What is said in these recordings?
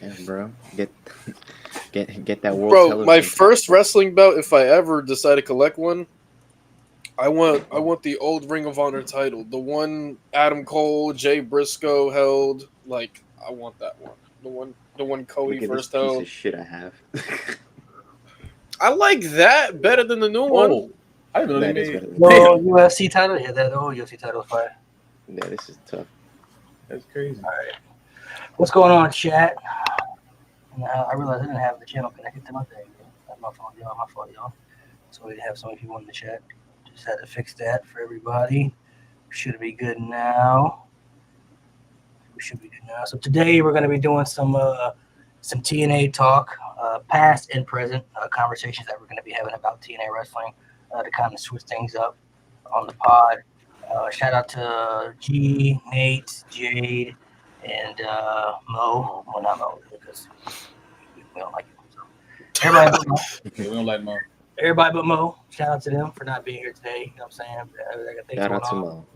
Yeah, bro. Get that world Bro, my television first title. wrestling belt, if I ever decide to collect one, I want the old Ring of Honor title, the one Adam Cole, Jay Briscoe held. Like, I want that one. The one Cody Look at this first piece of held. shit I have. I like that better than the new one. Whoa. I didn't know they That is made. better than the Damn. Well, UFC title, yeah, that old UFC title is fire. Yeah, this is tough. That's crazy. All right, what's going on, chat? I realized I didn't have the channel connected to my thing. That's my fault, y'all. My fault, y'all. So we have so many people in the chat. Just had to fix that for everybody. Should be good now. We should be good now. So today we're going to be doing some TNA talk, past and present conversations that we're going to be having about TNA wrestling to kind of switch things up on the pod. Shout out to G, Nate, Jade, and Mo. Well, not Mo because we don't like him. So everybody but Mo. Yeah, we don't like Mo. Everybody but Mo. Shout out to them for not being here today. You know what I'm saying? They got things Shout going out to on. Mo.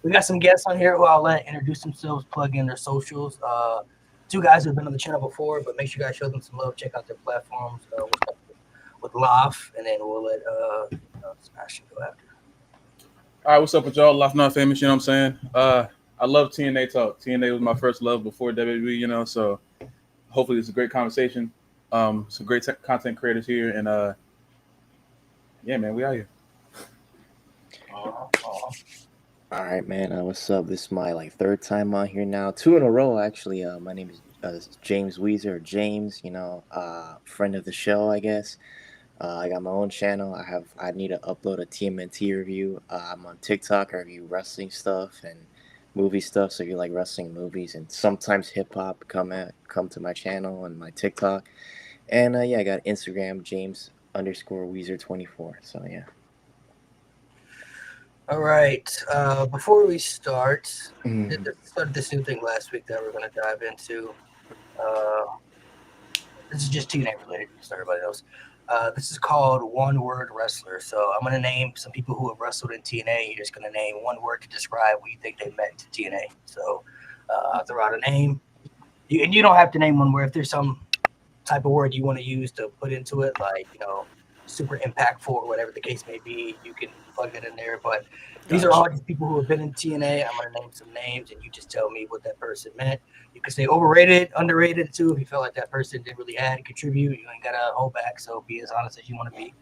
We got some guests on here who I'll let introduce themselves, plug in their socials. Two guys who've been on the channel before, but make sure you guys show them some love. Check out their platforms. We'll start with Loft, and then we'll let Sebastian go after. All right, what's up with y'all? Life Not Famous, you know what I'm saying? I love TNA talk. TNA was my first love before WWE, you know, so hopefully it's a great conversation. Some great content creators here, and yeah, man, we out here. All right, man. What's up? This is my third time on here now. 2 in a row, actually. My name is James Weezer, or James. Friend of the show, I guess. I got my own channel. I need to upload a TMNT review. I'm on TikTok. I review wrestling stuff and movie stuff. So if you like wrestling movies and sometimes hip hop, come to my channel and my TikTok. And yeah, I got Instagram, James_Weezer24. So yeah. All right. Before we start, Mm. started this new thing last week that we're going to dive into. This is just TNA related, so everybody knows. This is called One Word Wrestler. So I'm going to name some people who have wrestled in TNA. You're just going to name one word to describe what you think they meant to TNA. So I'll throw out a name. And you don't have to name one word. If there's some type of word you want to use to put into it, like, super impactful or whatever the case may be, you can plug that in there. But these are all just people who have been in TNA. I'm going to name some names, and you just tell me what that person meant. You can say overrated, underrated, too. If you felt like that person didn't really add, contribute, you ain't got to hold back. So be as honest as you want to be.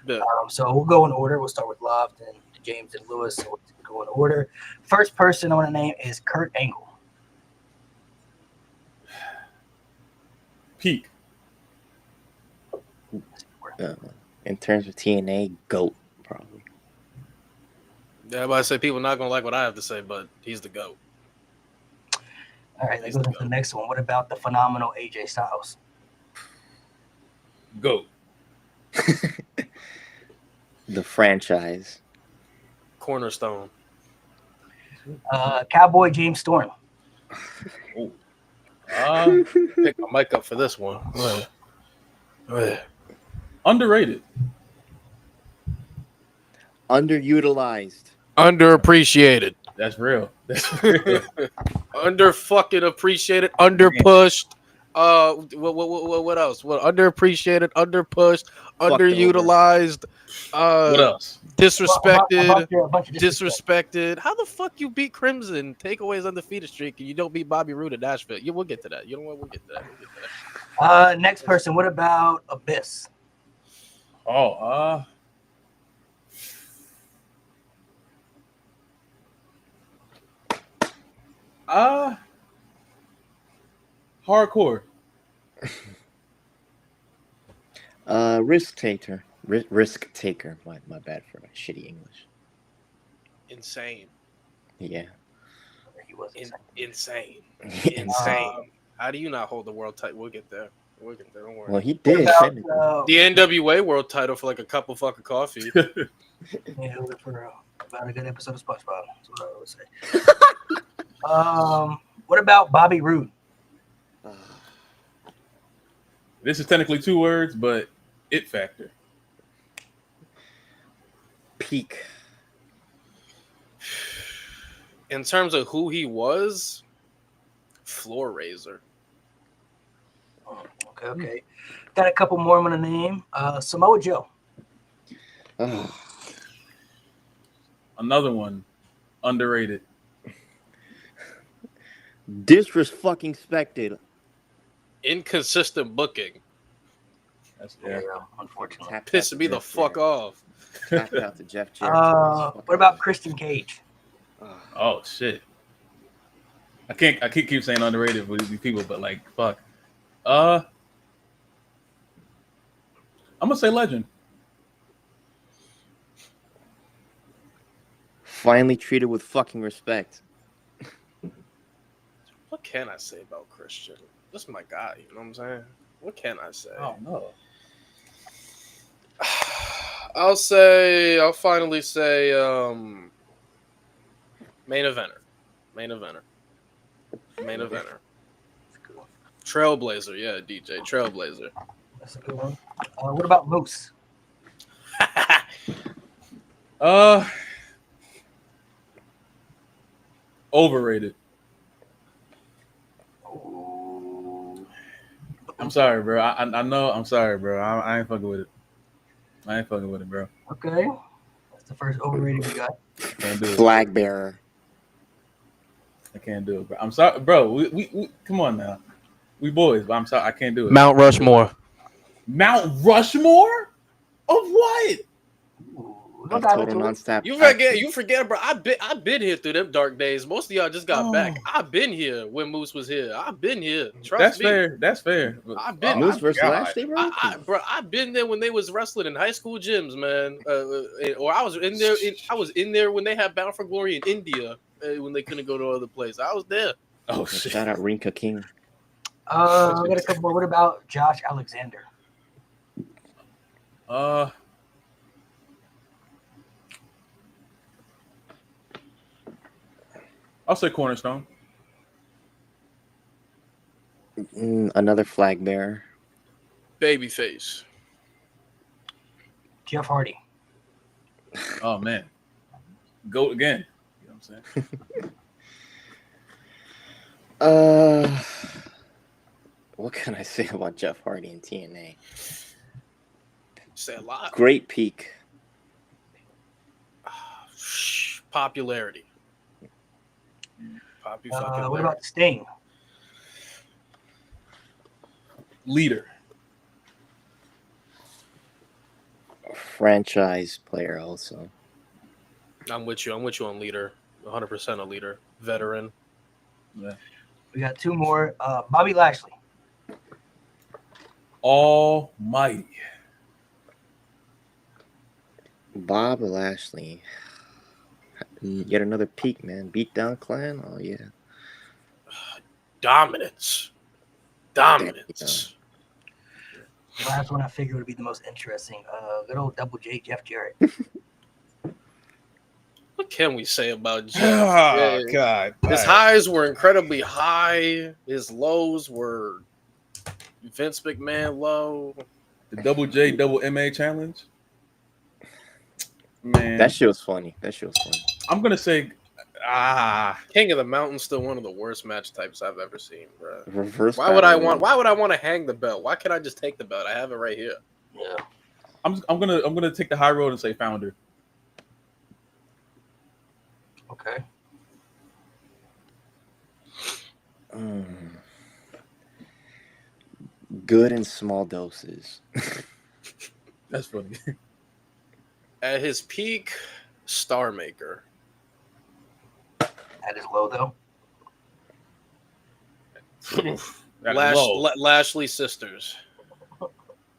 Yeah. So we'll go in order. We'll start with Loft and James and Lewis. So we'll go in order. First person I want to name is Kurt Angle. Peak. In terms of TNA, GOAT, probably. Yeah, everybody say people not gonna like what I have to say, but he's the GOAT. All right, that goes into the next one. What about the phenomenal AJ Styles? Go. The franchise. Cornerstone. Cowboy James Storm. Oh. Pick my mic up for this one. Underrated. Underutilized. Underappreciated. That's real. That's real. Under fucking appreciated. Underpushed. What else? What underappreciated? Underpushed. Underutilized. What else? Disrespected. A bunch of Disrespected. How the fuck you beat Crimson, take away his undefeated streak, and you don't beat Bobby Roode at Nashville? We'll get to that. You know what? We'll get to that. Next person. What about Abyss? Oh, hardcore. Risk taker. Risk taker. My bad for my shitty English. Insane. Yeah. He was Insane. How do you not hold the world title? We'll get there. Don't worry. Well, he did. The NWA world title for like a cup of fucking coffee. Yeah, for about a good episode of SpongeBob. That's what I would say. What about Bobby Roode? This is technically 2 words, but it factor. Peak. In terms of who he was, floor raiser. Okay. Got a couple more I'm gonna name. Samoa Joe. Another one, underrated. Disrespected. Inconsistent booking. That's Yeah, unfortunately. Pissing me the fuck off. Tapped out to Jeff Jarrett. What about Christian Cage? Oh shit. I keep saying underrated with these people, but like fuck. I'm gonna say legend. Finally treated with fucking respect. What can I say about Christian? This is my guy, you know what I'm saying? What can I say? Oh no. I'll finally say main eventer. Trailblazer, yeah, DJ. Trailblazer. That's a good one. What about Moose? Overrated. I'm sorry, bro. I know. I'm sorry, bro. I ain't fucking with it. I ain't fucking with it, bro. Okay. That's the first overrated we got. Can't do it. Flag bearer. I can't do it, bro. I'm sorry, bro. We come on now. We boys, but I'm sorry. I can't do it. Mount Rushmore. Mount Rushmore? Of what? Of total non-stop. You forget, bro. I've been here through them dark days. Most of y'all just got back. I've been here when Moose was here. I've been here. Trust me. That's fair. I've been Moose versus Lashley, bro. Bro, I've been there when they was wrestling in high school gyms, man. Or I was in there. I was in there when they had Bound for Glory in India when they couldn't go to other place. I was there. Oh shit! Shout out Rinka King. I got a couple more. What about Josh Alexander? I'll say Cornerstone. Another flag bearer. Babyface. Jeff Hardy. Oh man, go again. You know what I'm saying? What can I say about Jeff Hardy and TNA? Say a lot. Great peak. Popularity. What about Sting? Leader. Franchise player also. I'm with you on leader. 100% a leader. Veteran. Yeah. We got two more. Bobby Lashley. Almighty. Bob Lashley. Yet another peak, man. Beat down Clan. Oh yeah. Dominance. The last one I figured would be the most interesting. Good old Double J, Jeff Jarrett. What can we say about Jeff? Oh God. His highs were incredibly high. His lows were Vince McMahon low. The Double J Double MA challenge. Man, That shit was funny. I'm gonna say, King of the Mountain still one of the worst match types I've ever seen, bro. Reverse. Why would I want to hang the belt? Why can't I just take the belt? I have it right here. Yeah. I'm gonna take the high road and say Founder. Okay. Good in small doses. That's funny. At his peak, Star Maker. At his low, though. Lashley sisters.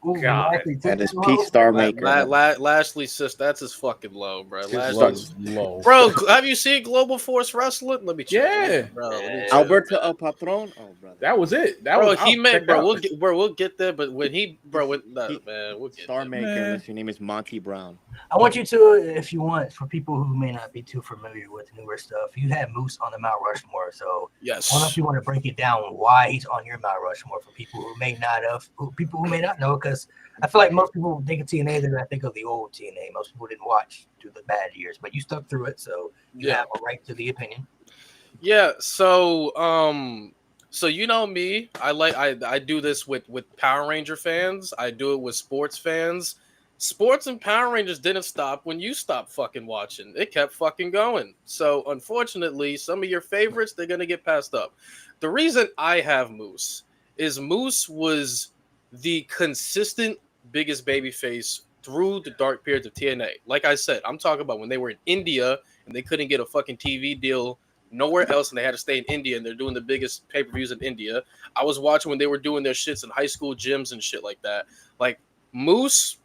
Ooh, God. At his peak, Star Maker. Lashley's sister. That's his fucking low, bro. Lashley's low. Bro, have you seen Global Force Wrestling? Let me check. Yeah. Bro. Alberto El Patron. Oh, brother. That was it. We'll get there. But when we'll get Star there. Maker. Man. Unless your name is Monty Brown. I want you to, if you want, for people who may not be too familiar with newer stuff, you had Moose on the Mount Rushmore. So, Yes. I don't know if you want to break it down why he's on your Mount Rushmore for people who may not know, because I feel like most people think of TNA, they're going to think of the old TNA. Most people didn't watch through the bad years, but you stuck through it, so you have a right to the opinion. Yeah, so So you know me, I do this with Power Ranger fans. I do it with sports fans. Sports and Power Rangers didn't stop when you stopped fucking watching. It kept fucking going. So unfortunately, some of your favorites they're gonna get passed up. The reason I have Moose is Moose was the consistent biggest babyface through the dark periods of TNA. Like I said, I'm talking about when they were in India and they couldn't get a fucking TV deal nowhere else, and they had to stay in India, and they're doing the biggest pay-per-views in India. I was watching when they were doing their shits in high school gyms and shit like that. Like Moose,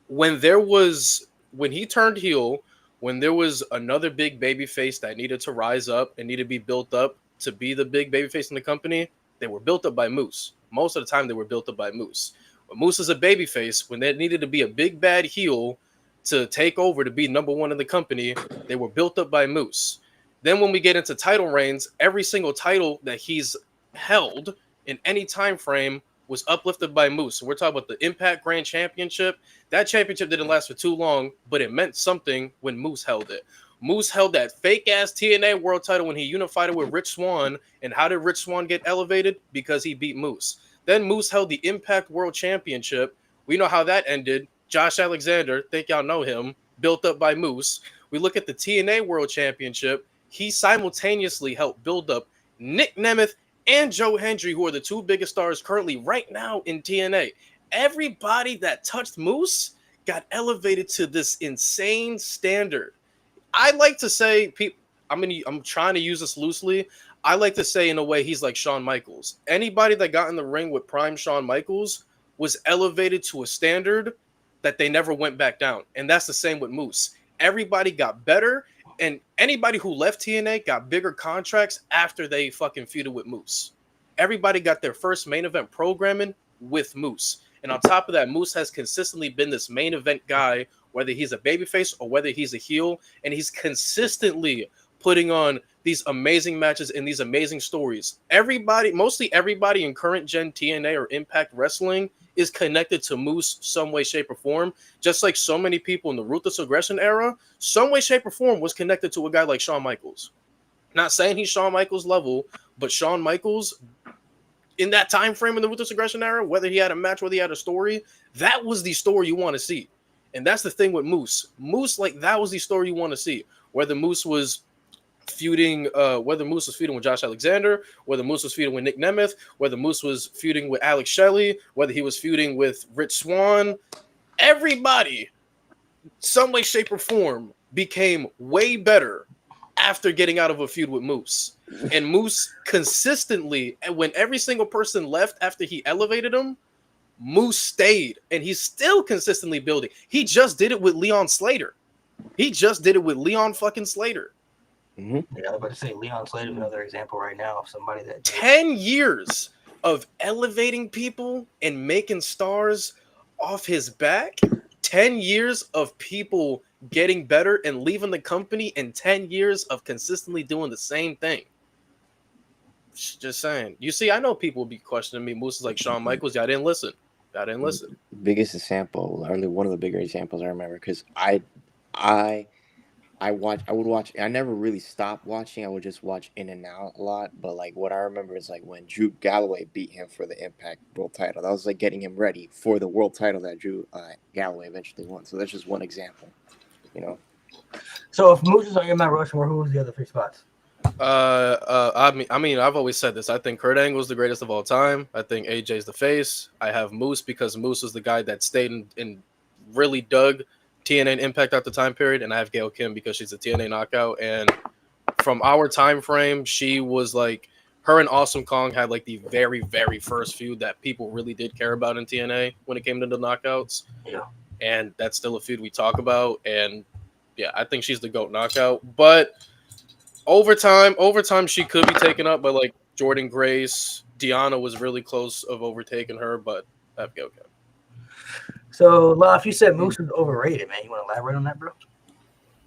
when he turned heel, when there was another big baby face that needed to rise up and needed to be built up to be the big baby face in the company, they were built up by Moose. Most of the time, they were built up by Moose. But Moose is a baby face. When there needed to be a big bad heel to take over to be number one in the company, they were built up by Moose. Then when we get into title reigns, every single title that he's held in any time frame was uplifted by Moose. So we're talking about the Impact Grand Championship. That championship didn't last for too long, but it meant something when Moose held it. Moose held that fake ass TNA world title when he unified it with Rich Swann. And how did Rich Swann get elevated? Because he beat Moose. Then Moose held the Impact World Championship. We know how that ended. Josh Alexander, think y'all know him, built up by Moose. We look at the TNA World Championship. He simultaneously helped build up Nick Nemeth and Joe Hendry, who are the two biggest stars currently right now in TNA. Everybody that touched Moose got elevated to this insane standard. I like to say, I'm trying to use this loosely. I like to say in a way he's like Shawn Michaels. Anybody that got in the ring with prime Shawn Michaels was elevated to a standard that they never went back down. And that's the same with Moose. Everybody got better, and anybody who left TNA got bigger contracts after they fucking feuded with Moose. Everybody got their first main event programming with Moose. And on top of that, Moose has consistently been this main event guy, whether he's a babyface or whether he's a heel, and he's consistently putting on these amazing matches and these amazing stories. Mostly everybody in current gen TNA or Impact Wrestling is connected to Moose some way, shape, or form. Just like so many people in the Ruthless Aggression era, some way, shape, or form was connected to a guy like Shawn Michaels. Not saying he's Shawn Michaels level, but Shawn Michaels, in that time frame in the Ruthless Aggression era, whether he had a match, whether he had a story, that was the story you want to see. And that's the thing with Moose. Moose, like, that was the story you want to see. Whether Moose was feuding with Josh Alexander, whether Moose was feuding with Nick Nemeth, whether Moose was feuding with Alex Shelley, whether he was feuding with Rich Swann, everybody, some way, shape, or form, became way better after getting out of a feud with Moose. And Moose consistently, and when every single person left after he elevated him, Moose stayed, and he's still consistently building. He just did it with Leon Slater. Mm-hmm. Yeah, I was about to say Leon Slater is another example right now of somebody that 10 years of elevating people and making stars off his back. 10 years of people getting better and leaving the company, and 10 years of consistently doing the same thing. Just saying. You see, I know people will be questioning me. Moose is like Shawn Michaels. Yeah, I didn't listen. Biggest example, or one of the bigger examples I remember, because I would watch. I never really stopped watching. I would just watch in and out a lot. But like what I remember is like when Drew Galloway beat him for the Impact World Title. That was like getting him ready for the world title that Drew Galloway eventually won. So that's just one example, you know. So if Moose is on your Mount Rushmore, who was the other three spots? I mean, I've always said this. I think Kurt Angle is the greatest of all time. I think AJ's the face. I have Moose because Moose was the guy that stayed and really dug TNA and Impact at the time period, and I have Gail Kim because she's a TNA knockout. And from our time frame, she was like, her and Awesome Kong had like the very, very first feud that people really did care about in TNA when it came to the knockouts. Yeah. And that's still a feud we talk about. And yeah, I think she's the GOAT knockout. But over time, she could be taken up by like Jordan Grace. Deanna was really close of overtaking her, but I have Gail Kim. So, Laf, you said Moose was overrated, man. You want to elaborate on that, bro?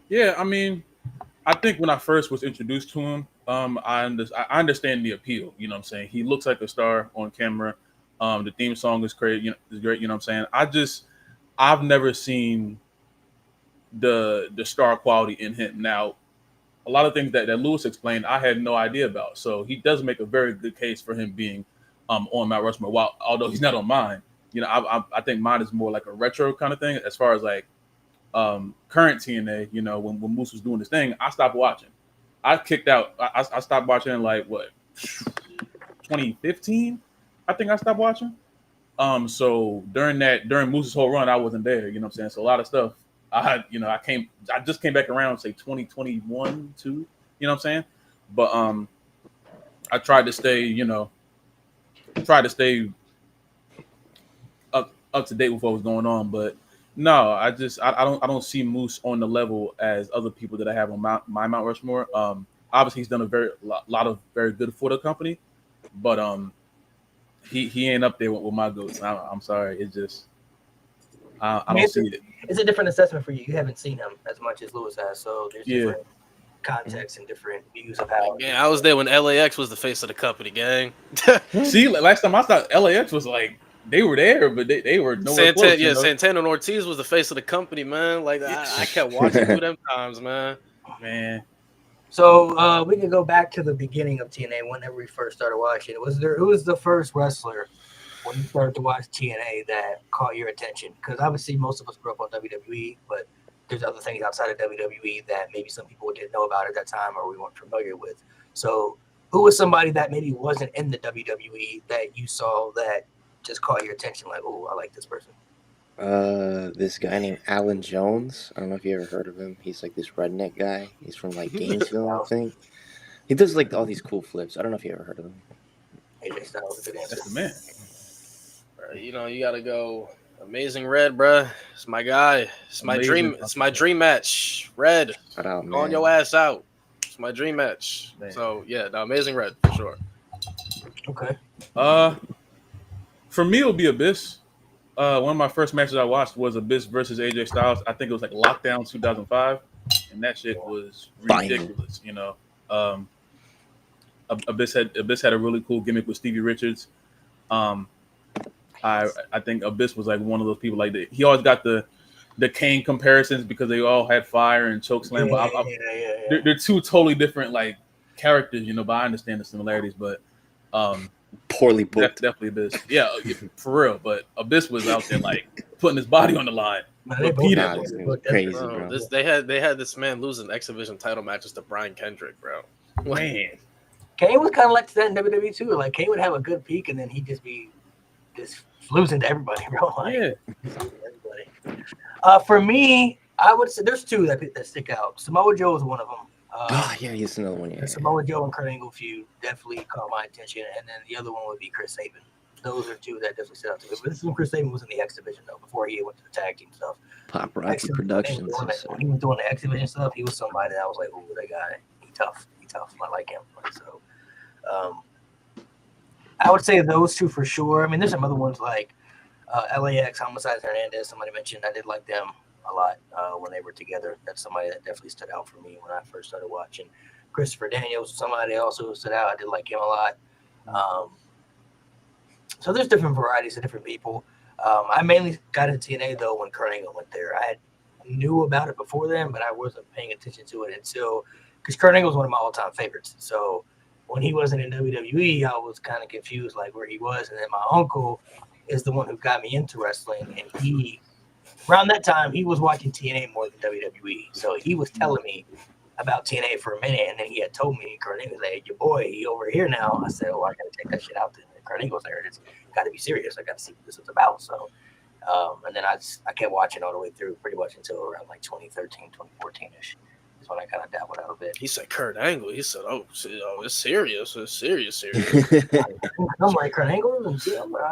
Yeah, I mean, I think when I first was introduced to him, I understand the appeal. You know what I'm saying? He looks like a star on camera. The theme song is great. You know what I'm saying? I've never seen the star quality in him. Now, a lot of things that Lewis explained, I had no idea about. So he does make a very good case for him being on Mount Rushmore. While although he's not on mine, I think mine is more like a retro kind of thing. As far as like current TNA, when Moose was doing this thing, I stopped watching. I kicked out. I stopped watching in like what 2015. I think I stopped watching. So during Moose's whole run, I wasn't there. You know what I'm saying? So a lot of stuff I just came back around, say 2021, too. You know what I'm saying? But I tried to stay up to date with what was going on. But no, I don't see Moose on the level as other people that I have on my Mount Rushmore. Obviously he's done a lot of very good for the company, but he ain't up there with my goats. I'm sorry, it's just I don't see it. It's a different assessment for you. You haven't seen him as much as Lewis has, so there's different context and different views of how. Yeah, I was there when LAX was the face of the company, gang. See, last time I thought LAX was like they were there, but they were nowhere close. Yeah, Santana and Ortiz was the face of the company, man. Like I kept watching through them times, man. So we can go back to the beginning of TNA whenever we first started watching. Who was the first wrestler when you started to watch TNA that caught your attention? Because obviously most of us grew up on WWE, but there's other things outside of WWE that maybe some people didn't know about at that time or we weren't familiar with. So who was somebody that maybe wasn't in the WWE that you saw that just caught your attention? Like, oh, I like this person. This guy named Alan Jones. I don't know if you ever heard of him. He's like this redneck guy. He's from like Gainesville, I think. He does like all these cool flips. I don't know if you ever heard of him. AJ Styles is a good answer. That's the man. You gotta go. Amazing Red, bruh. It's my guy. It's my dream. It's my dream match. Red, on your ass out. It's my dream match. Man. So yeah, the Amazing Red for sure. Okay. For me, it would be Abyss. One of my first matches I watched was Abyss versus AJ Styles. I think it was like Lockdown 2005, and that shit was ridiculous. Abyss had a really cool gimmick with Stevie Richards. I think Abyss was like one of those people like he always got the Kane comparisons because they all had fire and chokeslam. But they're two totally different like characters, but I understand the similarities. But poorly booked. Definitely Abyss. Yeah, for real. But Abyss was out there like putting his body on the line. Crazy, bro. They had this man losing X Division title matches to Brian Kendrick, bro. Man, Kane was kind of like that in WWE too. Like Kane would have a good peak and then he'd just be losing to everybody, bro. Like, everybody. For me, I would say there's two that stick out. Samoa Joe is one of them. He's another one. The Samoa Joe and Kurt Angle feud definitely caught my attention, and then the other one would be Chris Sabin. Those are two that definitely stood out to me. But this is when Chris Sabin was in the X Division though, before he went to the tag team stuff. Paparazzi Productions. When he was doing the X Division stuff, he was somebody that I was like, "Ooh, that guy, he tough. I like him." So, I would say those two for sure. I mean, there's some other ones like LAX, Homicide Hernandez. Somebody mentioned I did like them a lot when they were together. That's somebody that definitely stood out for me when I first started watching. Christopher Daniels, somebody also stood out. I did like him a lot. So there's different varieties of different people. I mainly got into TNA though when Kurt Angle went there. I knew about it before then, but I wasn't paying attention to it until because Kurt Angle was one of my all-time favorites. So when he wasn't in WWE, I was kind of confused like where he was. And then my uncle is the one who got me into wrestling, and he around that time he was watching TNA more than WWE. So he was telling me about TNA for a minute, and then he had told me Kurt Angle was like, "Your boy, he over here now." I said, "Oh, I gotta take that shit out." Then Kurt Angle's there. It's got to be serious. I got to see what this is about. So, and then I kept watching all the way through, pretty much until around like 2013, 2014ish. Is when I kind of dabbled out a bit. He said Kurt Angle. He said, "Oh, it's serious. It's serious." I'm like Kurt Angle.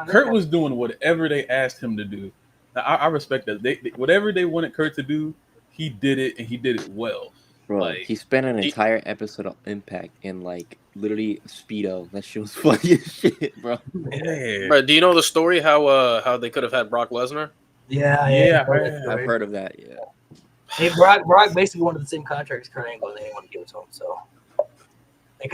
Kurt was doing whatever they asked him to do. Now, I respect that. They whatever they wanted Kurt to do, he did it, and he did it well. Bro, like, he spent an entire episode of Impact in like literally Speedo. That shit was funny as shit, bro. Yeah. Bro, do you know the story how they could have had Brock Lesnar? Yeah, I've heard of that. Yeah. Hey, Brock basically wanted the same contract as Kurt Angle, and they didn't want to give it to him. So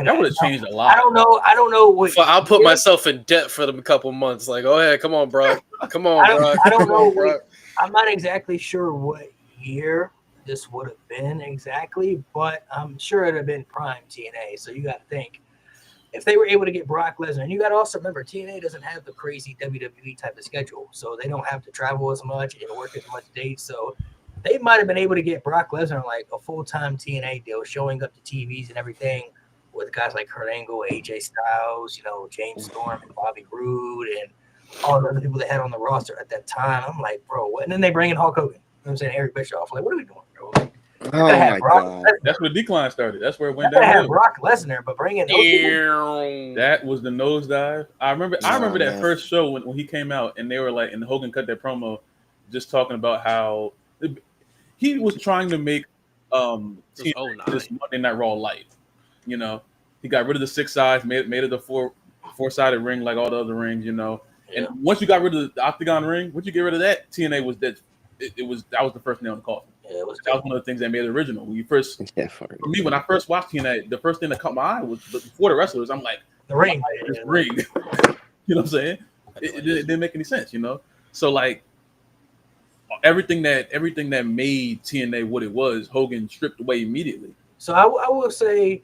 that would have changed a lot. I don't know what. So I'll put myself in debt for them a couple months. Like, oh yeah, come on, Brock. Come on, Brock. I don't know. I'm not exactly sure what year this would have been exactly, but I'm sure it'd have been prime TNA. So you got to think if they were able to get Brock Lesnar, and you got to also remember TNA doesn't have the crazy WWE type of schedule, so they don't have to travel as much and work as much dates. So they might have been able to get Brock Lesnar like a full-time TNA deal, showing up to TVs and everything with guys like Kurt Angle, AJ Styles, James Storm and Bobby Roode and all the other people they had on the roster at that time. I'm like, bro, what? And then they bring in Hulk Hogan. You know what I'm saying? Eric Bischoff. Like, what are we doing, bro? Like, Oh my God. That's where the decline started. That's where it went I have downhill. Brock Lesnar, but bring in those people. That was the nosedive. I remember that man. first show when he came out and they were like, and Hogan cut that promo just talking about how he was trying to make this Monday Night Raw light. He got rid of the 6 sides, made it the four-sided ring like all the other rings, Yeah. And once you got rid of the octagon ring, once you get rid of that, TNA was dead. That was the first nail in the coffin. Yeah, that was one of the things that made it original. When you first, for me, when I first watched TNA, the first thing that caught my eye was before the wrestlers. I'm like, the ring. Ring. You know what I'm saying? It didn't make any sense, So like everything that made TNA what it was, Hogan stripped away immediately. So I will say,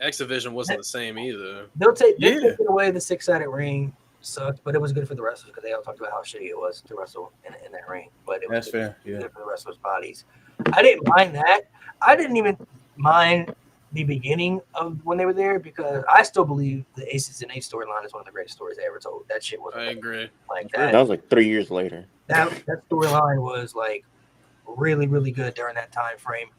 X Division wasn't the same either. They're taking away the 6-sided ring. Sucked, but it was good for the wrestlers because they all talked about how shitty it was to wrestle in that ring. But it was good for the wrestlers' bodies. I didn't mind that. I didn't even mind the beginning of when they were there because I still believe the Aces and Eights storyline is one of the greatest stories they ever told. That shit was. I agree. Like that. That was like 3 years later. That storyline was like really, really good during that time frame.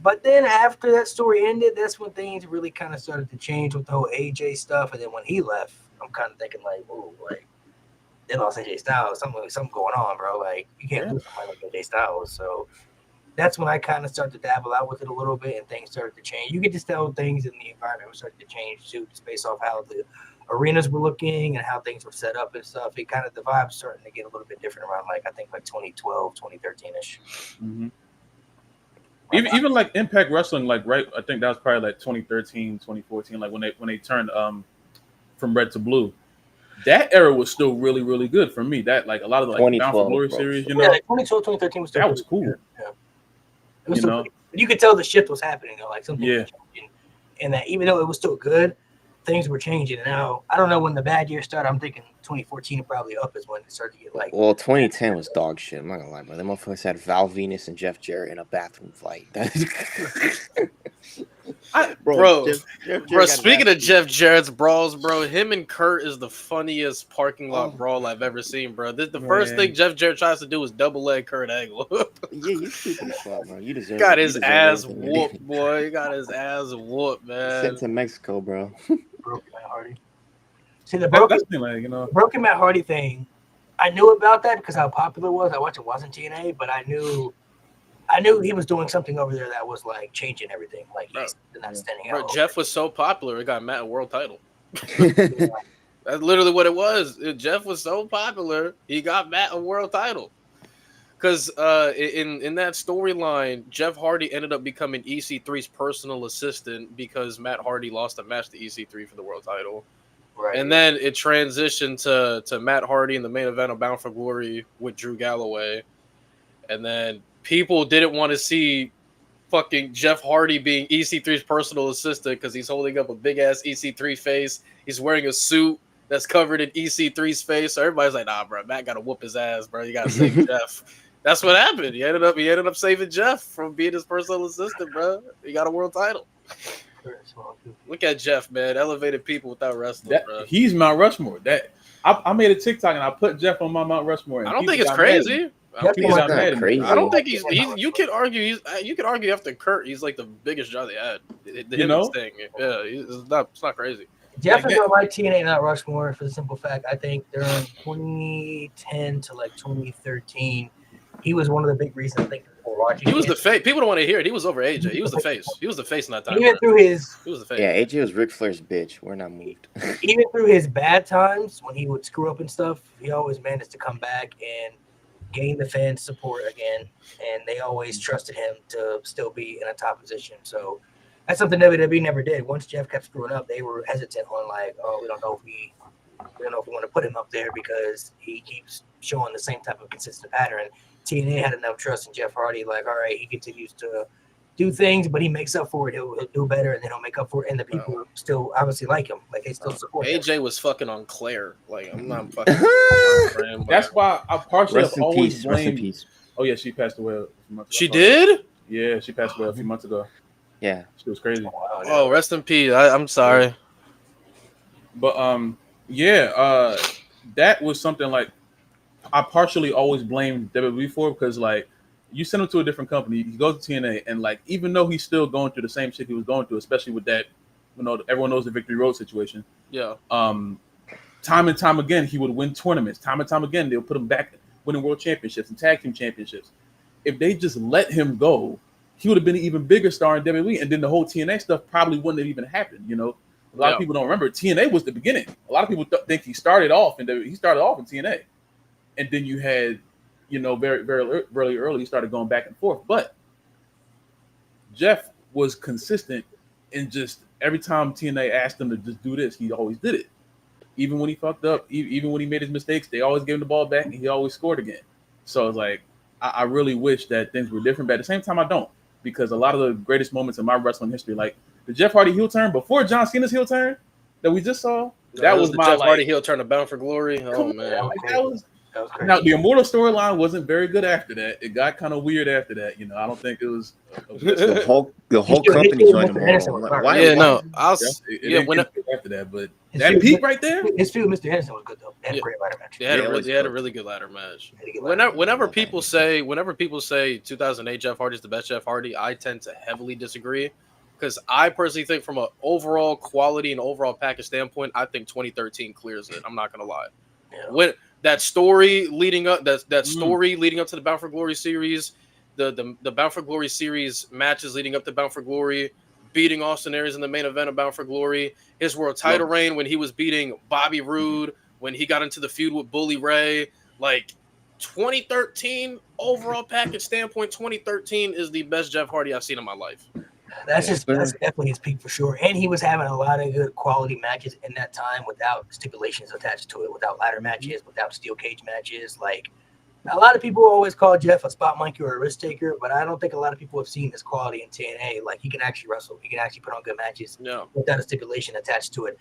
But then after that story ended, that's when things really kind of started to change with the whole AJ stuff. And then when he left, I'm kind of thinking like, oh, like they lost AJ Styles. Something going on, bro. Like you can't lose somebody like AJ Styles. So that's when I kind of started to dabble out with it a little bit, and things started to change. You could just tell things in the environment were starting to change too, just based off how the arenas were looking and how things were set up and stuff. It kind of the vibes starting to get a little bit different around I think 2012, 2013ish. Mm-hmm. Even like Impact Wrestling, like I think that was probably like 2013, 2014, like when they turned from red to blue. That era was still really, really good for me. That like a lot of the Bound for Glory series, Yeah, like 2012, 2013 was still that was cool. Good. Yeah. It was still you could tell the shift was happening though, like something was changing. And that even though it was still good, things were changing. And now I don't know when the bad year started. I'm thinking 2014 probably up is when it started to get like. Well, 2010 was dog shit. I'm not gonna lie, but them motherfuckers had Val Venus and Jeff Jarrett in a bathroom fight. Bro, speaking of Jeff Jarrett's brawls, bro, him and Kurt is the funniest parking lot brawl I've ever seen, bro. The first thing Jeff Jarrett tries to do is double leg Kurt Angle. Yeah, you stupid as fuck, bro. You deserve. Got his ass whooped, boy. He got his ass whooped, man. Sent to Mexico, bro. Broken Matt Hardy. See the broken Matt Hardy thing. I knew about that because how popular it was. I watched it wasn't TNA, but I knew he was doing something over there that was like changing everything. Like he's not standing out. Bro, Jeff was so popular, it got Matt a world title. That's literally what it was. Jeff was so popular, he got Matt a world title. Because in that storyline, Jeff Hardy ended up becoming EC3's personal assistant because Matt Hardy lost a match to EC3 for the world title. Right. And then it transitioned to Matt Hardy in the main event of Bound for Glory with Drew Galloway. And then people didn't want to see fucking Jeff Hardy being EC3's personal assistant because he's holding up a big-ass EC3 face. He's wearing a suit that's covered in EC3's face. So everybody's like, nah, bro, Matt got to whoop his ass, bro. You got to save Jeff. That's what happened. He ended up saving Jeff from being his personal assistant, bro. He got a world title. Look at Jeff, man. Elevated people without wrestling, bro. He's Mount Rushmore. I made a TikTok and I put Jeff on my Mount Rushmore. I don't think it's crazy. I don't think he's you could argue after Kurt, he's like the biggest job they had. Thing. Yeah, it's not crazy. Jeff is on my TNA Not Rushmore for the simple fact I think during 2010 to like 2013, he was one of the big reasons I think people were watching. He was the face. People don't want to hear it. He was over AJ. He was the face. He was the face in that time. Even through his, he was the face. Yeah, AJ was Ric Flair's bitch. We're not moved. Even through his bad times when he would screw up and stuff, he always managed to come back and gain the fans' support again, and they always trusted him to still be in a top position. So that's something WWE never did. Once Jeff kept screwing up, they were hesitant on like, oh, we don't know if we want to put him up there because he keeps showing the same type of consistent pattern. TNA had enough trust in Jeff Hardy. Like, all right, he continues to do things, but he makes up for it. He'll do better, and then he'll make up for it. And the people still obviously like him. Like, they still support him. AJ was fucking on Claire. Like, I'm not fucking. That's why I partially Rest have in always peace. Rest in blamed. peace. Oh yeah, she passed away a few months ago. She did? Yeah, she passed away a few months ago. Yeah. She was crazy. Oh, rest in peace. I'm sorry. But that was something like I partially always blamed WWE for, because like you send him to a different company, he goes to TNA, and like even though he's still going through the same shit he was going through, especially with that, everyone knows the Victory Road situation. Yeah. Time and time again, he would win tournaments. Time and time again, they'll put him back winning world championships and tag team championships. If they just let him go, he would have been an even bigger star in WWE, and then the whole TNA stuff probably wouldn't have even happened. A lot of people don't remember TNA was the beginning. A lot of people think he started off in WWE. He started off in TNA, and then you had, very, very early, he started going back and forth. But Jeff was consistent in just every time TNA asked him to just do this, he always did it. Even when he fucked up, even when he made his mistakes, they always gave him the ball back, and he always scored again. So it's like, I really wish that things were different, but at the same time, I don't, because a lot of the greatest moments in my wrestling history, like the Jeff Hardy heel turn before John Cena's heel turn that we just saw, that was the my Jeff Hardy heel turn to Bound for Glory. Oh man, that was crazy. Now the Immortal storyline wasn't very good after that. It got kind of weird after that. I don't think it was The whole company joined him. Why? Yeah, no, after that, but that peak right there. His feud with Mr. Henderson was good though. They had a great ladder match. They had a really good ladder match. Whenever people say 2008 Jeff Hardy is the best Jeff Hardy, I tend to heavily disagree, because I personally think from an overall quality and overall package standpoint, I think 2013 clears it. I'm not gonna lie. Yeah. When that story leading up, story leading up to the Bound for Glory series, the Bound for Glory series matches leading up to Bound for Glory, beating Austin Aries in the main event of Bound for Glory, his world title reign when he was beating Bobby Roode, when he got into the feud with Bully Ray, like 2013 overall package standpoint, 2013 is the best Jeff Hardy I've seen in my life. That's definitely his peak for sure. And he was having a lot of good quality matches in that time without stipulations attached to it, without ladder matches, without steel cage matches. Like, a lot of people always call Jeff a spot monkey or a risk taker, but I don't think a lot of people have seen his quality in TNA. Like, he can actually wrestle. He can actually put on good matches without a stipulation attached to it.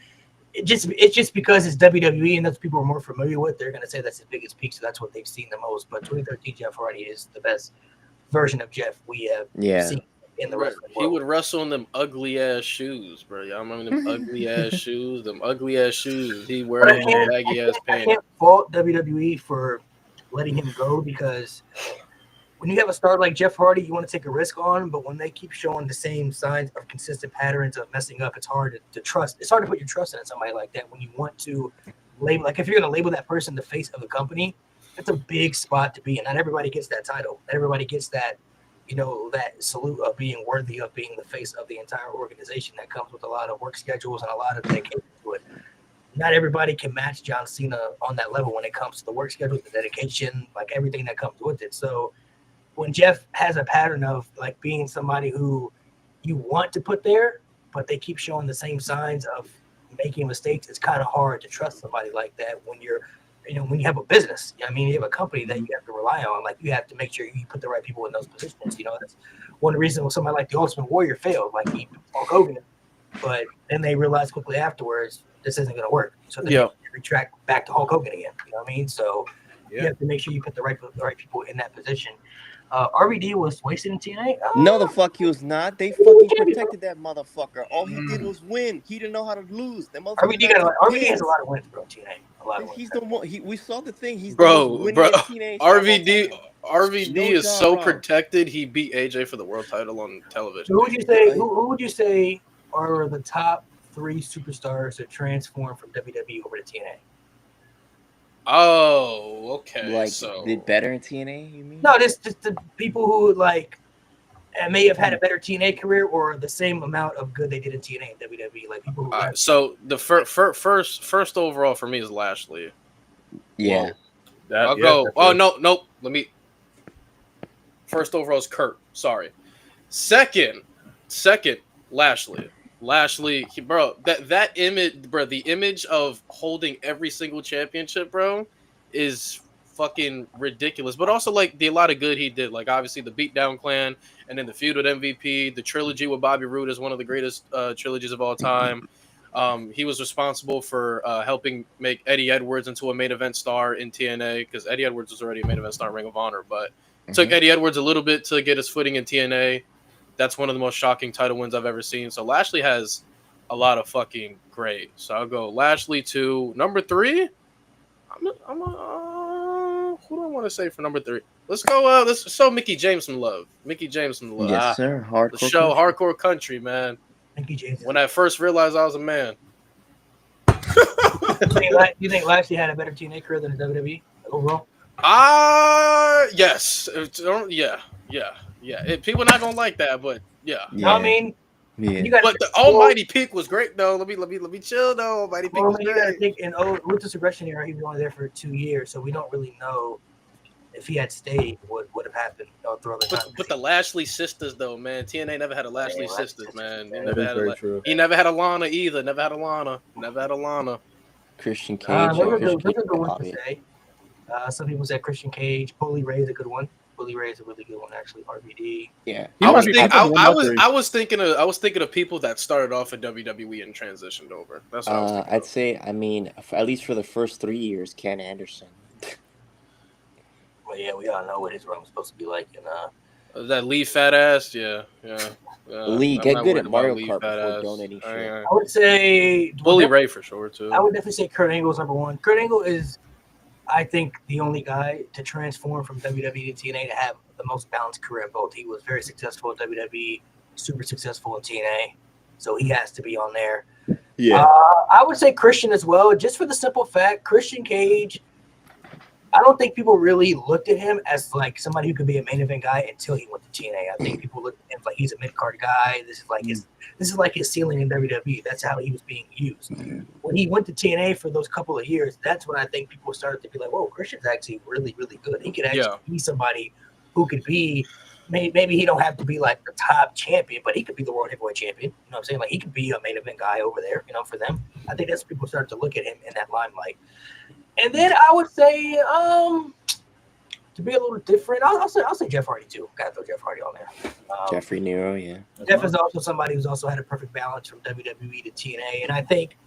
It's just because it's WWE and that's what people are more familiar with. They're going to say that's his biggest peak, so that's what they've seen the most. But 2013 Jeff Hardy is the best version of Jeff we have seen in the wrestling world. He would wrestle in them ugly ass shoes, bro. Y'all remember them ugly ass shoes? Them ugly ass shoes. He wearing baggy ass pants. I can't fault WWE for letting him go, because when you have a star like Jeff Hardy, you want to take a risk on, but when they keep showing the same signs of consistent patterns of messing up, it's hard to trust. It's hard to put your trust in somebody like that when you want to label, like if you're going to label that person the face of the company, that's a big spot to be in. Not everybody gets that title. Not everybody gets that, that salute of being worthy of being the face of the entire organization. That comes with a lot of work schedules and a lot of dedication to it. Not everybody can match John Cena on that level when it comes to the work schedule, the dedication, like everything that comes with it. So when Jeff has a pattern of like being somebody who you want to put there, but they keep showing the same signs of making mistakes, it's kind of hard to trust somebody like that when you're, when you have a business. I mean, you have a company that you have to rely on. Like, you have to make sure you put the right people in those positions. That's one of the reasons when somebody like the Ultimate Warrior failed, like he beat Hulk Hogan, but then they realized quickly afterwards this isn't going to work. So they retract back to Hulk Hogan again. You know what I mean? So you have to make sure you put the right people in that position. RVD was wasted in TNA. No, the fuck he was not. They fucking protected that motherfucker. All he did was win. He didn't know how to lose. That motherfucker RVD has a lot of wins, bro. TNA, a lot of wins. He's the one. We saw the thing. He's bro. TNA RVD is so protected. He beat AJ for the world title on television. Who would you say? Who would you say are the top 3 superstars that transformed from WWE over to TNA? Oh, okay. Like, so did better in TNA, you mean? No, just the people who like may have had a better TNA career or the same amount of good they did in TNA and WWE. Like people who so the first overall for me is Lashley. Yeah. I'll go. Oh no. Let me. First overall is Kurt. Sorry. Second, Lashley. Lashley, bro, that image, bro, the image of holding every single championship, bro, is fucking ridiculous. But also like a lot of good he did. Like obviously the Beatdown Clan, and then the feud with MVP, the trilogy with Bobby Roode is one of the greatest trilogies of all time. He was responsible for helping make Eddie Edwards into a main event star in TNA, because Eddie Edwards was already a main event star in Ring of Honor, but took Eddie Edwards a little bit to get his footing in TNA. That's one of the most shocking title wins I've ever seen. So Lashley has a lot of fucking great. So I'll go Lashley to number 3. Who do I want to say for number 3? Let's go. Let's show Mickey James some love. Mickey James some love. Yes, sir. Hardcore. Let's show Hardcore Country, man. Mickey James. When I first realized I was a man. You think Lashley had a better TNA career than the WWE overall? Yes. Yeah. People not gonna like that, but yeah. I mean, you got. But the Almighty Peak was great though. Let me chill though. Almighty Peak was You got to great. think in Ruthless Aggression era, he was only there for 2 years, so we don't really know if he had stayed, what would have happened throughout the time. But the Lashley sisters though, man. TNA never had a Lashley sisters, man. He True. never had a Lana either. Never had a Lana. Christian Cage. Those are Christian good Cage, ones to say. Some people said Christian Cage. Bully Ray is a good one. Bully Ray is a really good one, actually. RVD. Yeah. I was thinking of people that started off in WWE and transitioned over. That's what I was thinking I'd say, I mean, at least for the first 3 years, Ken Anderson. Well, yeah, we all know what his run was supposed to be like. And that Lee fat ass, yeah. Lee, I'm get not good worried at about Mario Lee Kart fat before ass. donating shit. I would say Bully Ray for sure too. I would definitely say Kurt Angle is number 1. Kurt Angle is, I think, the only guy to transform from WWE to TNA to have the most balanced career in both. He was very successful at WWE, super successful in TNA, so he has to be on there. Yeah. I would say Christian as well, just for the simple fact, Christian Cage, I don't think people really looked at him as like somebody who could be a main event guy until he went to TNA. I think people looked at him like he's a mid card guy. This is like his ceiling in WWE. That's how he was being used. When he went to TNA for those couple of years, that's when I think people started to be like, "Whoa, Christian's actually really, really good. He could actually be somebody who could be. Maybe he don't have to be like the top champion, but he could be the world heavyweight champion. You know what I'm saying? Like he could be a main event guy over there. You know, for them, I think that's when people started to look at him in that limelight. And then I would say, to be a little different, I'll say Jeff Hardy too. Gotta throw Jeff Hardy on there. Jeffrey Nero, yeah. Jeff is also somebody who's also had a perfect balance from WWE to TNA, and I think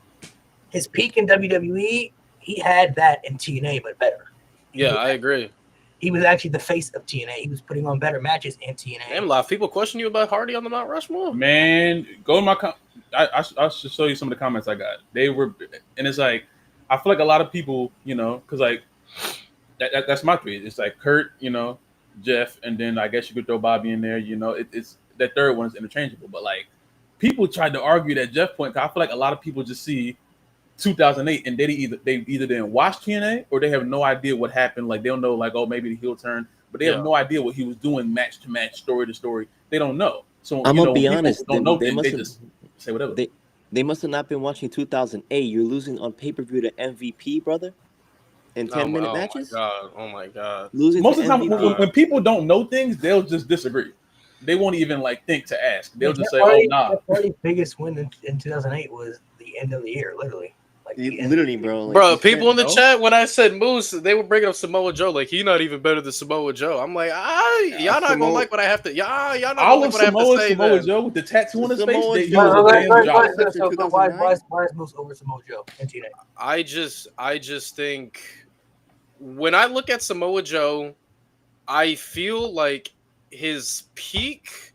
his peak in WWE, he had that in TNA, but better. Yeah, I agree. He was actually the face of TNA. He was putting on better matches in TNA. Damn, a lot of people question you about Hardy on the Mount Rushmore. Man, go in my I should show you some of the comments I got. They were, and it's like, I feel like a lot of people, you know, because like that's my 3. It's like Kurt, you know, Jeff, and then I guess you could throw Bobby in there. You know, it's that third one is interchangeable. But like people tried to argue that Jeff point. Cause I feel like a lot of people just see 2008 and they either didn't watch TNA or they have no idea what happened. Like they don't know, like, oh, maybe the heel turn, but they have no idea what he was doing match to match, story to story. They don't know. So I'm gonna be honest. They just say whatever. They must have not been watching 2008. You're losing on pay-per-view to MVP, brother, in 10-minute matches. Oh my god! Losing most of the time MVP. when people don't know things, they'll just disagree. They won't even like think to ask. They'll just say, "Oh, nah." Hardy's biggest win in 2008 was the end of the year, literally. Like Literally, bro. Like, bro, people in the chat, when I said Moose, they were bringing up Samoa Joe. Like, he's not even better than Samoa Joe. I'm like, y'all not gonna like what I have to. Y'all not gonna like what I have to say. Samoa Joe with the tattoo on his face. They use why is Moose over Samoa Joe in TNA? I just think when I look at Samoa Joe, I feel like his peak.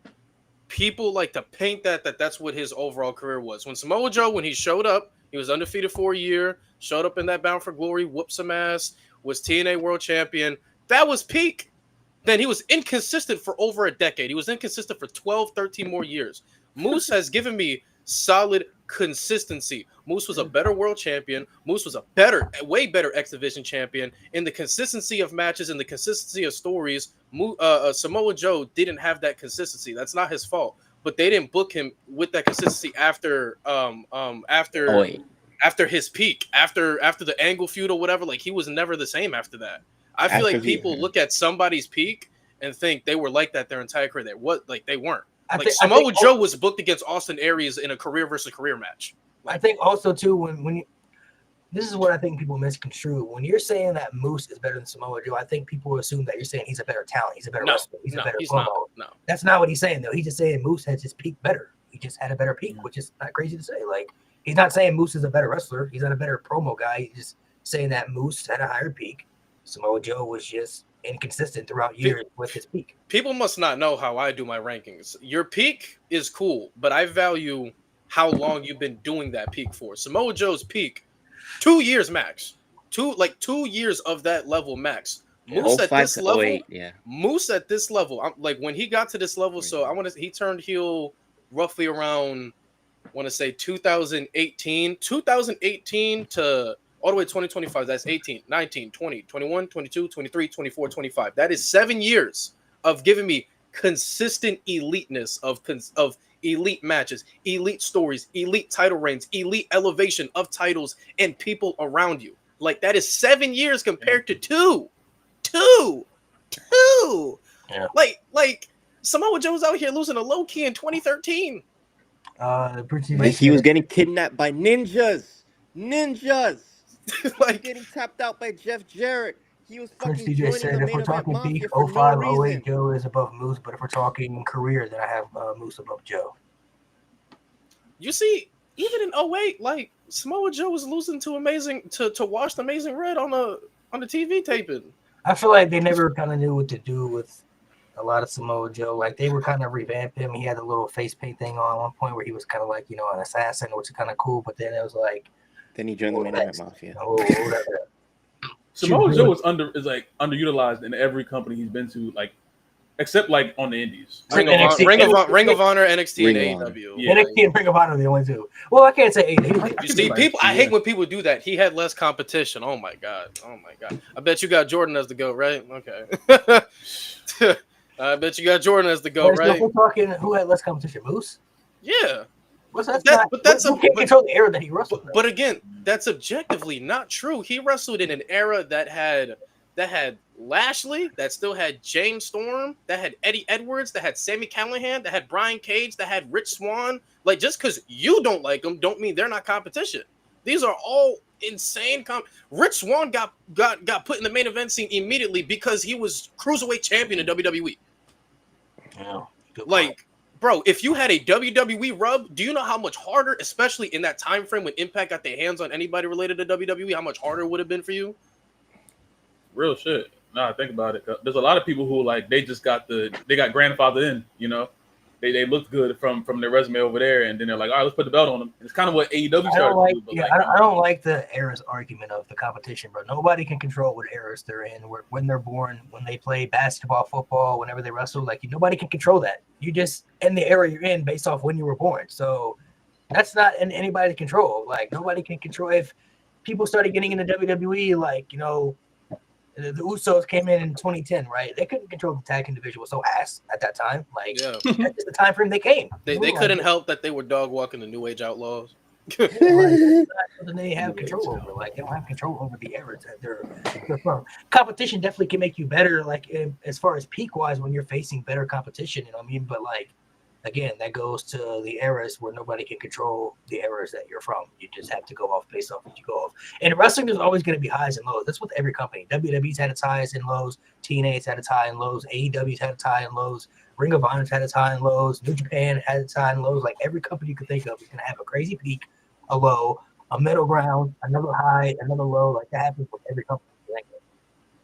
People like to paint that's what his overall career was. When Samoa Joe, when he showed up. He was undefeated for a year, showed up in that Bound for Glory, whooped some ass, was TNA World Champion. That was peak. Then he was inconsistent for over a decade. He was inconsistent for 12, 13 more years. Moose has given me solid consistency. Moose was a better world champion. Moose was a way better X Division champion. In the consistency of matches and the consistency of stories, Samoa Joe didn't have that consistency. That's not his fault. But they didn't book him with that consistency after his peak, after the Angle feud or whatever. Like he was never the same after that. I feel like people look at somebody's peak and think they were like that their entire career. They weren't. Samoa Joe was booked against Austin Aries in a career versus career match. I think also too when this is what I think people misconstrue. When you're saying that Moose is better than Samoa Joe, I think people assume that you're saying he's a better talent, he's a better wrestler, he's a better promo. No, that's not what he's saying though. He's just saying Moose has his peak better. He just had a better peak, which is not crazy to say. Like he's not saying Moose is a better wrestler. He's not a better promo guy. He's just saying that Moose had a higher peak. Samoa Joe was just inconsistent throughout years with his peak. People must not know how I do my rankings. Your peak is cool, but I value how long you've been doing that peak for. Samoa Joe's peak, 2 years max. 2 years of that level max. Moose at this level, Moose at this level, like when he got to this level, so he turned heel roughly around, I want to say 2018 to all the way to 2025. That's 18, 19, 20, 21, 22, 23, 24, 25. That is 7 years of giving me consistent eliteness of elite matches, elite stories, elite title reigns, elite elevation of titles and people around you. Like that is 7 years compared to two. Yeah. Like Samoa Joe's out here losing a low key in 2013. Like he was getting kidnapped by ninjas. Like getting tapped out by Jeff Jarrett. He was fucking DJ joining said, the if main we're event talking mafia peak, for 05, no 08, reason. Joe is above Moose, but if we're talking career, then I have Moose above Joe. You see, even in 08, like Samoa Joe was losing to Washed Amazing Red on the TV taping. I feel like they never kind of knew what to do with a lot of Samoa Joe. Like they were kind of revamp him. He had a little face paint thing on one point where he was kind of like, an assassin, which is kind of cool. But then it was like, then he joined the main event mafia. Samoa Joe is underutilized in every company he's been to, like except like on the indies. Ring of Honor, NXT, and AEW. Yeah. NXT and Ring of Honor are the only two. Well, I can't say AEW. You see, people. I hate when people do that. He had less competition. Oh my god. I bet you got Jordan as the GOAT, right? Okay. I bet you got Jordan as the GOAT, right? We're talking who had less competition, Moose. Yeah. Who can't control the era that he wrestled. But again, that's objectively not true. He wrestled in an era that had Lashley, that still had James Storm, that had Eddie Edwards, that had Sami Callihan, that had Brian Cage, that had Rich Swann. Like just because you don't like them, don't mean they're not competition. These are all insane. Rich Swann got put in the main event scene immediately because he was cruiserweight champion in WWE. Yeah, like. Bro, if you had a WWE rub, do you know how much harder, especially in that time frame when Impact got their hands on anybody related to WWE, how much harder it would have been for you? Real shit. Nah, think about it. There's a lot of people who like they got grandfathered in. They looked good from their resume over there, and then they're like, all right, let's put the belt on them. It's kind of what AEW started to do. I don't like the eras argument of the competition, bro. Nobody can control what eras they're in, when they're born, when they play basketball, football, whenever they wrestle. Like nobody can control that. You just in the era you're in based off when you were born. So that's not in anybody's control. Like nobody can control if people started getting into WWE. Like the Usos came in 2010, right? They couldn't control the tag team division. Was so ass at that time. Like that's just the time frame they came. They couldn't help that they were dog walking the New Age Outlaws. Then they have control over. Like they don't have control over the eras that they're from. Competition definitely can make you better. Like as far as peak wise, when you're facing better competition, you know what I mean. But like again, that goes to the eras where nobody can control the eras that you're from. You just have to go off based off what you go off. And wrestling is always going to be highs and lows. That's with every company. WWE's had its highs and lows. TNA's had its high and lows. AEW's had its high and lows. Ring of Honor's had its high and lows. New Japan had its high and lows. Like every company you could think of is going to have a crazy peak, a low, a middle ground, another high, another low. Like that happens with every company.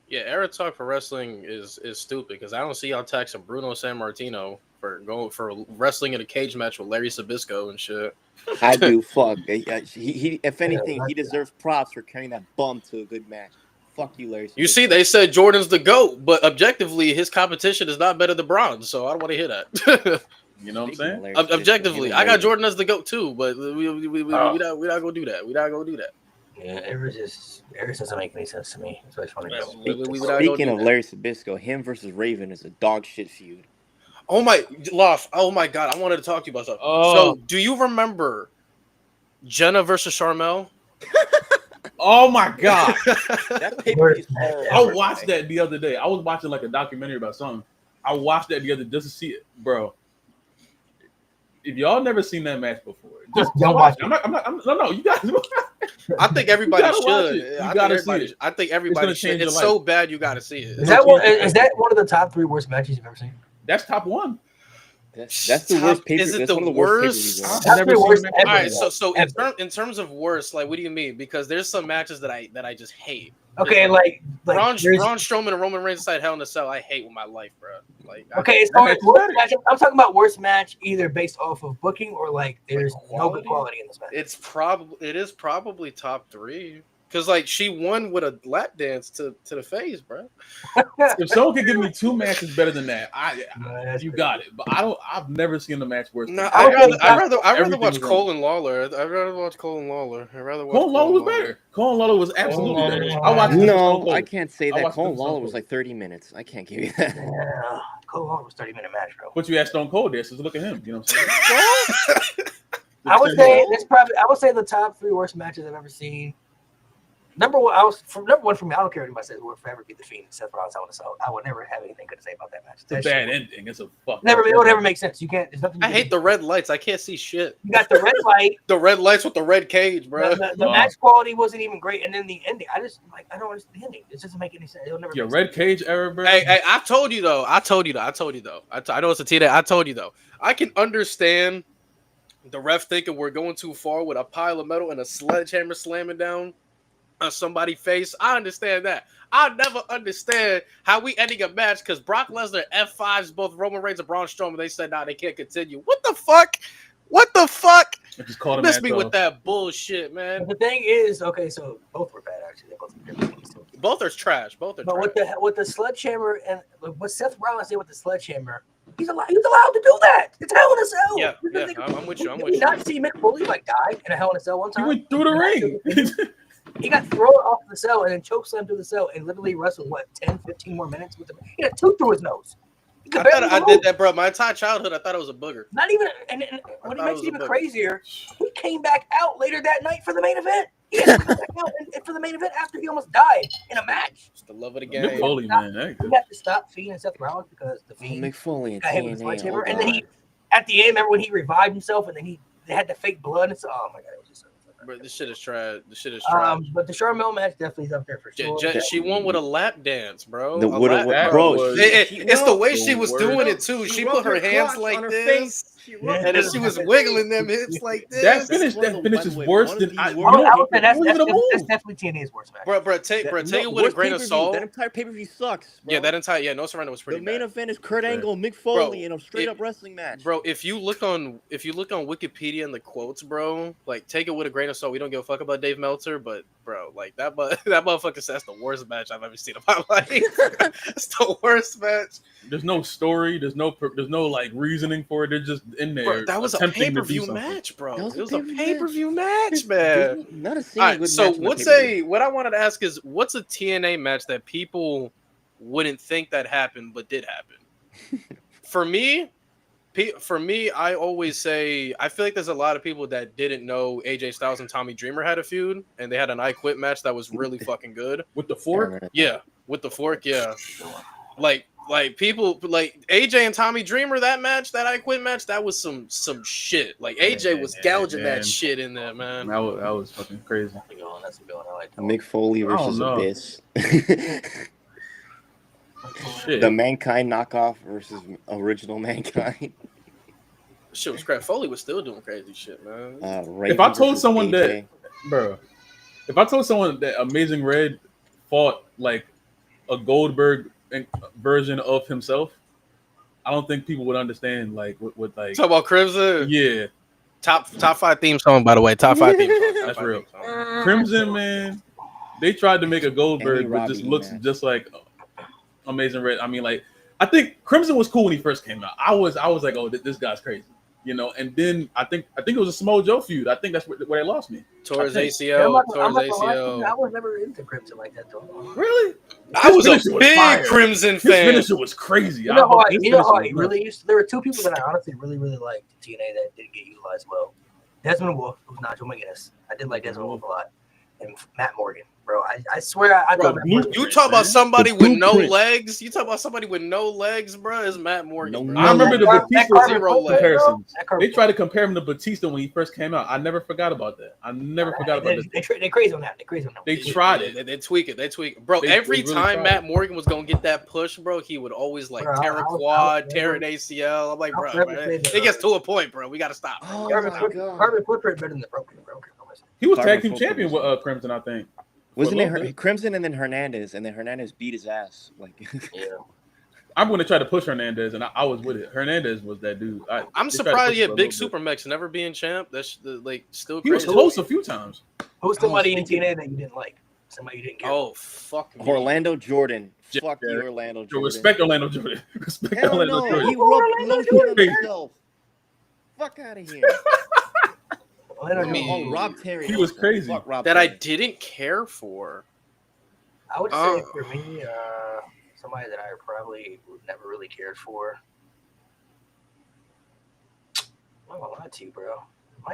Yeah, era talk for wrestling is stupid because I don't see y'all taxing Bruno Sammartino for wrestling in a cage match with Larry Sabisco and shit. I do. Fuck. He if anything, he deserves props for carrying that bum to a good match. Fuck you, Larry Sabisco. You see, they said Jordan's the GOAT, but objectively, his competition is not better than Braun, so I don't want to hear that. You know what I'm saying? Objectively, I got Jordan as the GOAT too, but we not gonna do that. We not gonna do that. Yeah, Eris doesn't make any sense to me. That's why it's funny. Speaking of Larry Sabisco, him versus Raven is a dog shit feud. Oh my god, I wanted to talk to you about something. So, do you remember Jenna versus Sharmell? Oh my god, that paper is I watched that the other day. I was watching like a documentary about something. I watched that the other just to see it, bro. If y'all never seen that match before, just don't watch it. No, you guys. I think everybody gotta watch should. it. You I think gotta everybody. see it. I think everybody gonna should. change It's your so life. bad you got to see it. Is that one of the top 3 worst matches you've ever seen? That's top 1. That's the worst paper. Is it That's the one of the worst worst? pay-per-views. I've never seen worst match. ever. All right, so Ever. in terms of worst, like, what do you mean? Because there's some matches that I just hate. Okay, like Braun there's- Strowman and Roman Reigns inside Hell in a Cell. I hate with my life, bro. Like, okay, as far as worst match, I'm talking about worst match either based off of booking or like there's no good quality in this match. it is probably top 3. Because, like, she won with a lap dance to the face, bro. If someone could give me 2 matches better than that, you got it. But I've never seen a match worse. No, I'd rather watch wrong. Cole and Lawler. I'd rather watch Cole and Lawler. I'd rather watch Cole and Lawler was better. Cole and Lawler was absolutely better. I watched No, I can't say that. Cole and Lawler was like 30 minutes. I can't give you that. Yeah, Cole and Lawler was 30-minute match, bro. But you had Stone Cold there, so look at him. You know what I'm saying? I would say the top 3 worst matches I've ever seen. Number one for me, I don't care what anybody says. It will forever be the Fiend, Seth Rollins, Hell in a Cell. I would never have anything good to say about that match. It's a bad ending. It's a fuck. It would never make sense. You can't. There's nothing. I hate the red lights. I can't see shit. You got the red light. The red lights with the red cage, bro. The match quality wasn't even great, and then the ending. I don't understand the ending. It doesn't make any sense. It'll never. Your red cage era, bro. Hey, I told you though. I know it's a TNA. I told you though. I can understand the ref thinking we're going too far with a pile of metal and a sledgehammer slamming down on somebody's face. I understand that. I never understand how we ending a match because Brock Lesnar F5s both Roman Reigns and Braun Strowman. They said, nah, they can't continue. What the fuck? I just called Miss me with that bullshit, man. The thing is, okay, so both were bad actually. They both were good. Both are trash. But with the sledgehammer and what Seth Rollins did with the sledgehammer, he's allowed to do that. It's Hell in a Cell. Yeah, I'm with you. Did you not see Mick Foley like die in a Hell in a Cell one time? He went through the ring. He got thrown off the cell and then chokeslammed through the cell and literally wrestled 10, 15 more minutes with him. He had a tooth through his nose. I thought I did that, bro. My entire childhood, I thought it was a booger. Not even, and what makes it even crazier, he came back out later that night for the main event. He had to come back out for the main event after he almost died in a match. It's the love of the game. Mick Foley, man. We have to stop Fiend and Seth Rollins because the Fiend Mick Foley and got hit with a sledgehammer. TNA. And then he, at the end, remember when he revived himself and then they had the fake blood and so, oh my god, it was just so. Bro, this shit is trash. But the Charmel match definitely is up there for sure. She won with a lap dance, bro. It's the way she was doing it too. She put her hands like this, and then she was wiggling them hips like this. That finish is worse than that's definitely TNA's worst match. Bro, take it with a grain of salt. That entire pay-per-view sucks. Bro. Yeah, No Surrender was pretty bad. The main event is Kurt Angle, Mick Foley in a straight-up wrestling match. Bro, if you look on Wikipedia and the quotes, bro, like take it with a grain of salt. We don't give a fuck about Dave Meltzer, but bro, like that motherfucker says that's the worst match I've ever seen in my life. It's the worst match. There's no story. There's no like reasoning for it. They're just in there. Bro, that was a pay-per-view match, bro. It was a pay-per-view match, man. Not a single good match. So what I wanted to ask is, what's a TNA match that people wouldn't think that happened but did happen? For me, I always say I feel like there's a lot of people that didn't know AJ Styles and Tommy Dreamer had a feud, and they had an I Quit match that was really fucking good. With the fork? Yeah, with the fork, yeah. Like people like AJ and Tommy Dreamer, that match, that I Quit match, that was some shit. Like AJ was gouging that shit in there, man. That was fucking crazy. That's going on. Like Mick Foley versus Abyss. Shit. The Mankind knockoff versus original Mankind. Shit was crazy. Foley was still doing crazy shit, man. If I told someone that, bro, if I told someone that Amazing Red fought like a Goldberg version of himself, I don't think people would understand. Like, what like talk about Crimson? Yeah, top 5 theme song, by the way. Top 5 theme song. That's real. Crimson, man. They tried to make a Goldberg, but just looks just like Amazing Red. I mean, like, I think Crimson was cool when he first came out. I was like, oh, this guy's crazy, you know. And then I think it was a Samoa Joe feud. I think that's where they lost me. Towards ACL. I was never into Crimson like that, though. Really? I was a big Crimson fan. His finisher was crazy. You know how he really used to, there were 2 people that I honestly really, really liked TNA that didn't get utilized well. Desmond Wolfe, who's Nigel McGuinness. I did like Desmond Wolfe a lot. And Matt Morgan. bro. I swear I Bro, thought You talk about somebody The with no blueprint. legs. You talk about somebody with no legs, bro. It's Matt Morgan. No bro. I remember the that Batista zero Carbon legs. comparisons. That Carbon- They tried to compare him to Batista when he first came out. I never forgot about that. I never forgot about that. They crazy on that. They crazy on that. They tried it. They tweak it. They tweak it. Bro, They every really time tried Matt it. Morgan was going to get that push, bro, he would always like Bro, tear a I was quad, tear never- an ACL. I'm like, I'll bro, never man, say that, it gets to a point, bro. We got to stop. Oh Carbon my footprint- god. Carbon footprint better than the broken. He was Carbon tag team footprint champion was- with Crimson, I think. Wasn't For a it little bit. Crimson and then Hernandez beat his ass? Like, Yeah. I'm going to try to push Hernandez, and I was with it. Hernandez was that dude. I'm they tried to surprised push he him for had a big little bit. super mechs never being champ. That's like still He was crazy. close a few times. Who's somebody in TNA that you didn't like? Somebody you didn't care. Oh fuck me. Orlando Jordan. Yeah. Fuck you, Orlando Yo, Jordan. respect Orlando Jordan. Respect Hell Orlando no, Jordan. he Orlando rubbed lotion on Jordan. himself. Fuck out of here. Orlando I mean, Jordan. Oh, Rob Terry. He was also. crazy. Fuck Rob that I Terry. didn't care for. I would say Oh. for me, somebody that I probably never really cared for. I'm not gonna lie to you, bro.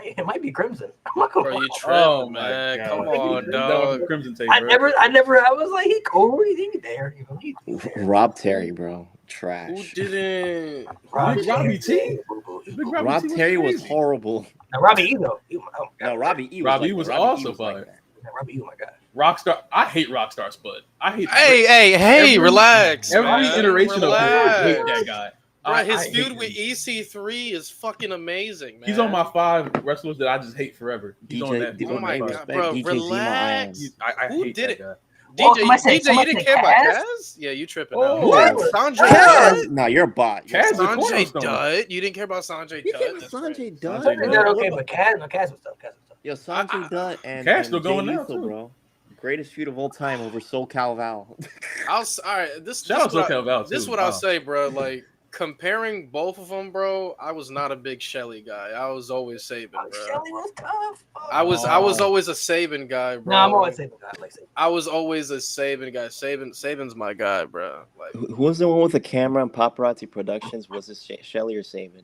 It might be Crimson. I'm not gonna Bro, lie. you tripping, Oh my man. God. Come You on, got dog. the Crimson tape, I bro. was like, he cool. He there. You know, he's there. Rob Terry, bro. Who Trash. didn't? Big Robbie T? Big Robbie Rob T was Terry was crazy. horrible. Now, Robbie E though. Oh my God. No, Robbie E. Was Robbie like was that. Robbie also E was like fire. that. Yeah, Robbie E, oh my God. Rockstar. I hate Rockstar Spud. I hate Hey, Every- relax. every man. iteration of him. I hate Relax. that guy. Bro, his I hate feud him. with EC3 is fucking amazing, man. He's on my 5 wrestlers that I just hate forever. He's on that. He's Oh on my that God, 5. bro, DJ Zima relax. Island. I Who hate did that it? guy. Oh, DJ, somebody said- DJ, you somebody didn't said care about Kaz? Kaz? Yeah, you tripping Oh, out. Yeah. Sanjay Kaz. Dutt? No, you're a bot. You're a Kaz is bot. a Sanjay cornerstone. Dutt? You didn't care about Sanjay You Dutt? came with That's Sanjay crazy. Dutt. Sanjay Sanjay Dutt. Dutt, okay, but Kaz was tough. Yo, Sanjay Dutt and Cash still Jay going now, Lethal, too. bro. Greatest feud of all time over Soul Calval. All right, this Shout out what to I- Cal This is what I'll say, bro. Like comparing both of them, bro. I was not a big Shelly guy. I was always Sabin, bro. Shelly was tough. I was always a Sabin guy, bro. No, I'm always Sabin guy. I like Sabin. I was always a Sabin guy. Sabin's my guy, bro. Like Who was the one with the camera and Paparazzi Productions? Was it Shelly or Sabin?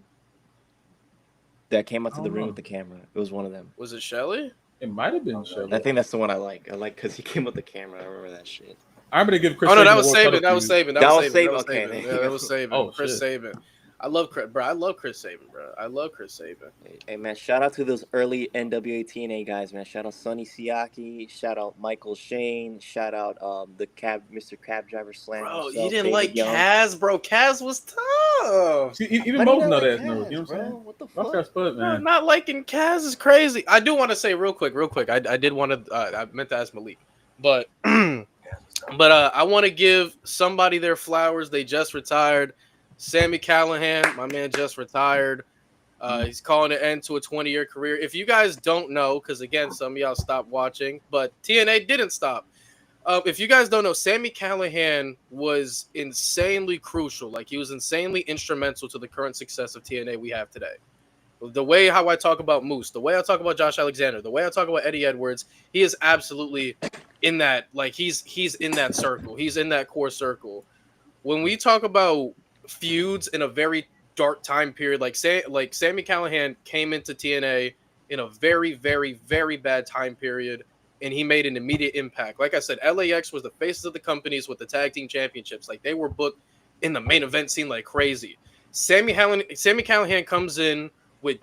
That came out to I the don't ring know. with the camera. It was one of them. was it Shelly? It might have been Shelly. I think that's the one I like. I like because he came with the camera. I remember that shit. I'm gonna give Chris. Oh no, Sabin that the was World Sabin. Title That was feud. Sabin. That That was was Sabin. Sabin? That was Okay, Sabin. there Yeah, you that go. was Sabin. Oh, Chris shit. Sabin. I love Chris, bro. I love Chris Sabin, bro. I love Chris Sabin. Hey man, shout out to those early NWA-TNA guys, man. Shout out Sonny Siaki. Shout out Michael Shane. Shout out Mr. Cab Driver Slam. Bro, himself, you didn't David like Young. Kaz, bro. Kaz was tough. See, even How do you Moses not know like that. Kaz, You know what I'm bro? saying? What the Rockstar fuck? Spud, Bro, man. not liking Kaz is crazy. I do want to say real quick. I did want to. I meant to ask Malik, but I want to give somebody their flowers. They just retired. Sami Callihan, my man, just retired. He's calling an end to a 20-year career. If you guys don't know, because again, some of y'all stopped watching, but TNA didn't stop. If you guys don't know, Sami Callihan was insanely crucial. Like he was insanely instrumental to the current success of TNA we have today. The way how I talk about Moose, the way I talk about Josh Alexander, the way I talk about Eddie Edwards, he is absolutely in that. Like he's in that circle. He's in that core circle. When we talk about feuds in a very dark time period, like Sami Callihan came into TNA in a very, very, very bad time period, and he made an immediate impact. Like I said, LAX was the faces of the companies with the tag team championships. Like they were booked in the main event scene like crazy. Sami Callihan comes in with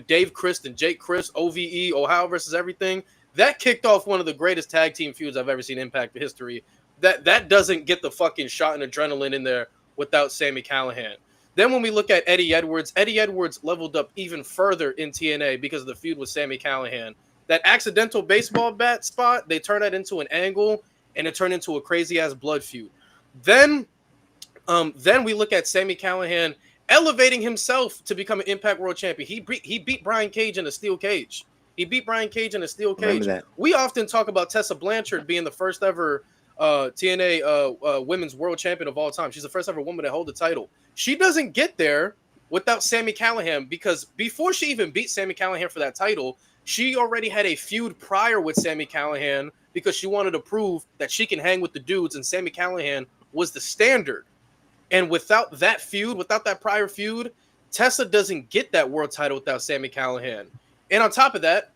Dave Christ and Jake Chris, OVE, Ohio versus everything. That kicked off one of the greatest tag team feuds I've ever seen in Impact history. That doesn't get the fucking shot and adrenaline in there without Sami Callihan. Then when we look at Eddie Edwards leveled up even further in TNA because of the feud with Sami Callihan. That accidental baseball bat spot, they turned that into an angle, and it turned into a crazy-ass blood feud. Then we look at Sami Callihan elevating himself to become an Impact World Champion. He beat Brian Cage in a steel cage. Remember that. We often talk about Tessa Blanchard being the first ever TNA Women's World Champion of all time. She's the first ever woman to hold the title. She doesn't get there without Sami Callihan because before she even beat Sami Callihan for that title, she already had a feud prior with Sami Callihan because she wanted to prove that she can hang with the dudes, and Sami Callihan was the standard. And without that feud, without that prior feud, Tessa doesn't get that world title without Sami Callihan. And on top of that,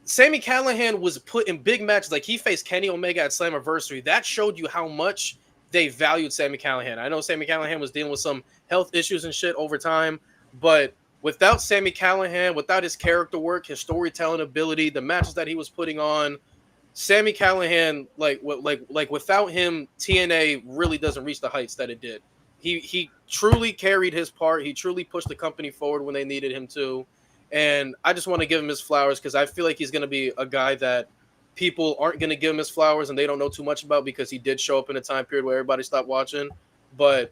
Sami Callihan was put in big matches. Like he faced Kenny Omega at Slammiversary. That showed you how much they valued Sami Callihan. I know Sami Callihan was dealing with some health issues and shit over time, but without Sami Callihan, without his character work, his storytelling ability, the matches that he was putting on, Sami Callihan, like without him, TNA really doesn't reach the heights that it did. He truly carried his part. He truly pushed the company forward when they needed him to. And I just want to give him his flowers because I feel like he's going to be a guy that people aren't going to give him his flowers and they don't know too much about because he did show up in a time period where everybody stopped watching. But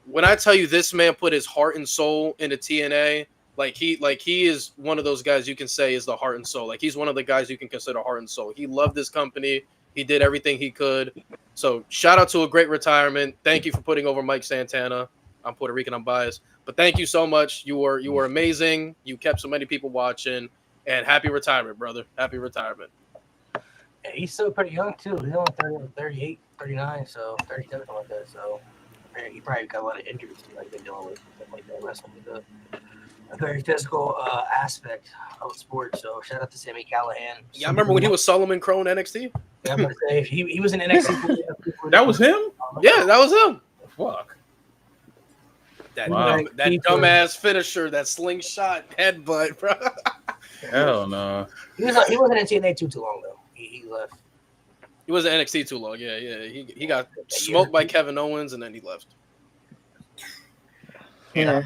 when I tell you this man put his heart and soul into TNA, he is one of those guys you can say is the heart and soul. Like he's one of the guys you can consider heart and soul. He loved this company. He did everything he could. So shout out to a great retirement. Thank you for putting over Mike Santana. I'm Puerto Rican. I'm biased, but thank you so much. You were amazing. You kept so many people watching, and happy retirement, brother. Happy retirement. Yeah, he's still pretty young too. He's only 38, 39, so 37, something like that. So he probably got a lot of injuries too, like they're dealing with stuff like that. Wrestling is a very physical aspect of the sport. So shout out to Sami Callihan. Yeah, I remember when he was Solomon Crow in NXT. Yeah, I'm gonna say he was in NXT. That was him? Yeah, that was him. Fuck. That Wow. that dumbass finisher, that slingshot headbutt, bro. Hell no. He wasn't in TNA too long though. He left. He was in NXT too long. Yeah. He got smoked by Kevin Owens and then he left. Yeah.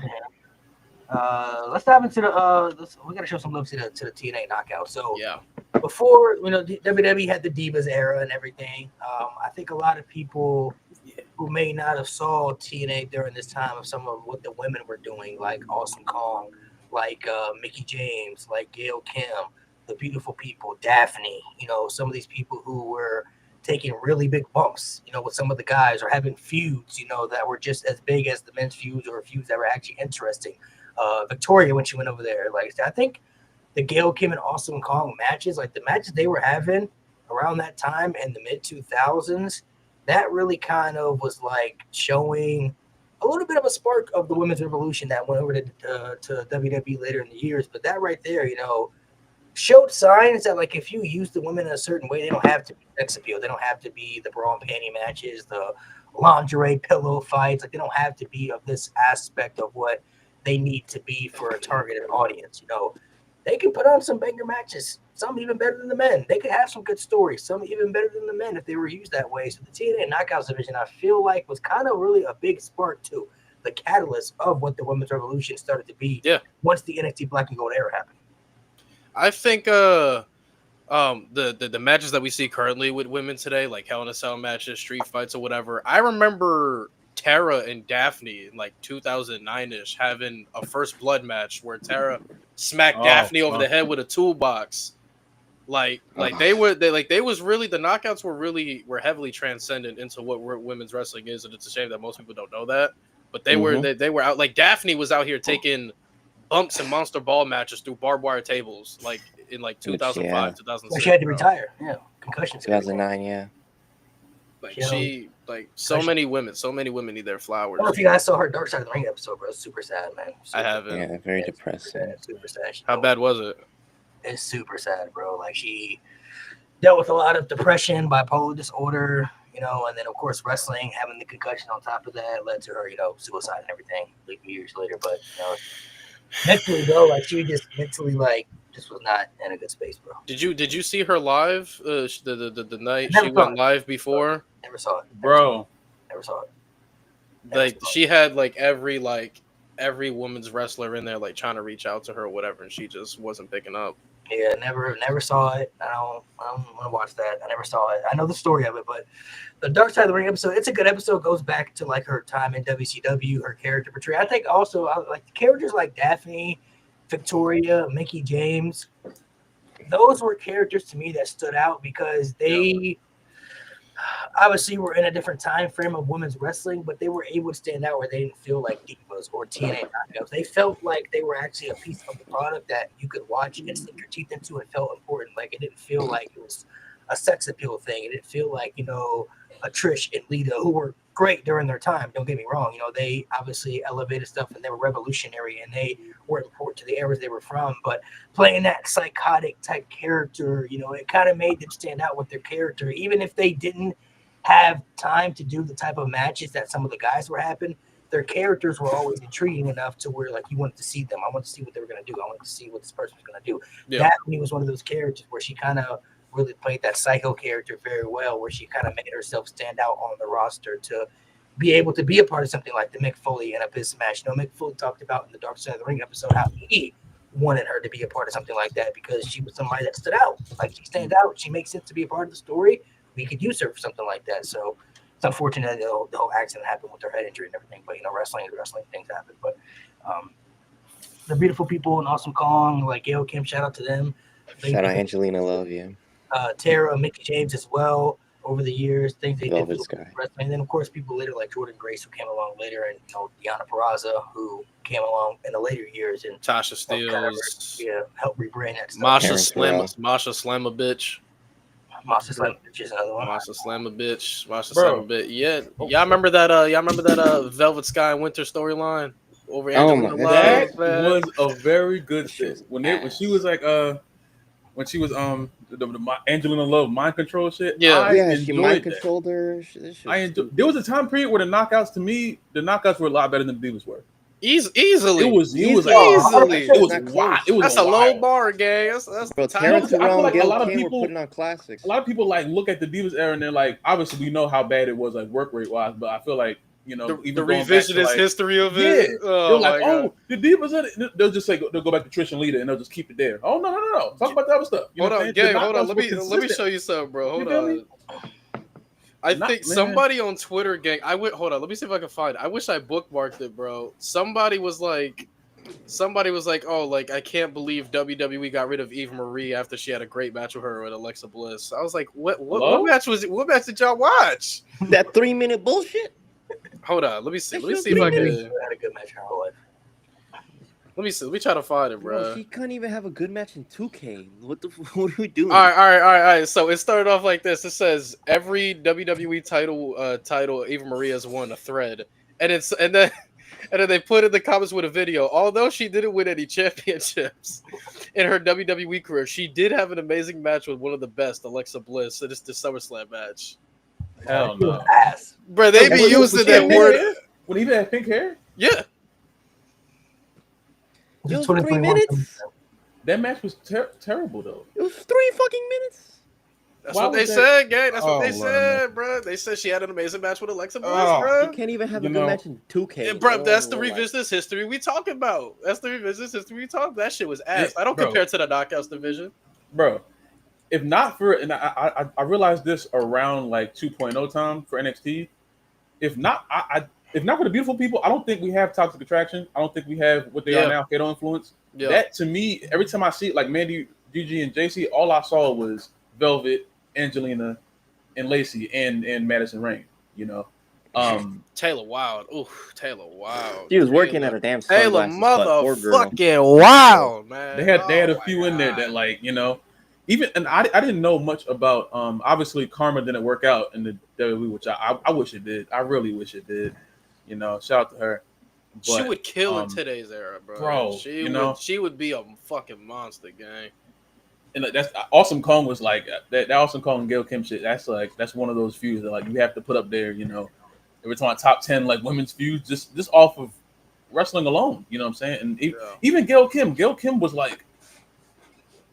Let's dive into the. We gotta show some love to the TNA Knockouts. So yeah, before WWE had the Divas era and everything, I think a lot of people who may not have saw TNA during this time of some of what the women were doing, like Awesome Kong, like Mickie James, like Gail Kim, the Beautiful People, Daphne. Some of these people who were taking really big bumps, with some of the guys or having feuds, that were just as big as the men's feuds or feuds that were actually interesting. Victoria, when she went over there, I think the Gail Kim and Awesome Kong matches, like the matches they were having around that time in the mid 2000s, that really kind of was like showing a little bit of a spark of the women's revolution that went over to WWE later in the years. But that right there, showed signs that like if you use the women in a certain way, they don't have to be sex appeal. They don't have to be the bra and panty matches, the lingerie pillow fights. Like they don't have to be of this aspect of what they need to be for a targeted audience. They can put on some banger matches, some even better than the men. They could have some good stories, some even better than the men if they were used that way. So the TNA Knockouts division, I feel like, was kind of really a big spark to the catalyst of what the women's revolution started to be. Yeah. Once the NXT Black and Gold era happened. I think the matches that we see currently with women today, like Hell in a Cell matches, street fights, or whatever. I remember Tara and Daphne in like 2009-ish having a first blood match where Tara smacked Daphne over the head with a toolbox. They was really, the Knockouts were heavily transcendent into what women's wrestling is, and it's a shame that most people don't know that. But they were out, like Daphne was out here taking bumps and monster ball matches through barbed wire tables, like in like 2005, 2006. Well, she had to retire. Yeah, concussions. 2009, yeah. So many women need their flowers. I don't know if you guys saw her Dark Side of the Ring episode, bro. It's super sad, man. I haven't. Yeah, very depressing. Super sad. How bad was it? It's super sad, bro. Like she dealt with a lot of depression, bipolar disorder, and then of course wrestling, having the concussion on top of that led to her, suicide and everything like years later. But mentally though, like she just mentally just was not in a good space, bro. Did you see her live? The night she went live before? Never saw it, bro. Never saw it. Like she had every woman's wrestler in there trying to reach out to her or whatever, and she just wasn't picking up. Yeah, never saw it. I don't want to watch that. I never saw it. I know the story of it, but the Dark Side of the Ring episode, it's a good episode. It goes back to her time in WCW, her character portrayal. I think also like the characters like Daphne, Victoria, Mickie James. Those were characters to me that stood out because they obviously were in a different time frame of women's wrestling, but they were able to stand out where they didn't feel like divas or TNA knockouts. They felt like they were actually a piece of the product that you could watch and sink your teeth into and felt important. Like it didn't feel like it was a sex appeal thing. It didn't feel like, a Trish and Lita who were great during their time. Don't get me wrong. You know, they obviously elevated stuff and they were revolutionary and they were important to the eras they were from. But playing that psychotic type character, you know, it kind of made them stand out with their character, even if they didn't have time to do the type of matches that some of the guys were having. Their characters were always intriguing enough to where like you wanted to see them. I wanted to see what they were going to do. I wanted to see what this person was going to do. Yeah. Daphne was one of those characters where she kind of really played that psycho character very well, where she kind of made herself stand out on the roster to be able to be a part of something like the Mick Foley and Abyss match. You know, Mick Foley talked about in the Dark Side of the Ring episode how he wanted her to be a part of something like that because she was somebody that stood out. Like she stands out. She makes sense to be a part of the story. We could use her for something like that. So it's unfortunate that the whole accident happened with her head injury and everything. But, you know, wrestling is wrestling. Things happen. But the beautiful people in Awesome Kong, like Gail Kim, shout out to them. Shout out Angelina Love, yeah. Tara, Mickey James as well over the years, things they Velvet did Sky. wrestling. And then, of course, people later like Jordan Grace, who came along later, and, you know, Deonna Purrazzo, who came along in the later years and Tasha Steelz, helped rebrand that stuff. Masha Terrence Slam, Rowe. Masha Slam a bitch. Master Slam is another one. Masha Slam a bitch. Masha Bro. Slam a bitch. Yeah, y'all remember that? Y'all remember that Velvet Sky and Winter storyline over Oh Angelina my- Love? That man? was a very good Shit shit. was When she was like when she was the Angelina Love mind control shit. Yeah. I Yeah, she enjoyed mind that. controlled her. This shit I was enjoyed. stupid. There was a time period where the knockouts were a lot better than the Divas were. Easily. It was Easily. wild. It was That's a low bar, gang. That's Bro, the time. Terrence I feel Rowe like and a Gail lot of Kim were people- putting on classics. A lot of people like look at the Divas era and they're like, obviously we know how bad it was like work rate wise, but I feel like, you know, The even going back to, revisionist like, history of yeah, it. they're Oh, like, my God. oh, the Divas are they'll just say they'll go back to Trish and Lita and they'll just keep it there. Oh no. Talk about the other stuff. You Hold know what on, I'm saying? gang. The Hold on. knockouts Let were me consistent. show you something, bro. Hold You feel on. me? I Nah, think man. somebody on Twitter, gang. Hold on. Let me see if I can find it. I wish I bookmarked it, bro. Somebody was like, oh, like I can't believe WWE got rid of Eva Marie after she had a great match with her with Alexa Bliss. I was like, what Hello? match was it? What match did y'all watch? That 3-minute bullshit. Hold on. Let me see. Let me That see if I shit can. was Had a good match in her whole life. Let me see. Let me try to find it, Bro, bro. she couldn't even have a good match in 2K. What are we doing? All right. So it started off like this. It says every WWE title Eva Marie has won a thread, and then they put in the comments with a video. Although she didn't win any championships in her WWE career, she did have an amazing match with one of the best, Alexa Bliss. And it's the SummerSlam match. Hell She was no. ass. Bro, they Hey, be was using she that had pink word. hair? When Eva had pink hair, Yeah. It was 20, 3 21. minutes. that match was terrible though. It was 3 fucking minutes. That's Why what they was that- said, gang. That's what they Oh, Lord, said, bro. They said she had an amazing match with Alexa Bliss, Oh, bro. You can't even have a You good know- match in 2K. Yeah, bro, let that's the alone, like, revisionist history we talking about. That's the revisionist history we talking. That shit was ass. I don't bro. compare it to the Knockouts division. Bro, if not for, and I realized this around like 2.0 time for NXT. If not for the beautiful people, I don't think we have Toxic Attraction. I don't think we have what they Yeah. are now, Fatal Influence. Yeah. That to me, every time I see it, like Mandy, Gigi, and JC, all I saw was Velvet, Angelina, and Lacey, and Madison Rain. You know, Taylor Wilde. Ooh, Taylor Wilde. She was working at a damn Taylor sunglasses, but poor girl. motherfucking Wild, man. they had Oh a my few in there that God. like, you know, even, and I didn't know much about obviously Karma didn't work out in the WWE, which I wish it did. I really wish it did. You know, shout out to her. She But, would kill in today's era, bro. bro, She would be a fucking monster, gang. and like, that's Awesome Kong was like that Awesome Kong and Gail Kim shit. That's one of those feuds that like you have to put up there. You know, every time top 10 like women's feuds, just off of wrestling alone. You know what I'm saying? And even Gail Kim was like,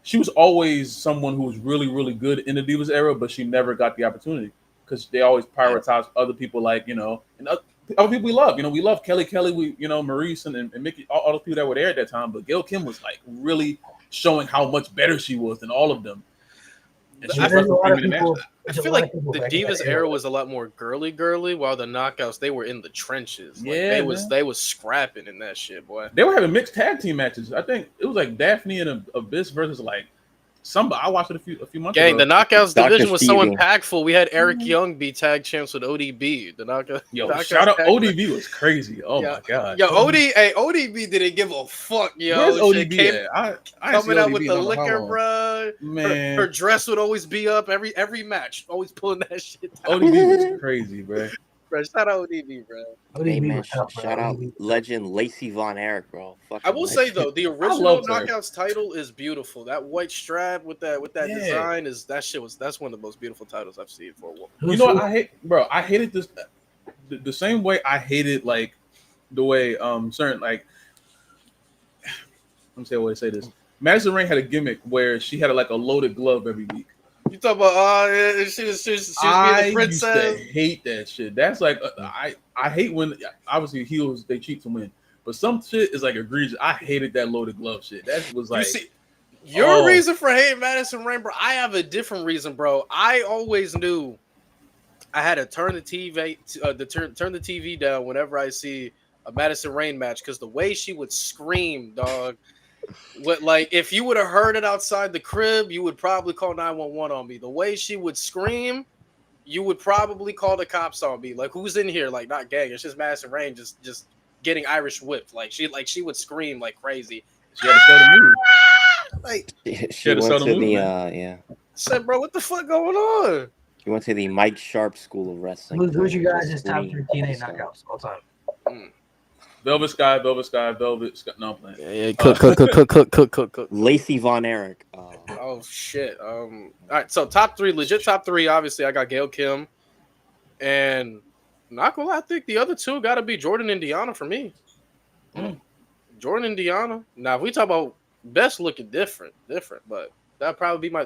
she was always someone who was really, really good in the Divas era, but she never got the opportunity because they always prioritized other people, like, you know, and other people we love. You know, we love Kelly, we, you know, Maurice and Mickey, all the people that were there at that time. But Gail Kim was like really showing how much better she was than all of them. And she I wrestled There's a lot of 3-minute people- matches. I there's a feel lot like of people the back in Divas that era was a lot more girly, while the Knockouts, they were in the trenches. Like, Yeah, they was scrapping in that shit, boy. They were having mixed tag team matches. I think it was like Daphne and Abyss versus like somebody. I watched it a few months Gang, ago. the Knockouts Dr. division was so Stevie. impactful. We had Eric Young be tag champs with ODB. The Knockouts. Yo, Knockouts shout out tag- ODB was crazy. Oh Yeah. my god. Yo, ODB didn't give a fuck, yo. Where's Shit ODB came- at? I ain't Coming see out ODB with in the I don't know how liquor, long. bro. Man, Her dress would always be up every match, always pulling that shit down. ODB was crazy, bro. bro. Shout out ODB, bro. Hey ODB man, was tough, bro. shout out ODB. legend Lacey Von Erich, bro. I Fucking will say legend. though, the I original love her. Knockouts title is beautiful. That white strap with that Yeah. design that's one of the most beautiful titles I've seen for a woman. You know what I hate, bro? I hated this the same way I hated like the way certain like let me say a way to say this. Madison Rain had a gimmick where she had like a loaded glove every week. You talk about she was being the Used to princess. hate that shit. That's like I hate when obviously heels they cheat to win, but some shit is like egregious. I hated that loaded glove shit. That was like You see, your reason for hating Madison Rain, bro. I have a different reason, bro. I always knew I had to turn the TV turn the TV down whenever I see a Madison Rain match because the way she would scream, dog. What like if you would have heard it outside the crib, you would probably call 911 on me. The way she would scream, you would probably call the cops on me. Like who's in here? Like not gang. It's just Madison Rain just getting Irish whipped. Like she would scream like crazy. she had to show the move. Like She had to went sell to the the movie, yeah. said, bro, what the fuck going on? She went to the Mike Sharp School of Wrestling. Who's you guys' top Scream, 3 TNA stuff. knockouts all time? Velvet Sky. No, I'm playing. Yeah, cook. Lacey Von Erich. Oh shit. All right, so top 3, legit top 3. Obviously, I got Gail Kim, and not gonna lie, I think the other 2 got to be Jordan and Deanna for me. Jordan and Deanna. Now, if we talk about best looking, different, but that'd probably be my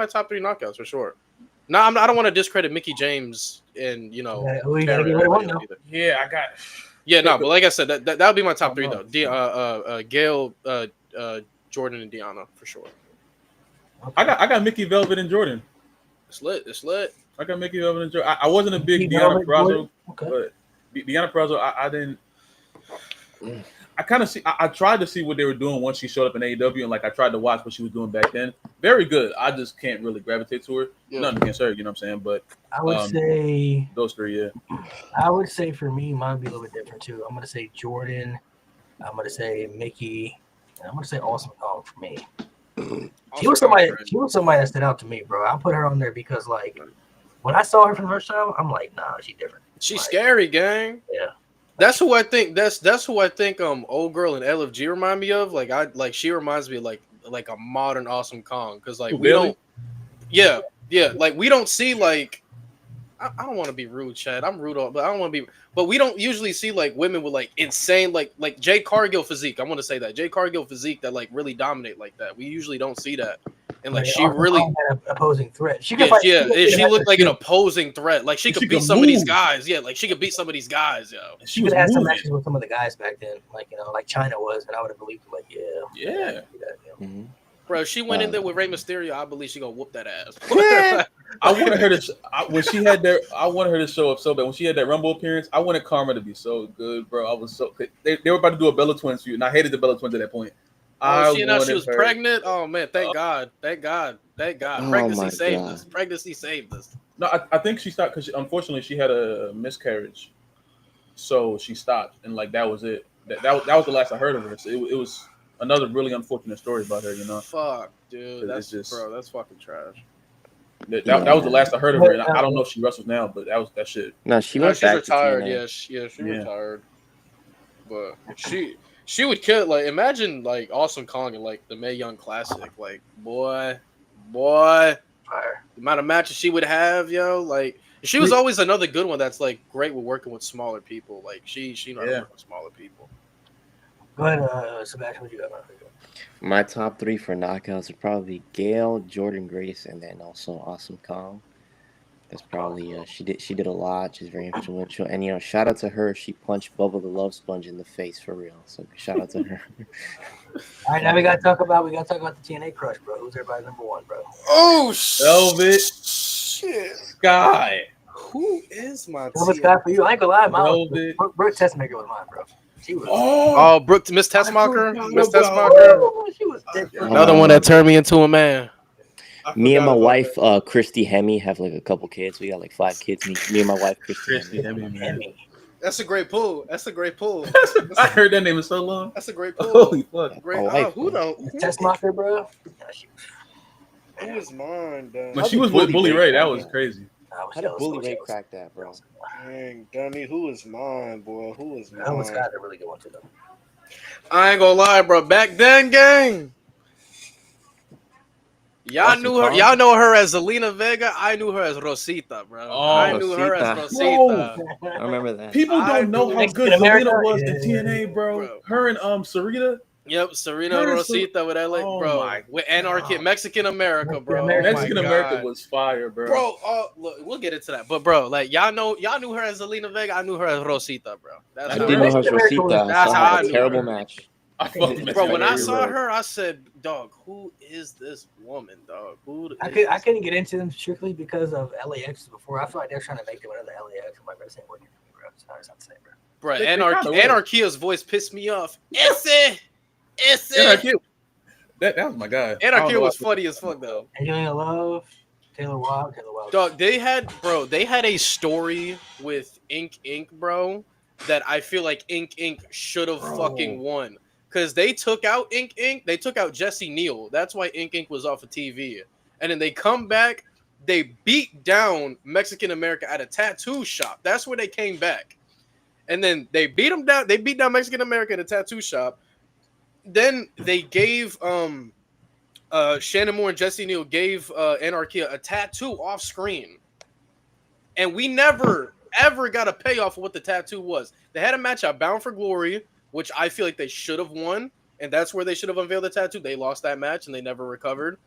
top 3 knockouts for sure. No, I don't want to discredit Mickey James and Yeah, we gotta Tara get rid of one either. now. Yeah, I got. Yeah, no, but like I said, that would be my top 3 no. though. Gail, Jordan, and Deanna for sure. I got Mickey Velvet and Jordan. It's lit. I got Mickey Velvet and Jordan. I wasn't a big Mickey Deanna Velvet, Purrazzo, Jordan? Okay. but Deanna Purrazzo, I didn't. I kind of see. I tried to see what they were doing once she showed up in AEW, and like I tried to watch what she was doing back then. Very good. I just can't really gravitate to her. Yeah. Nothing against her, you know what I'm saying? But I would say those 3, yeah. I would say for me, mine would be a little bit different too. I'm gonna say Jordan. I'm gonna say Mickey. And I'm gonna say Awesome Kong for me. She was somebody that stood out to me, bro. I put her on there because like when I saw her for the first time, I'm like, nah, she's different. She's like, scary, gang. Yeah. That's who I think. That's who I think. Old girl and LFG remind me of. Like she reminds me of like a modern Awesome Kong because like Who, we Bailey? don't. Yeah. Like we don't see like. I don't want to be rude, Chad. I'm rude, but I don't want to be. But we don't usually see like women with like insane like Jay Cargill physique. I want to say that Jay Cargill physique that like really dominate like that. We usually don't see that. And like she really had an opposing threat. She looked like an opposing threat. Like she could beat some of these move. guys. Yeah, like she could beat some of these guys, yo. She could have had some matches with some of the guys back then, like like China was, and I would have believed like Yeah. Mhm. Bro, she went in there with Rey Mysterio. I believe she gonna whoop that ass. I wanted her to when she had their. I wanted her to show up so bad. When she had that Rumble appearance, I wanted Karma to be so good, bro. I was so they were about to do a Bella Twins feud, and I hated the Bella Twins at that point. She was pregnant. Oh man, thank God. Oh, Pregnancy saved God. us. Pregnancy saved us. No, I think she stopped because unfortunately she had a miscarriage, so she stopped, and like that was it. That was the last I heard of her. So it was another really unfortunate story about her, you know. Fuck, dude. It's just that's fucking trash. that was the last I heard of her, and I don't know if she wrestles now, but that shit. No, she No, went she's back retired. to TNA. She retired. But she would kill. Like imagine like Awesome Kong and like the Mae Young Classic. Like boy, the amount of matches she would have, yo. Like she was always another good one. That's like great with working with smaller people. Like she knows how to work with smaller people. Go ahead, Sebastian. What you got? My top 3 for knockouts would probably be Gail, Jordan Grace, and then also Awesome Kong. That's probably she did a lot. She's very influential, and shout out to her. She punched Bubba the Love Sponge in the face for real. So shout out to her. All right, now we gotta talk about the TNA crush, bro. Who's everybody's number 1, bro? Oh Velvet shit! Sky. Who is my Velvet Sky for you? I ain't gonna lie, Velvet. Brooke Tessmaker was mine, bro. She was. Oh, Brooke, Miss Tessmacher. She was different. Another one that turned me into a man. Me and my wife, Christy Hemme, have like a couple kids. We got like 5 kids. Me and my wife, Christy Hemme. That's a great pull. I heard that name in so long. That's a great pull. Holy fuck! Great. Who don't? Tessmacher, bro. Who is mine, dog? When she was with Bully Ray, that was crazy. I was How did jealous. Bully Ray crack that, bro? Dang, dummy, who is mine, boy? Who is mine? Elvis Scott, a really good one too, though. I ain't gonna lie, bro. Back then, gang. Y'all Austin knew her. Tom? Y'all know her as Zelina Vega. I knew her as Rosita, bro. Oh, I knew her as Rosita. Rosita. I remember that. People I don't know knew how Mexican good America? Zelina was in Yeah. TNA, bro. Bro. Her and Sarita. Yep, Serena Her and Rosita with LA, Oh bro. my With Anarchy, God. Mexican America, bro. Mexican Oh Mexican my America God. was fire, bro. Bro, look, we'll get into that. But bro, like y'all knew her as Zelina Vega. I knew her as Rosita, bro. That's I I how did know her as Mexican America Rosita. was- I That's saw how her I had a knew terrible her. match. I fuck with Bro, Bro, Mexican when I America, saw bro. her, I said, "Dog, who is this woman, dog? I couldn't get into them strictly because of LAX before. I feel like they're trying to make them another LAX. I'm like, bro, this ain't working for me, bro. It's not the same, bro. Bro, They kinda were. Anarchia's voice pissed me off. Esse. Anarchy. That was my guy. I don't Anarchia know was why- funny as fuck though. Angelina Love, Taylor Wilde. Dog, they had a story with Ink, bro, that I feel like Ink should have Bro. fucking won. Cause they took out Ink, they took out Jesse Neal. That's why Ink was off of TV. And then they come back, they beat down Mexican America at a tattoo shop. That's where they came back. And then they beat down Mexican America at a tattoo shop. Then they gave Shannon Moore and Jesse Neal gave Anarchia a tattoo off screen. And we never, ever got a payoff of what the tattoo was. They had a match at Bound for Glory, which I feel like they should have won. And that's where they should have unveiled the tattoo. They lost that match and they never recovered.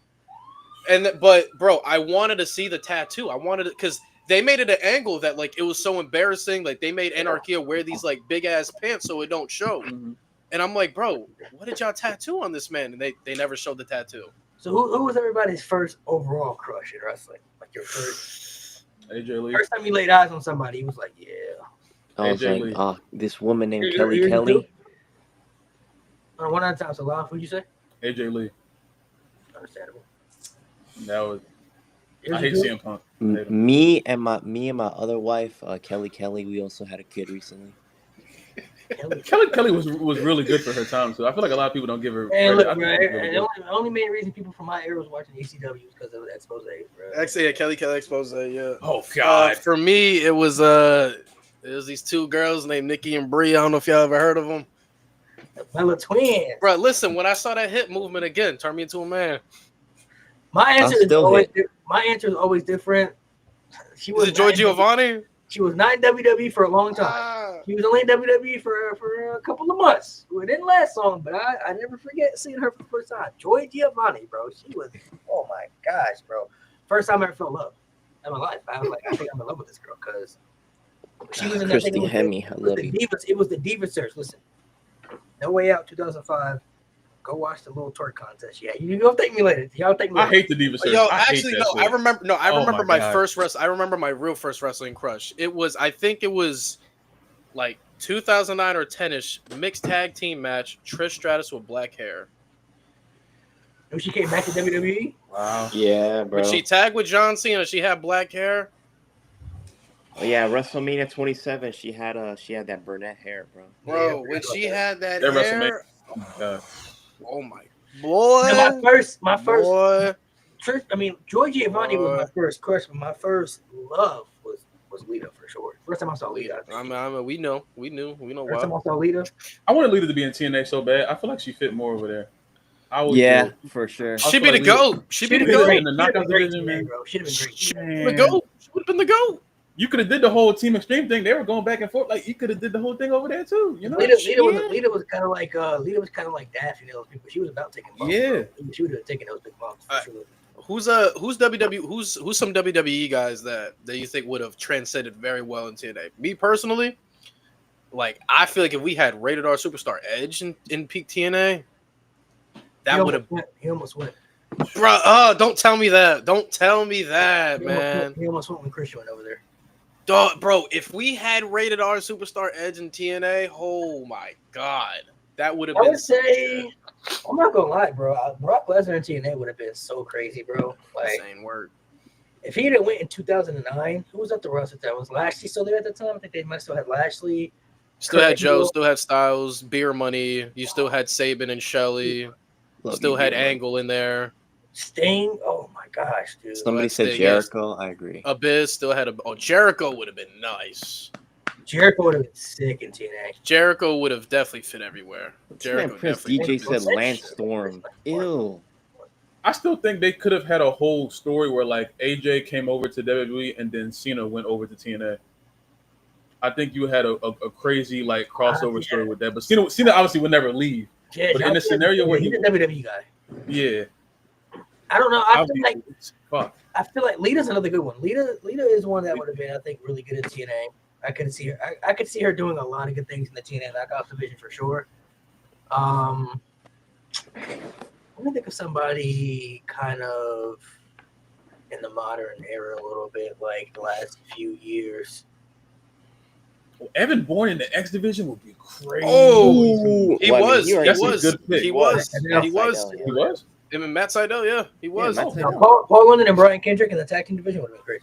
But, bro, I wanted to see the tattoo. I wanted it because they made it an angle that, like, it was so embarrassing. Like, they made Anarchia wear these, like, big-ass pants so it don't show. Mhm. And I'm like, bro, what did y'all tattoo on this man? And they never showed the tattoo. So who was everybody's first overall crush in wrestling? Like your first AJ Lee. time you laid eyes on somebody, he was like, yeah. I was AJ Lee. like, this woman named You're- Kelly you're Kelly. too? One at a time, so Love, who'd you say? AJ Lee. Understandable. That was. Yours I hate is who? CM Punk. I hate him. Me and my other wife, Kelly. We also had a kid recently. Kelly was really good for her time, so I feel like a lot of people don't give her. And credit. look, I bro, think she was really good. the only main reason people from my era was watching ECW was because of the expose, bro. Actually, yeah, Kelly expose, yeah. Oh God. For me, it was these two girls named Nikki and Bree. I don't know if y'all ever heard of them. The Bella Twins. Bro, listen, when I saw that hip movement again, turned me into a man. My answer is still always my answer is always different. She Was it Joy not in- Giovanni? She was not in WWE for a long time. Ah. She was only in WWE for a couple of months. It didn't last long, but I never forget seeing her for the first time. Joy Giovanni, bro. She was, oh my gosh, bro. First time I ever felt love in my life. I was like, I think I'm in love with this girl because she was in that Christy thing with Hemme, I love you. Divas. It was the Diva search. Listen, No Way Out 2005. Go watch the little twerk contest. Yeah, you don't thank me later. Y'all thank me I later. hate the Diva search. Yo, I hate actually, that no. shit. I remember. No, I Oh remember my my God. first I remember my real first wrestling crush. It was. I think it was like 2009 or 10ish mixed tag team match. Trish Stratus with black hair. When she came back to WWE, Wow. Yeah, bro. When she tagged with John Cena, she had black hair. Oh, yeah, WrestleMania 27. She had that brunette hair, bro. Bro, Yeah, when she had that That hair, Oh my God. oh my boy, now, my first boy. Trish, I mean, Joy Giovanni was my Boy. first crush, but my first love was Lita for sure. First time I saw Lita. I mean, we know First time why. I saw Lita. I wanted Lita to be in TNA so bad. I feel like she fit more over there. I would Yeah, do it. for sure. She be the goat. She be the She'd have goat. been in the She'd have been knockout great division, today, man. bro. She'd have been great. She Man. would have been the goat. You could have did the whole Team Extreme thing. They were going back and forth. Like you could have did the whole thing over there too. You know? Lita was kind of like Daffy and those people. She was about taking bumps. Yeah. Bro. She would have taken those big bumps. For sure. Who's some WWE guys that you think would have transcended very well in TNA? Me personally, like I feel like if we had Rated R Superstar Edge in peak TNA, that would have. He almost went. Bro, don't tell me that. Don't tell me that, man. He almost went when Christian went over there. Dog, bro, if we had Rated R Superstar Edge in TNA, oh my god, that would have I been. would say, I'm not gonna lie, bro. Brock Lesnar in TNA would have been so crazy, bro. Like, Insane word. if he had went in 2009, who was at the roster? That was Lashley still there at the time. I think they might still had Lashley. Still had Kurt Joe, Angle. still had Styles, Beer Money. You still had Sabin and Shelley. Love Still you, had bro. Angle in there. Sting. Oh my gosh, dude. Somebody Let's said say yes. Jericho. I agree. Abyss still had a. Oh, Jericho would have been nice. Jericho would have been sick in TNA. Jericho would have definitely fit everywhere. This man Jericho Prince definitely. DJ said Lance Storm. Ew. I still think they could have had a whole story where like AJ came over to WWE and then Cena went over to TNA. I think you had a crazy like crossover story with that. But Cena obviously would never leave. Yeah, But in a scenario where he's a WWE guy. yeah, I don't know. fuck. I feel like Lita's another good one. Lita is one that would have been, I think, really good at TNA. I could see her. I could see her doing a lot of good things in the TNA Knockouts division for sure. Let me think of somebody kind of in the modern era a little bit, like the last few years. Well, Evan Bourne in the X division would be crazy. Oh, he Well, I mean, was. he already That's a was. good pick. He was. Matt He was. Sydal, yeah. He was. Him and Matt Sydal, yeah, he was. Matt Now, Sydal. Paul London and Brian Kendrick in the tag team division would have been great.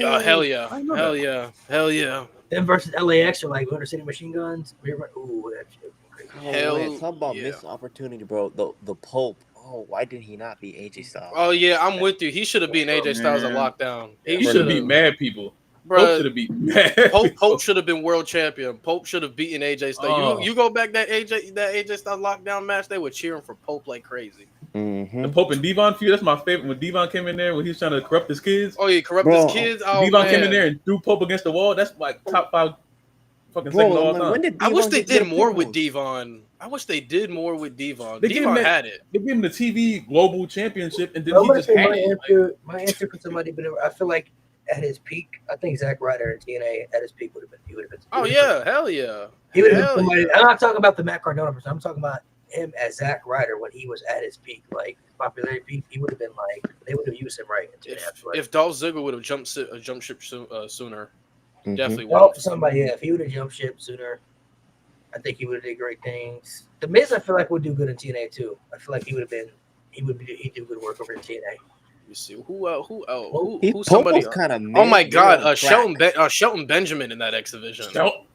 Oh, hell yeah. I know Hell that. yeah. Hell yeah. Them versus LAX or like Motor City Machine Guns. Ooh, that shit would be crazy. Hell man, talk about yeah. missed opportunity, bro. The Pope. Oh, why did he not be AJ Styles? Oh yeah, I'm with you. He should have beaten AJ Styles at Man. lockdown. He should have beat mad people. Pope Bro, should have beat mad Pope people. should have been world champion. Pope should have beaten AJ Styles. Oh. You go back that AJ Styles lockdown match, they were cheering for Pope like crazy. Mm-hmm. The Pope and Devon feud, that's my favorite. When Devon came in there, when he was trying to corrupt his kids, Oh, he corrupt Bro. his kids. Oh, Devon man. came in there and threw Pope against the wall. That's like top 5 fucking Bro, segment of all I'm like, time. when did I wish Devon they get good did more with promos? Devon. I wish they did more with Devon. They gave him Devon that- had it. They gave him the TV Global Championship, and then I'm he gonna just say had my it. answer for somebody, but I feel like at his peak, I think Zack Ryder in TNA at his peak would have been. He would have been. Oh yeah, hell yeah. He would have been Hell somebody. yeah. I'm not talking about the Matt Cardona person. I'm talking about him as Zack Ryder when he was at his peak, like popularity peak. He would have been like they would have used him right. In TNA, I feel like. If Dolph Ziggler would have jumped ship sooner, Mhm. definitely would Well, have. for somebody, yeah, if he would have jumped ship sooner, I think he would have did great things. The Miz, I feel like would do good in TNA too. I feel like he would have been. He'd do good work over in TNA. You see who else? He, Who Pope somebody? was kind of. Oh my God, Shelton Benjamin in that X division.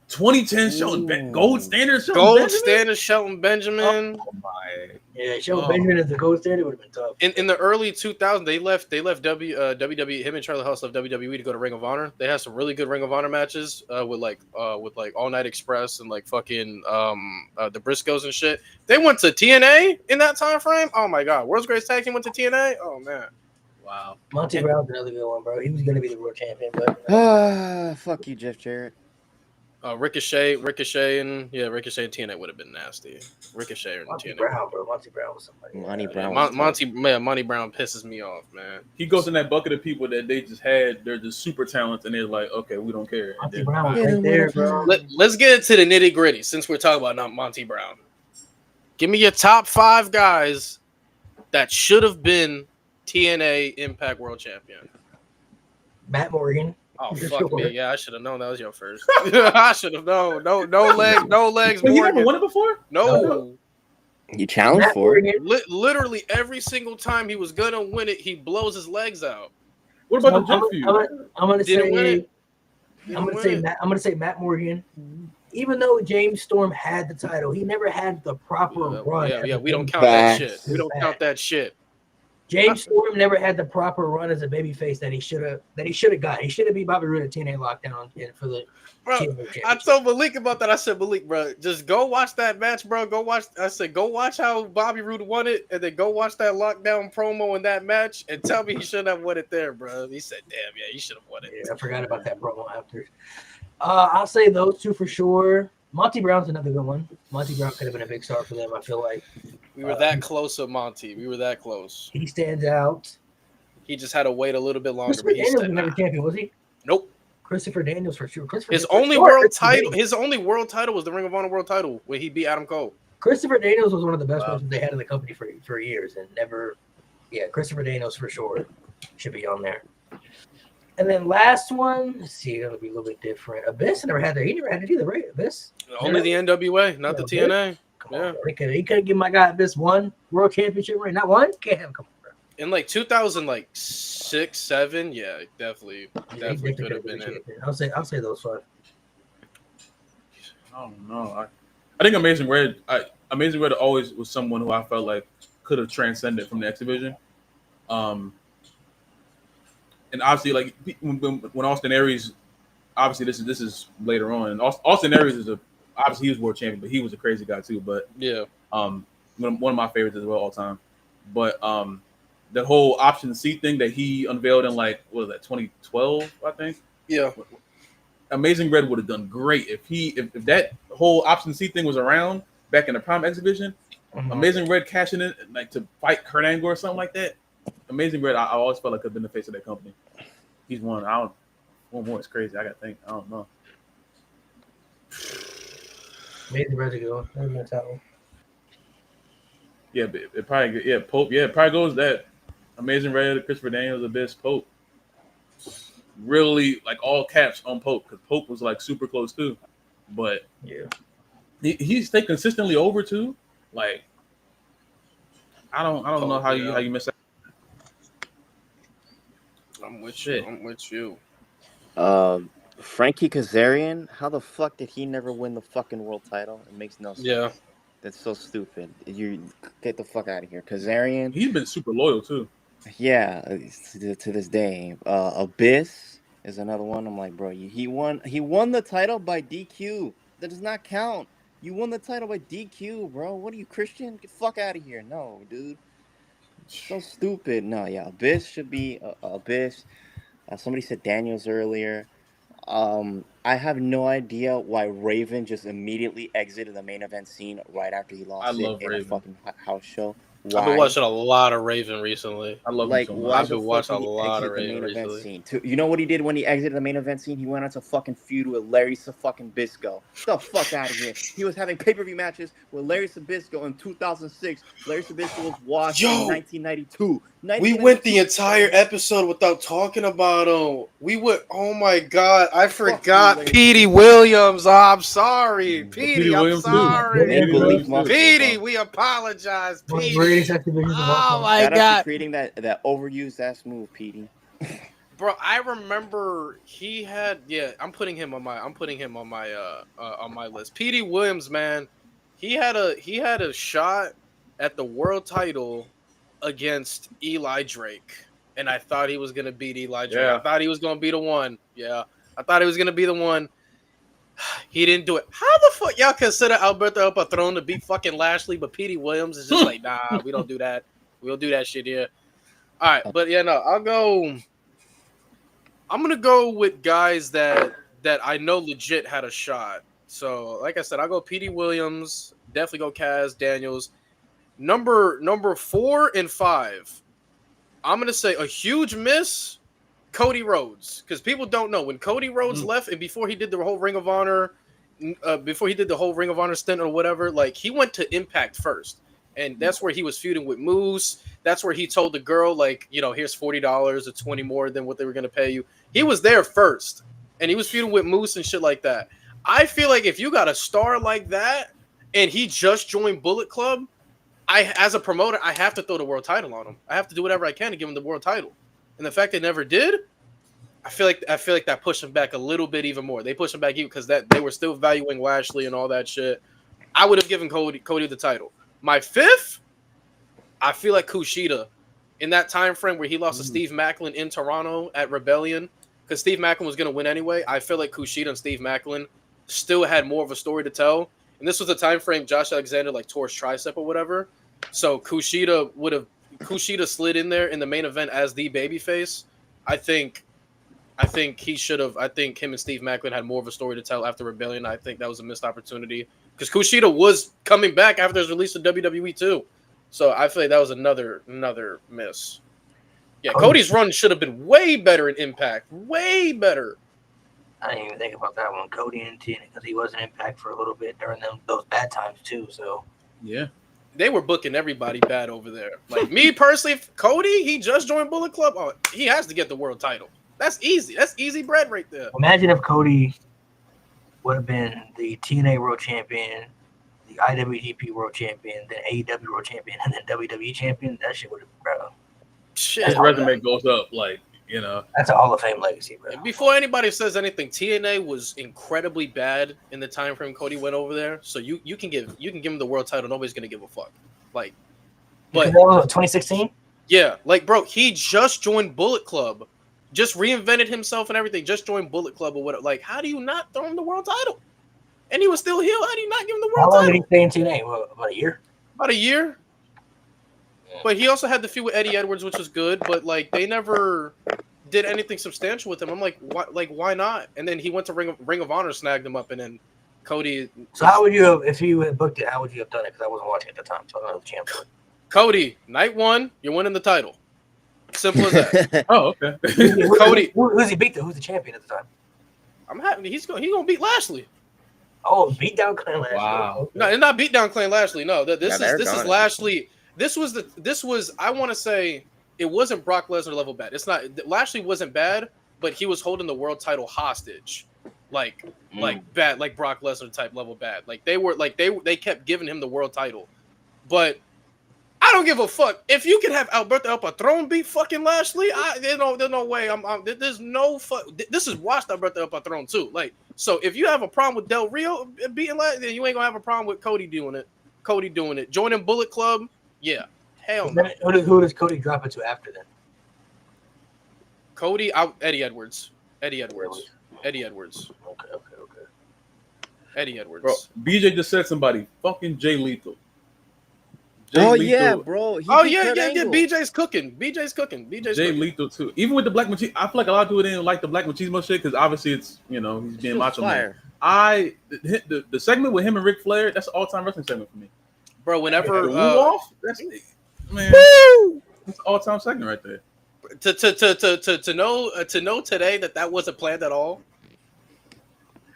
2010 Shelton Ooh. Gold Standard Shelton Gold Benjamin? standard Shelton Benjamin. Oh my. Yeah, Shelton Oh. Benjamin as the gold standard would have been tough. In the early 2000s, they left WWE. Him and Charlie Haas left WWE to go to Ring of Honor. They had some really good Ring of Honor matches with All Night Express and like fucking the Briscoes and shit. They went to TNA in that time frame. Oh my God, World's Greatest Tag Team went to TNA. Oh man, wow. Monty Brown's another good one, bro. He was gonna be the world champion, but Ah, fuck you, Jeff Jarrett. Ricochet and TNA would have been nasty. Ricochet and Monty TNA. Brown, bro. Monty Brown was somebody. Monty Brown. Monty Brown pisses me off, man. He goes in that bucket of people that they just had. They're just super talented, and they're like, okay, we don't care. And Monty then- Brown was Yeah, right there, bro. Let's get into the nitty gritty since we're talking about not Monty Brown. Give me your top 5 guys that should have been TNA Impact World Champion. Matt Morgan. Oh For fuck sure. me! Yeah, I should have known that was your first. I should have known. No legs. Wait, you Morgan. never won it before? No. You challenged Matt for it. Morgan. Literally every single time he was gonna win it, he blows his legs out. What about the jump feud? I'm gonna Didn't win say. it. I'm gonna say Matt Morgan. Even though James Storm had the title, he never had the proper run. Yeah. We don't count Facts. that shit. We don't count that shit. James Storm never had the proper run as a babyface that he should have got. He should have beat Bobby Roode at TNA Lockdown for the Bro, TNA I championship. told Malik about that. I said, Malik, bro, just go watch that match, bro. Go watch how Bobby Roode won it, and then go watch that lockdown promo in that match, and tell me he shouldn't have won it there, bro. He said, damn, yeah, he should have won it. Yeah, I forgot about that promo after. I'll say those two for sure. Monty Brown's another good one. Monty Brown could have been a big star for them. I feel like We were that close with Monty. We were that close. he stands out. He just had to wait a little bit longer. Christopher But he Daniels said, was never nah. champion, was he? Nope. Christopher Daniels for sure. His only world title. His only world title was the Ring of Honor World Title when he beat Adam Cole. Christopher Daniels was one of the best wrestlers they had in the company for years and never. Yeah, Christopher Daniels for sure should be on there. And then last one, let's see, it'll be a little bit different. Abyss never had that. He never had it either, right? Abyss. Only the NWA, not the TNA. Come Yeah. on, bro. He couldn't give my guy Abyss one world championship, right? Not one. Can't have him. Come on, bro. In like 2006, 7, yeah, definitely Yeah, he could have been in. champion. I'll say those 5. I don't know. I think Amazing Red always was someone who I felt like could have transcended from the X division. and obviously, like when Austin Aries, obviously this is later on. And Austin Aries is obviously he was world champion, but he was a crazy guy too. But Yeah. One of my favorites as well all time. But the whole option C thing that he unveiled in like what was that 2012, I think. Yeah. Amazing Red would have done great if that whole option C thing was around back in the Prime exhibition. Amazing Red cashing in like to fight Kurt Angle or something like that. Amazing Red, I always felt like could have been the face of that company. He's one. One more is crazy. I gotta think. I don't know. Amazing Red to go. That's how. Yeah, but it probably Pope. Yeah, it probably goes that Amazing Red, Christopher Daniels, Abyss, Pope. Really like all caps on Pope because Pope was like super close too, but yeah, he stayed consistently over too. Like I don't know how you miss that. I'm with you. I'm with you. Frankie Kazarian, how the fuck did he never win the fucking world title? It makes no sense. Yeah. That's so stupid. You get the fuck out of here. Kazarian. He's been super loyal too. Yeah, to this day. Abyss is another one. I'm like, bro, he won the title by DQ. That does not count. You won the title by DQ, bro. What are you, Christian? Get the fuck out of here. No, dude. So stupid. No, yeah, Abyss should be Abyss. Somebody said Daniels earlier. I have no idea why Raven just immediately exited the main event scene right after he lost it in a fucking house show. Why? I've been watching a lot of Raven recently. I love him so much. I've been watching a lot of Raven recently. Scene? You know what he did when he exited the main event scene? He went on to fucking feud with Larry fucking Bisco. Get the fuck out of here. He was having pay-per-view matches with Larry Sabisco in 2006. Larry Sabisco was washed in 1992. We went the entire episode without talking about him. We went, oh my god, I forgot Petey Williams. Oh, I'm sorry. Petey, I'm sorry. Petey, we apologize. Petey. Oh my god. God. Creating that overused ass move, Petey. Bro, I remember he had I'm putting him on my list. Petey Williams, man. He had a shot at the world title against Eli Drake, and I thought he was gonna beat Eli Drake. I thought he was gonna be the one. Yeah, I thought he was gonna be the one. He didn't do it. How the fuck y'all consider Alberto El Patron to beat fucking Lashley, but Petey Williams is just like, nah, we don't do that. We don't do that shit here. All right, but yeah, no, I'm gonna go with guys that I know legit had a shot. So, like I said, I'll go Petey Williams. Definitely go Kaz Daniels. Number 4 and 5, I'm gonna say a huge miss, Cody Rhodes, because people don't know when Cody Rhodes left and before he did the whole Ring of Honor stint or whatever, like he went to Impact first, and that's where he was feuding with Moose. That's where he told the girl, like, you know, here's $40 or $20 more than what they were gonna pay you. He was there first, and he was feuding with Moose and shit like that. I feel like if you got a star like that and he just joined Bullet Club, as a promoter, I have to throw the world title on him. I have to do whatever I can to give him the world title. And the fact they never did, I feel like that pushed him back a little bit even more. They pushed him back even because that they were still valuing Lashley and all that shit. I would have given Cody the title. My 5th, I feel like Kushida. In that time frame where he lost to Steve Macklin in Toronto at Rebellion, because Steve Macklin was going to win anyway, I feel like Kushida and Steve Macklin still had more of a story to tell. And this was the time frame Josh Alexander like tore his tricep or whatever. So Kushida slid in there in the main event as the babyface. I think he should have. I think him and Steve Macklin had more of a story to tell after Rebellion. I think that was a missed opportunity because Kushida was coming back after his release to WWE too. So I feel like that was another miss. Yeah, Cody's run should have been way better in Impact. Way better. I didn't even think about that one, Cody and TNA, because he was in Impact for a little bit during those bad times too. So yeah, they were booking everybody bad over there. Like me personally, Cody, he just joined Bullet Club. Oh, he has to get the world title. That's easy. That's easy bread right there. Imagine if Cody would have been the TNA World Champion, the IWGP World Champion, then AEW World Champion, and then WWE Champion. That shit would have, bro. Shit, his resume goes up like. You know, that's a Hall of Fame legacy, bro. Before anybody says anything, TNA was incredibly bad in the time frame Cody went over there. So you can give him the world title. Nobody's gonna give a fuck. Like, but 2016. Yeah, like bro, he just joined Bullet Club. just reinvented himself and everything, just joined Bullet Club or whatever. Like, how do you not throw him the world title? And he was still heel. How do you not give him the How world long did he title? stay in TNA? What, about a year? About a year. But he also had the feud with Eddie Edwards, which was good. But like, they never did anything substantial with him. I'm like, why? Like, why not? And then he went to Ring of Honor, snagged him up, and then Cody. So how would you have, if you had booked it, how would you have done it? Because I wasn't watching at the time, so I don't know the champ. Cody, night one, you're winning the title. Simple as that. Oh, okay. Cody. Who's he beat though? Who's the champion at the time? I'm happy. He's gonna beat Lashley. Oh, beat down Clan Lashley. Wow. Okay. No, it's not beat down Clay Lashley. No, this they're is gone. Lashley. This was I want to say it wasn't Brock Lesnar level bad. It's not Lashley wasn't bad, but he was holding the world title hostage, like bad, like Brock Lesnar type level bad. Like they kept giving him the world title, but I don't give a fuck if you can have Alberto El Patron beat fucking Lashley. There's no way. There's no fuck. This is washed Alberto El Patron too. Like, so if you have a problem with Del Rio beating Lashley, then you ain't gonna have a problem with Cody doing it. Joining Bullet Club, yeah, hell no. Who does Cody drop it to after then? Cody out. Eddie Edwards. Eddie Edwards. Okay. Eddie Edwards. Bro, BJ just said somebody. Fucking Jay Lethal. Oh yeah, bro. He beat Kurt Angle. BJ's cooking. BJ's cooking. Jay Lethal too. Even with the black machismo, I feel like a lot of people didn't like the black machismo shit because obviously it's he's being macho man. The segment with him and Ric Flair, that's an all-time wrestling segment for me. Bro, whenever that's man, that's an all-time segment right there. to know today that wasn't planned at all.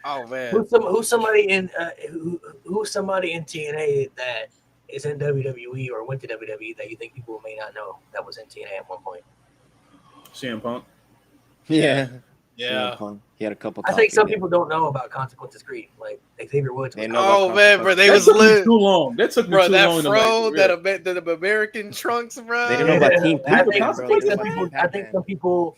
Oh man, Who's somebody in TNA that is in WWE or went to WWE that you think people may not know that was in TNA at one point? CM Punk. Yeah. yeah. He had a couple. I think some people don't know about Consequences Creed, like Xavier Woods. They know Oh man, bro, they That was took me lit. too long. That took me Bro, too that long. fro, that American trunks, bro. They didn't know about Team I Pac-Man, think, bro. I think some people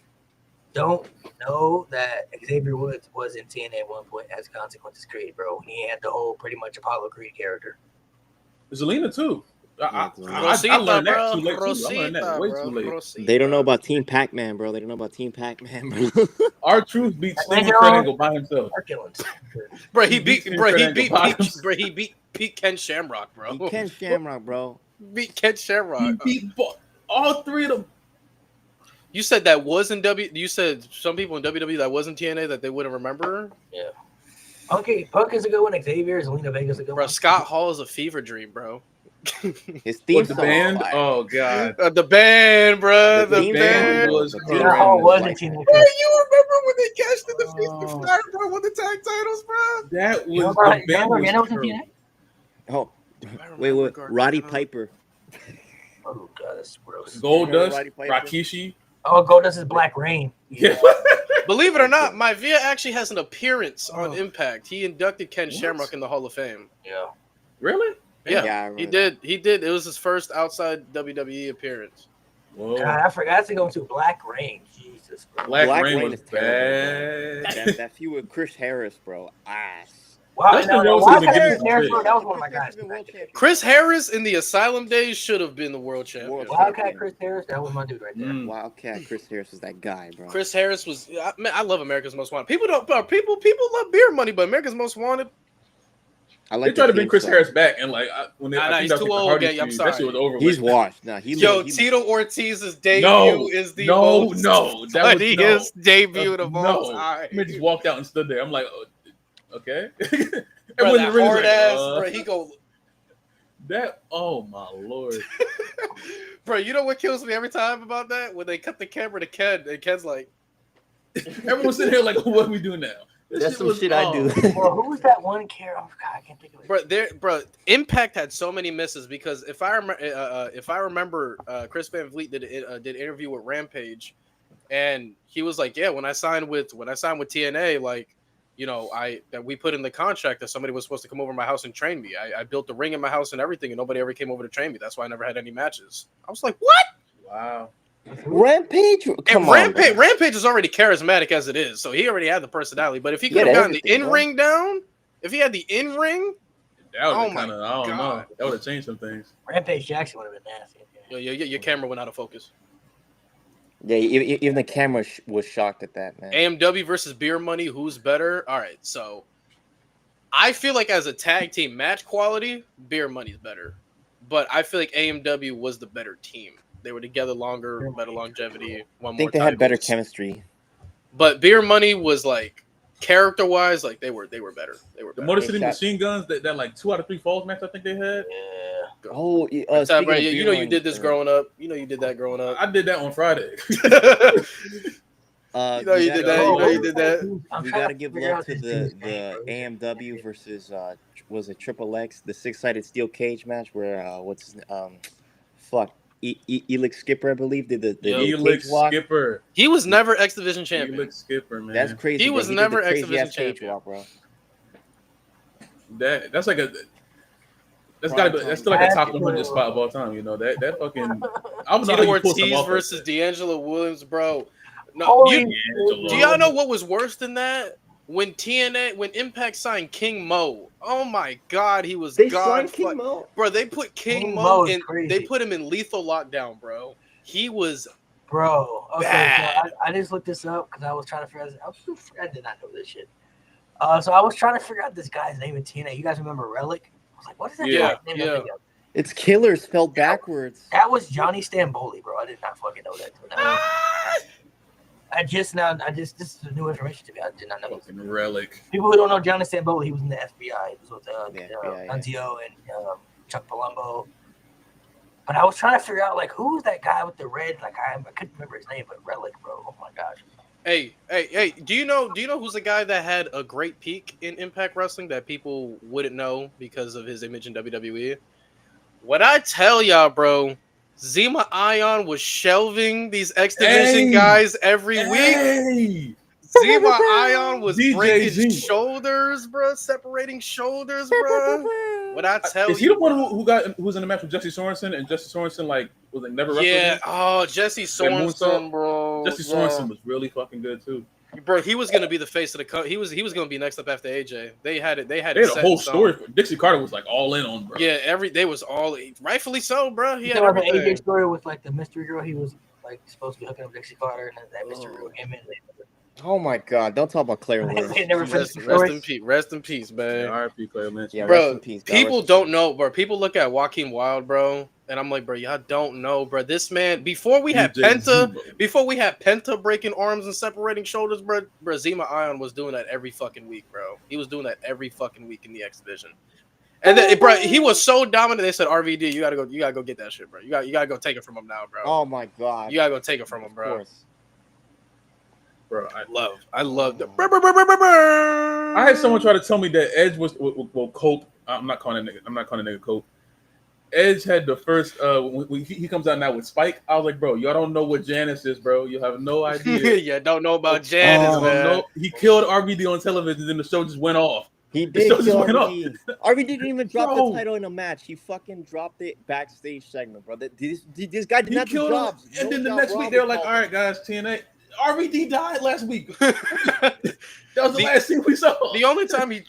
don't know that Xavier Woods was in TNA at one point as Consequences Creed, bro. He had the whole pretty much Apollo Creed character. Zelina too. I Rosita, learned that bro. too late. Rosita, I learned that way bro. too late. Rosita. They don't know about Team Pac-Man, bro. They don't know about Team Pac-Man, bro. R-Truth beat Steve Nigga, Kurt Angle by himself. Our killings. Bro, He beat Pete Ken Shamrock, bro. He Ken Shamrock, bro. Beat Ken Shamrock. He beat all three of them. You said that was in You said some people in WWE that wasn't TNA that they wouldn't remember. Yeah. Punk is a good one. Xavier, Zelina Vega's a good Bro, one. Scott Hall is a fever dream, bro. His theme What, the song band? was fire. Oh god. The band, bro. The theme band. song, was the Scott theme Scott song Hall was like- in TNA. Bro, you remember when they cashed in the Feast of Fire, bro? Won the tag titles, bro. That was You the band remember was was in TNA? Oh, wait, Roddy Piper. Oh god, that's gross. Goldust, Roddy Piper? Rikishi. Oh, Goldust is Black Rain. Yeah. Believe it or not, Maivia actually has an appearance on Impact. He inducted Ken Shamrock in the Hall of Fame. Yeah. Really? Yeah, I Yeah, remember he did. He did. It was his first outside WWE appearance. Whoa. God, I forgot to go to Black Rain. Jesus. Bro. Black Rain was is terrible, bad. bro. That feud with Chris Harris, bro. Ass. Wow, Dustin no, Rhodes Wildcat even gave me Chris some Harris, credit. that was one of my guys. Chris Harris in the Asylum days should have been the world champion. Wildcat Chris Harris, that was my dude right there. Mm. Wildcat Chris Harris was that guy, bro. Chris Harris was. I love America's Most Wanted. People love beer money, but America's Most Wanted. I They like tried to the bring theme Chris song. Harris back, and like when they, Nah, I nah, think he's that was too the old, Hardy gang, I'm feud, that shit was sorry. over. He's with. washed. Nah, Yo, he Tito Ortiz's debut No, is the no, most no, that was funniest debut of all no. time. He just walked out and stood there. I'm like, oh, okay. Bro, Everyone in that the ring was hard like, ass, bro. He go, that. Oh my lord. bro. You know what kills me every time about that? When they cut the camera to Ken, and Ken's like, Everyone's sitting here like, what do we do now? This That's some shit I do. Well, who was that one character? Oh, God, I can't think of it. bro. Impact had so many misses because if I remember, Chris Van Vliet did an interview with Rampage, and he was like, yeah, when I signed with TNA, like, you know, that we put in the contract that somebody was supposed to come over to my house and train me. I built the ring in my house and everything, and nobody ever came over to train me. That's why I never had any matches. I was like, what? Wow. Rampage? Come And on, bro. Rampage is already charismatic as it is, so he already had the personality. But if he could have gotten the in-ring down, if he had the in-ring, That would Oh have kind of, my I don't know. God. That would have changed some things. Rampage Jackson would have been nasty. your camera went out of focus. Yeah, even the camera was shocked at that, man. AMW versus Beer Money, who's better? All right, so I feel like as a tag team match quality, Beer Money's better. But I feel like AMW was the better team. They were together longer, better longevity, won I more think they had better titles. chemistry. But Beer Money was like character-wise, like they were better. They were The better. Motor They City shot- Machine Guns, that like 2 out of 3 falls match I think they had. Yeah. Oh, What's up, speaking bro? of You Beer know you Money, did this growing up. You know you did that growing up. I did that on Friday. You know you did that. You know you did that. We gotta give love to the AMW versus was it Triple X, the 6-sided steel cage match where Elix Skipper, I believe, did the Elix cage walk. Skipper. He was never X Division champion. Elix Skipper, man. That's crazy. He bro. was did never the X crazy ass Division cage champion. walk, bro. That's like a that's gotta be that's still like a top 100 spot of all time. You know that fucking. I don't know how Tito you pull some Ortiz off versus like that. D'Angelo Williams, bro. No, Holy do y'all know what was worse than that? When Impact signed King Mo, oh my God, he was They God. signed King Mo? Bro, they put King Mo Mo is in. crazy. They put him in lethal lockdown, bro. He was Bro, okay, bad. so I just looked this up because I was trying to figure out. I did not know this shit. So I was trying to figure out this guy's name in TNA. You guys remember Relic? I was like, what is that Yeah, guy's name? yeah. It's Killer spelled backwards. That was Johnny Stamboli, bro. I did not fucking know that. This is new information to me. I did not know. Fucking Relic. People who don't know Johnny Stamboli, he was in the FBI. He was with FBI, Nunzio and Chuck Palumbo. But I was trying to figure out like who was that guy with the red? Like I couldn't remember his name, but Relic, bro. Oh my gosh. Hey! Do you know who's the guy that had a great peak in Impact Wrestling that people wouldn't know because of his image in WWE? What I tell y'all, bro, Zima Ion was shelving these X Division guys every week. Zima Ion was DJ breaking Z. shoulders, bro, separating shoulders, bro. What I tell you, Is he the one who was in the match with Jesse Sorensen and Jesse Sorensen like was like never wrestled? yeah. Him? Oh, Jesse Sorensen, bro. Jesse Sorensen was really fucking good too. Bro, he was gonna be the face of the he was gonna be next up after AJ. They had it. They had a set whole in stone. story. Dixie Carter was like all in on, bro. Yeah, they was all rightfully so, bro. He You had know the everything. AJ story with like the mystery girl. He was like supposed to be hooking up Dixie Carter, and then that mystery girl came in. Oh my God! Don't talk about Claire Lynch. They never finished Rest, the story. in peace. Rest in peace, man. R.I.P. Claire Lynch. Yeah, rest Bro, in peace, bro. people Rest in don't peace. know, bro. People look at Joaquin Wilde, bro, and I'm like, bro, y'all don't know, bro. This man, before we had Penta breaking arms and separating shoulders, bro, Zima Ion was doing that every fucking week, bro. He was doing that every fucking week in the X Division. And then, bro, he was so dominant. They said, RVD, you gotta go get that shit, bro. You gotta go take it from him now, bro. Oh my God! You gotta go take it from him, Of bro. course. Bro, I love the. I had someone try to tell me that Edge was Cope. I'm not calling a nigga Cope. Edge had the first when he comes out now with Spike. I was like, bro, y'all don't know what Janice is, bro. You have no idea. Yeah, don't know about Janice, man. No, he killed RVD on television, then the show just went off. He did kill went off. RVD. RVD didn't even drop Bro. the title in a match. He fucking dropped it backstage segment, bro. This guy did He not do killed him, jobs. and then the No next job week they were Rob like, called all right, guys, TNA. RVD died last week. That was the last thing we saw. The only time he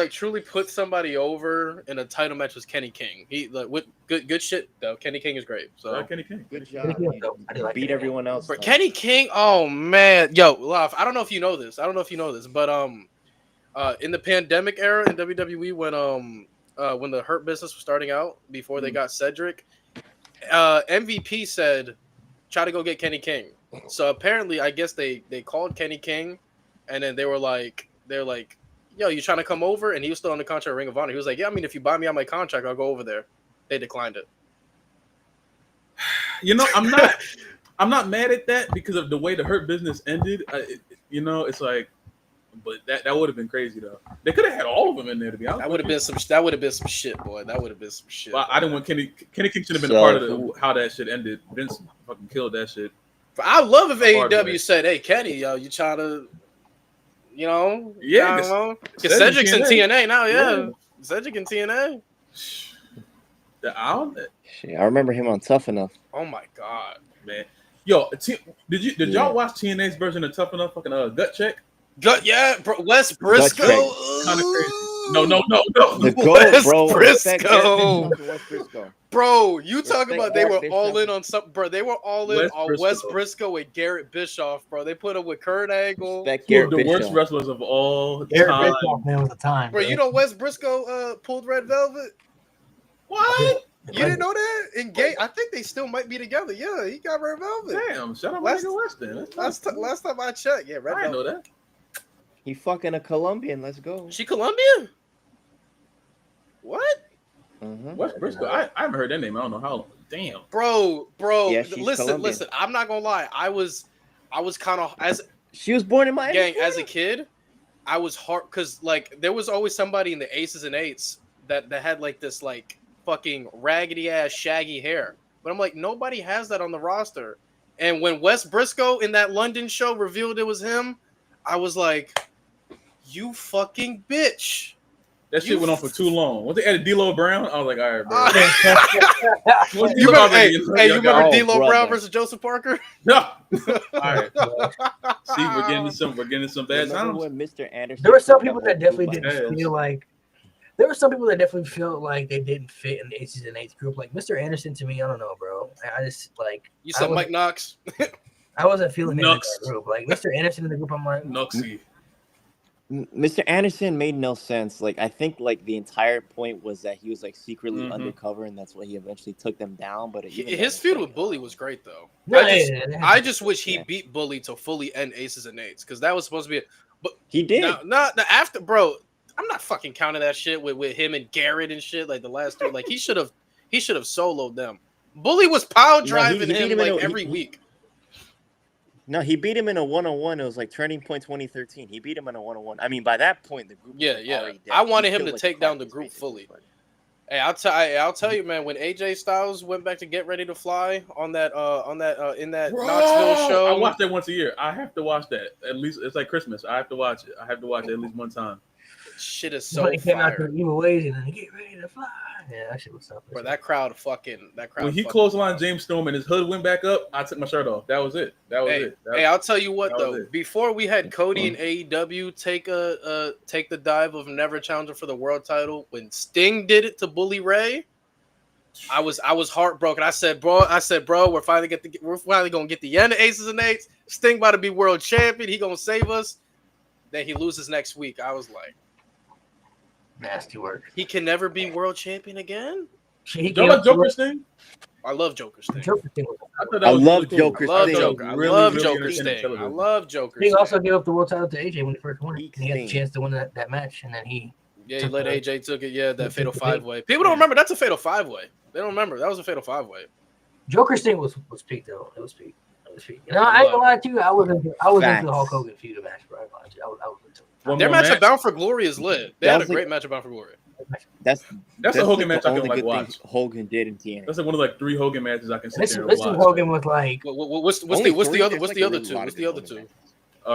truly put somebody over in a title match was Kenny King. He with good shit though. Kenny King is great. So Kenny King. Good job. King, You though. I did like beat Kenny everyone else. but Kenny King, oh man, yo, Love, I don't know if you know this. But in the pandemic era in WWE when the Hurt Business was starting out before they got Cedric, MVP said, try to go get Kenny King. So apparently, I guess they called Kenny King, and then they're like, yo, you trying to come over? And he was still on the contract with Ring of Honor. He was like, yeah, I mean, if you buy me on my contract, I'll go over there. They declined it. You know, I'm not mad at that because of the way the Hurt Business ended. It's like, but that would have been crazy though. They could have had all of them in there to be honest. That would have been some shit, boy. That would have been some shit. Well, I didn't want Kenny King should have been a part of how that shit ended. Vince fucking killed that shit. I love if AEW said, "Hey, Kenny, yo, you trying to, yeah, because Cedric's in TNA now, yeah. Cedric in TNA. I remember him on Tough Enough. Oh my God, man! Yo, did y'all watch TNA's version of Tough Enough? Fucking gut check. Yeah, bro, Wes Briscoe. Kind of crazy. No. The GOAT, Wes bro. Respect Garrett Briscoe. Bischoff and Wes Briscoe. Bro, you talking Respect about they were Garrett all Bischoff. in on something, bro. They were all in Wes on Wes Briscoe. Briscoe and Garrett Bischoff, bro. They put him with Kurt Angle. Respect Two of Garrett the worst Bischoff. wrestlers of all Garrett time. Bischoff, man, was the time. Bro, you know Wes Briscoe pulled Red Velvet? What? You didn't know that? In game, I think they still might be together. Yeah, he got Red Velvet. Damn, shout out my nigga Weston. Last time I checked, yeah, Red I didn't know Velvet. that. He fucking a Colombian. Let's go. She Colombian? What? Wes Briscoe. I haven't heard that name. I don't know how long. Damn. Bro. Yeah, she's Colombian. Listen. I'm not gonna lie. I was kind of She was born in Miami. gang as a kid. I was hard because like there was always somebody in the Aces and Eights that had like this like fucking raggedy ass shaggy hair. But I'm like, nobody has that on the roster. And when Wes Briscoe in that London show revealed it was him, I was like, you fucking bitch. That shit went on for too long. Once they added D'Lo Brown, I was like, all right, bro. You remember D'Lo brother. Brown versus Joseph Parker? No. All right. See, we're getting some bad Remember sounds. when Mr. Anderson? There were some people that definitely my didn't ass. feel like. There were some people that definitely felt like they didn't fit in the Aces and Eights group. Like Mr. Anderson, to me, I don't know, bro. I just like. You said Mike Knox. I wasn't feeling him in Nux. that group. Like Mr. Anderson in the group, I'm like, Nuxie. Mr. Anderson made no sense. Like I think like the entire point was that he was like secretly Mhm. undercover, and that's why he eventually took them down. But even His then, feud it's with like, Bully was great though. no, I just wish he Yeah. beat Bully to fully end Aces and Eights because that was supposed to be. he did. Now after, bro, I'm not fucking counting that shit with him and Garrett and shit like the last two. Like he should have soloed them. Bully was power driving he beat him him in like a- every week. No, he beat him in a one-on-one. It was like Turning Point 2013. He beat him in a one-on-one. I mean, by that point, the group. Was Yeah, like yeah. already dead. I wanted He him killed, to like, take the down the Crackers, group basically, fully. but- Hey, I'll tell you, man. When AJ Styles went back to Get Ready to Fly in that Bro, Knoxville show, I watch that once a year. I have to watch that. At least it's like Christmas. I have to watch it. I have to watch it at least one time. shit is so so he came out to fire. the evil ways and then get ready to fly. Yeah, that shit was tough. Bro, that crowd. When he clotheslined James Storm and his hood went back up, I took my shirt off. That was it. That was it. Hey, I'll tell you what that was though. it. Before we had Cody and AEW take the dive of never challenger for the world title, when Sting did it to Bully Ray, I was heartbroken. I said, bro, we're finally gonna get the end of Aces and Eights. Sting about to be world champion. He gonna save us. Then he loses next week. I was like, nasty work. he can never be world champion again. He Don't like Joker Sting? I love Joker Sting. Joker Sting was I thought I love cool. Joker I love Sting. Joker. I Really, love really Joker entertaining Sting. I television. love Joker Sting Sting. also gave up the world title to AJ when he first won it. Peak And he had the Sting. chance to win that match, and then he Yeah, he took let the- AJ took it. Yeah, that he fatal took the bait. 5-way. People don't remember that's a fatal 5-way. They don't remember that was a fatal 5-way. Joker Sting was peak though. It was peak. You know, I ain't gonna lie to you. I was into Facts. the Hulk Hogan feud match, bro. I was into it. One Their more match of Bound for Glory is lit. They That had a was like- great match of Bound for Glory. That's That's a Hogan like match the I can only like good watch. thing Hogan did in TNA. That's like one of like 3 Hogan matches I can sit This there and is watch. Hogan was like, What's Only the three? other There's, what's like, the a other really two? lot What's of the good other Hogan two?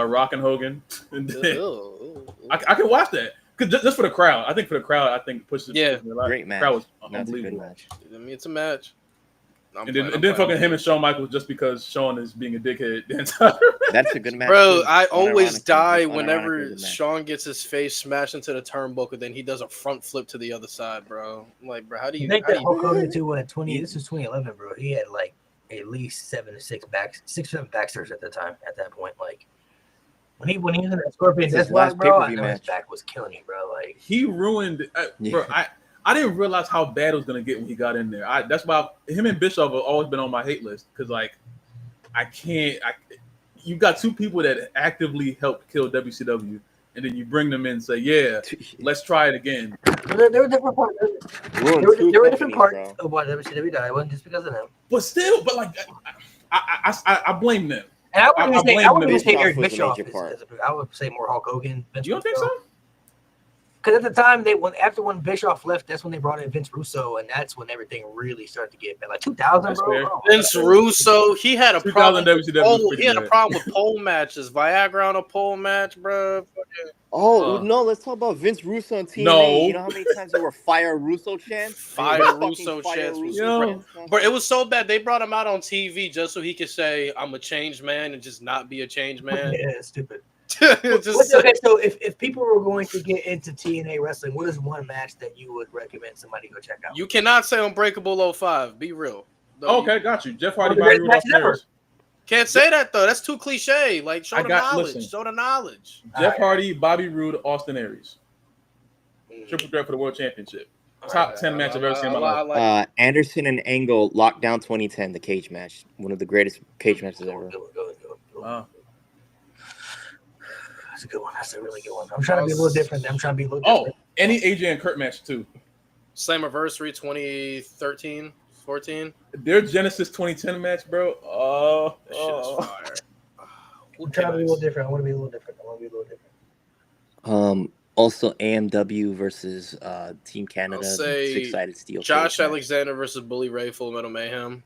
matches. Rock and Hogan. And then- Ew. I can watch that. 'Cause just for the crowd. I think for the crowd, I think pushes Yeah. pushes me a lot. Great match. Crowd was That's a good unbelievable. match. I mean, it's a match. And then fucking him and Shawn Michaels just because Shawn is being a dickhead the entire That's a good match. Bro, too. I always Unironically, die unironically whenever good match. Sean gets his face smashed into the turnbuckle, then he does a front flip to the other side, bro. I'm like, bro, how do I you? think How that do Hulk you Hogan too went 20. This was 2011, bro. He had like at least 7 or 7 backstairs at the time. At that point, like when he was in that Scorpion It's his Death Watch, last bro, I pay-per-view know his match. back was killing him, bro. Like he ruined Yeah. bro. I didn't realize how bad it was gonna get when he got in there. That's why him and Bischoff have always been on my hate list because like you got 2 people that actively helped kill WCW, and then you bring them in and say, yeah, let's try it again. there were different parts. Ruined There two were different companies, parts of why WCW died. It wasn't just because of them. But still, like I blame them. And I wouldn't I even blame say them. Eric Bischoff was a Bischoff. major part. I would say more Hulk Hogan. You don't think so? Because at the time, after when Bischoff left, that's when they brought in Vince Russo, and that's when everything really started to get bad. Like 2000, That's bro. fair. Oh, Vince Russo, he had a 2000 problem. WCW was pretty He had a bad. problem with pole matches. Viagra on a pole match, bro. Fucking Oh no, let's talk about Vince Russo and TNA. No. You know how many times there were Fire Russo chants? Fire Fucking Russo Fire chants. Russo Yo. chants. But it was so bad they brought him out on TV just so he could say I'm a changed man and just not be a changed man. yeah, it's stupid. Okay, so if people were going to get into TNA wrestling, what is one match that you would recommend somebody go check out? You cannot say Unbreakable 05. Be real. Okay, got you. Jeff Hardy, the Bobby greatest Roode, match Austin Aries. Can't say that though. That's too cliche. Like show I the got- knowledge. listen. Show the knowledge. Jeff Hardy, Bobby Roode, Austin Aries. Triple threat for the world championship. Top 10 match I've ever seen in my life. Anderson and Angle Lockdown 2010, the cage match, one of the greatest cage matches ever. Wow. That's a good one. That's a really good one. I'm trying to be a little different. Oh, any AJ and Kurt match too. Slammiversary 2013, 14. Their Genesis 2010 match, bro. That shit is fire. I'm trying to be a little different. I want to be a little different. Also AMW versus Team Canada, I'll say six-sided steel. Josh Alexander versus Bully Ray, Full Metal Mayhem.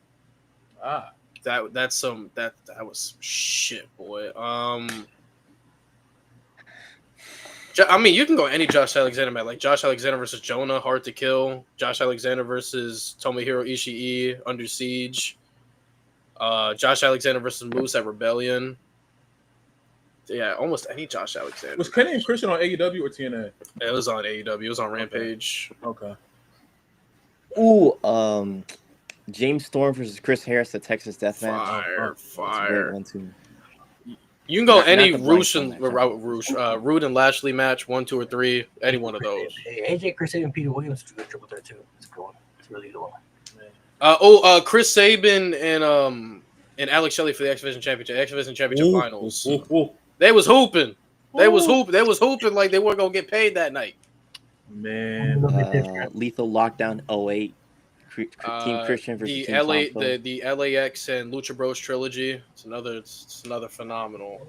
That was some shit, boy. I mean, you can go any Josh Alexander match, like Josh Alexander versus Jonah, Hard to Kill. Josh Alexander versus Tomohiro Ishii, Under Siege. Josh Alexander versus Moose at Rebellion. Yeah, almost any Josh Alexander. Was Kenny and Christian on AEW or TNA? It was on AEW. It was on Rampage. Okay. Ooh, James Storm versus Chris Harris, the Texas Death Match. Fire. One, too. You can go Not any the Rude and Lashley match, 1, 2, or 3. Any one of those. Hey, AJ, Chris Sabin, Peter Williams is a good triple threat too. It's a good one. It's a really good one. Chris Sabin and Alex Shelley for the X Division Championship finals. They was hooping. They was hooping like they weren't gonna get paid that night. Man, Lethal Lockdown 08. Team Christian versus Team Tomko. The LAX and Lucha Bros trilogy. It's another phenomenal.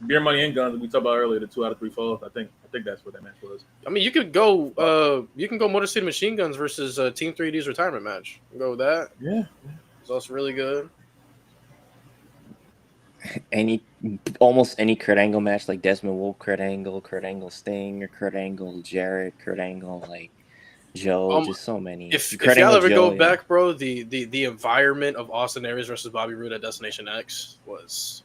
Beer Money and Guns we talked about earlier, the 2 out of 3 falls. I think that's what that match was. I mean, you could go Motor City Machine Guns versus Team 3D's retirement match. You can go with that. Yeah, it's also really good. Almost any Kurt Angle match, like Desmond Wolfe, Kurt Angle Sting, or Kurt Angle Jarrett, Kurt Angle like Joe, just so many. If y'all ever go back, bro, the environment of Austin Aries versus Bobby Roode at Destination X was,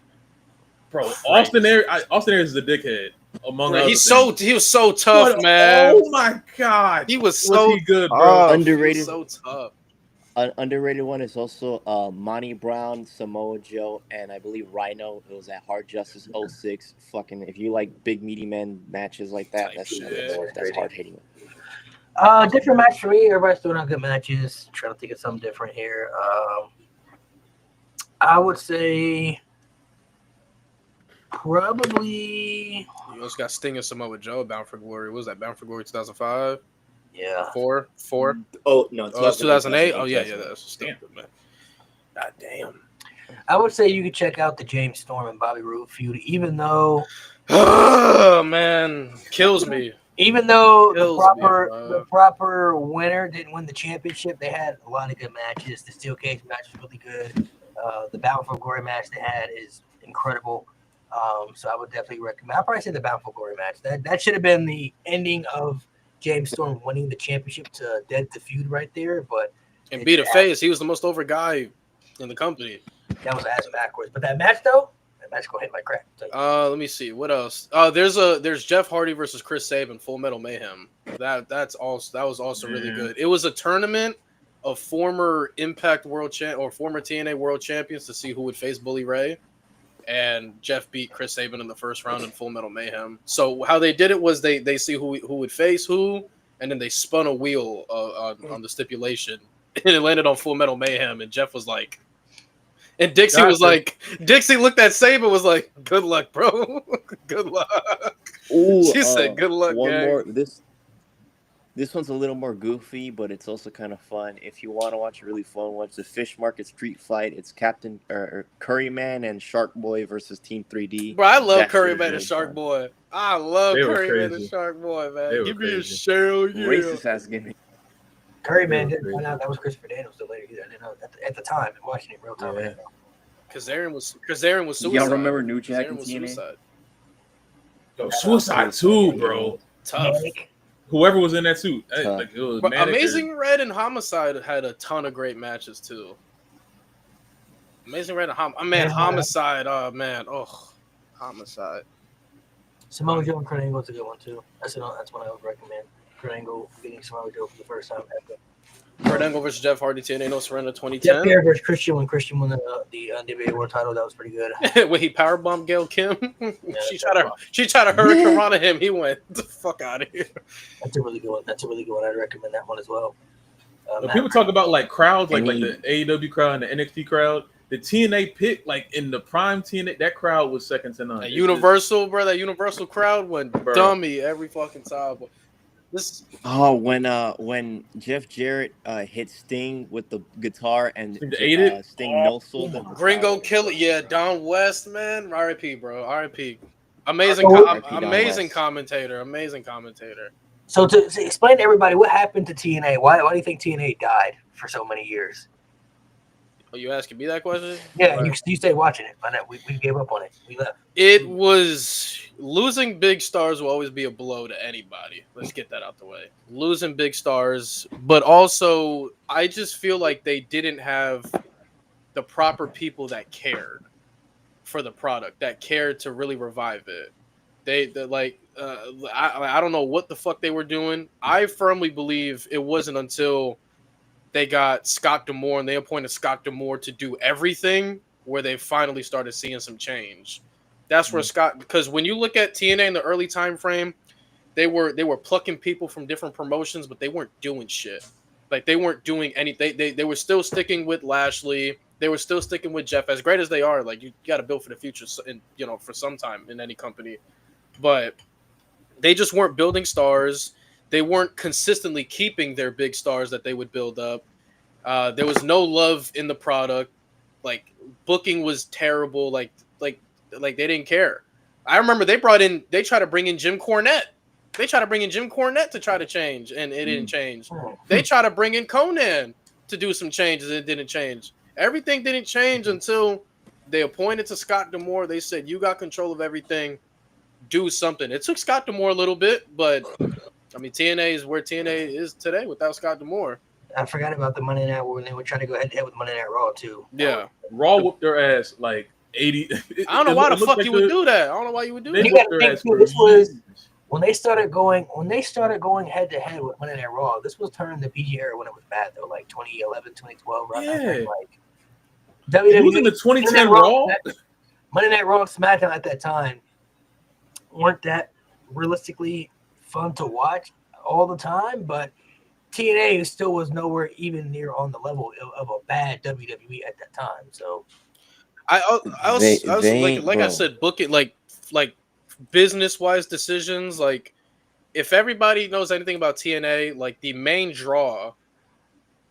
bro. Austin Aries is a dickhead. Among other things. He was so tough, man. Oh my god, he was so good, bro. Underrated. He was so tough. Underrated one is also Monty Brown, Samoa Joe, and I believe Rhino. It was at Hard Justice 06. Fucking, if you like big meaty men matches like that, that's hard hitting. Different match for me. Everybody's throwing out good matches. Trying to think of something different here. I would say probably. You also got Sting and Samoa Joe, Bound for Glory. What was that? Bound for Glory 2005? Yeah. 4? Oh, no. Oh, it's 2008? Oh, yeah. That's stupid, man. God damn. I would say you could check out the James Storm and Bobby Roode feud, even though. Oh, man. Kills me. Even though the proper winner didn't win the championship, they had a lot of good matches. The Steel Cage match was really good. The Bound for Glory match they had is incredible. So I would definitely recommend. I'll probably say the Bound for Glory match. That should have been the ending of James Storm winning the championship to dead the feud right there. But and beat a face. He was the most over guy in the company. That was ass backwards. But that match though. That's gonna hit like crap. Let me see what else. There's Jeff Hardy versus Chris Sabin, Full Metal Mayhem. That was also really good. It was a tournament of former Impact World or former TNA World Champions to see who would face Bully Ray, and Jeff beat Chris Sabin in the first round in Full Metal Mayhem. So how they did it was they see who would face who, and then they spun a wheel on the stipulation, and it landed on Full Metal Mayhem, and Jeff was like. And Dixie was like, Dixie looked at Saban was like, good luck, bro. Good luck. Ooh, she said, good luck, one gang. more. This one's a little more goofy, but it's also kind of fun. If you want to watch a really fun one, it's the Fish Market Street Fight. It's Captain Curryman and Shark Boy versus Team 3D. Bro, I love Curryman and Shark Boy. I love Curryman and Shark Boy, man. Give me a shell, yeah. Racist ass gimmick. Curryman didn't find out that was Christopher Daniels till later either. I didn't know at the time. I'm watching it real time. Kazarian was suicide. Y'all remember New Jack and TNA? Yo, Suicide too, bro. Tough. Whoever was in that suit, like it was. Amazing Red and Homicide had a ton of great matches too. Amazing Red and Homicide. Oh man, Homicide. Samoa Joe and Kurt Angle is a good one too. That's one I would recommend. Kurt Angle getting Samoa Joe for the first time ever. Kurt Angle versus Jeff Hardy, TNA No Surrender Jeff 2010. Jarrett versus Christian when Christian won the NWA World Title. That was pretty good. When he powerbombed Gail Kim, she tried to Yeah. Hurricane Rana him. He went the fuck out of here. That's a really good one. I'd recommend that one as well. People talk about like crowds, like Any- the AEW crowd and the NXT crowd. The TNA pick, like in the prime TNA, that crowd was second to none. That It's Universal, bro. That Universal crowd went Bro. dummy every fucking time. This Oh, when Jeff Jarrett hit Sting with the guitar and Sting ate it? Sting no sold him. Gringo Killer, yeah, Don West, man. R.I.P., bro. R.I.P. Amazing, R.I.P. Don amazing West. commentator. Amazing commentator. So to explain to everybody what happened to TNA, why do you think TNA died for so many years? Oh, you asking me that question? Yeah, Right. you stayed watching it, but we gave up on it. We left. It was losing big stars will always be a blow to anybody. Let's get that out the way. Losing big stars, but also I just feel like they didn't have the proper people that cared for the product, that cared to really revive it. I don't know what the fuck they were doing. I firmly believe it wasn't until they got Scott D'Amore and they appointed Scott D'Amore to do everything where they finally started seeing some change. That's where Scott, because when you look at TNA in the early time frame, they were plucking people from different promotions, but they weren't doing shit. Like they weren't doing anything. They were still sticking with Lashley. They were still sticking with Jeff. As great as they are, like you got to build for the future, and for some time in any company. But they just weren't building stars. They weren't consistently keeping their big stars that they would build up. There was no love in the product. Like booking was terrible. Like they didn't care. I remember they tried to bring in Jim Cornette. They tried to bring in Jim Cornette to try to change, and it didn't change. They tried to bring in Conan to do some changes, and it didn't change. Everything didn't change until they appointed to Scott D'Amore. They said, you got control of everything. Do something. It took Scott D'Amore a little bit, but I mean, TNA is where TNA is today without Scott D'Amore. I forgot about the Monday Night when they were trying to go head to head with Monday Night Raw too. Yeah. Raw whooped their ass like 80. I don't know why the fuck you would do that. I don't know why you would do They that. You whooped gotta their think ass too, for this was years. when they started going head to head with Monday Night Raw. This was during the PG era when it was bad though, like 2011, 2012, right? Yeah. Like It was in the 2010 Raw. Monday Night Raw and SmackDown at that time weren't that realistically fun to watch all the time, but TNA still was nowhere even near on the level of a bad WWE at that time. So I was They- like I bro. said, book it like business wise decisions. Like if everybody knows anything about TNA, like the main draw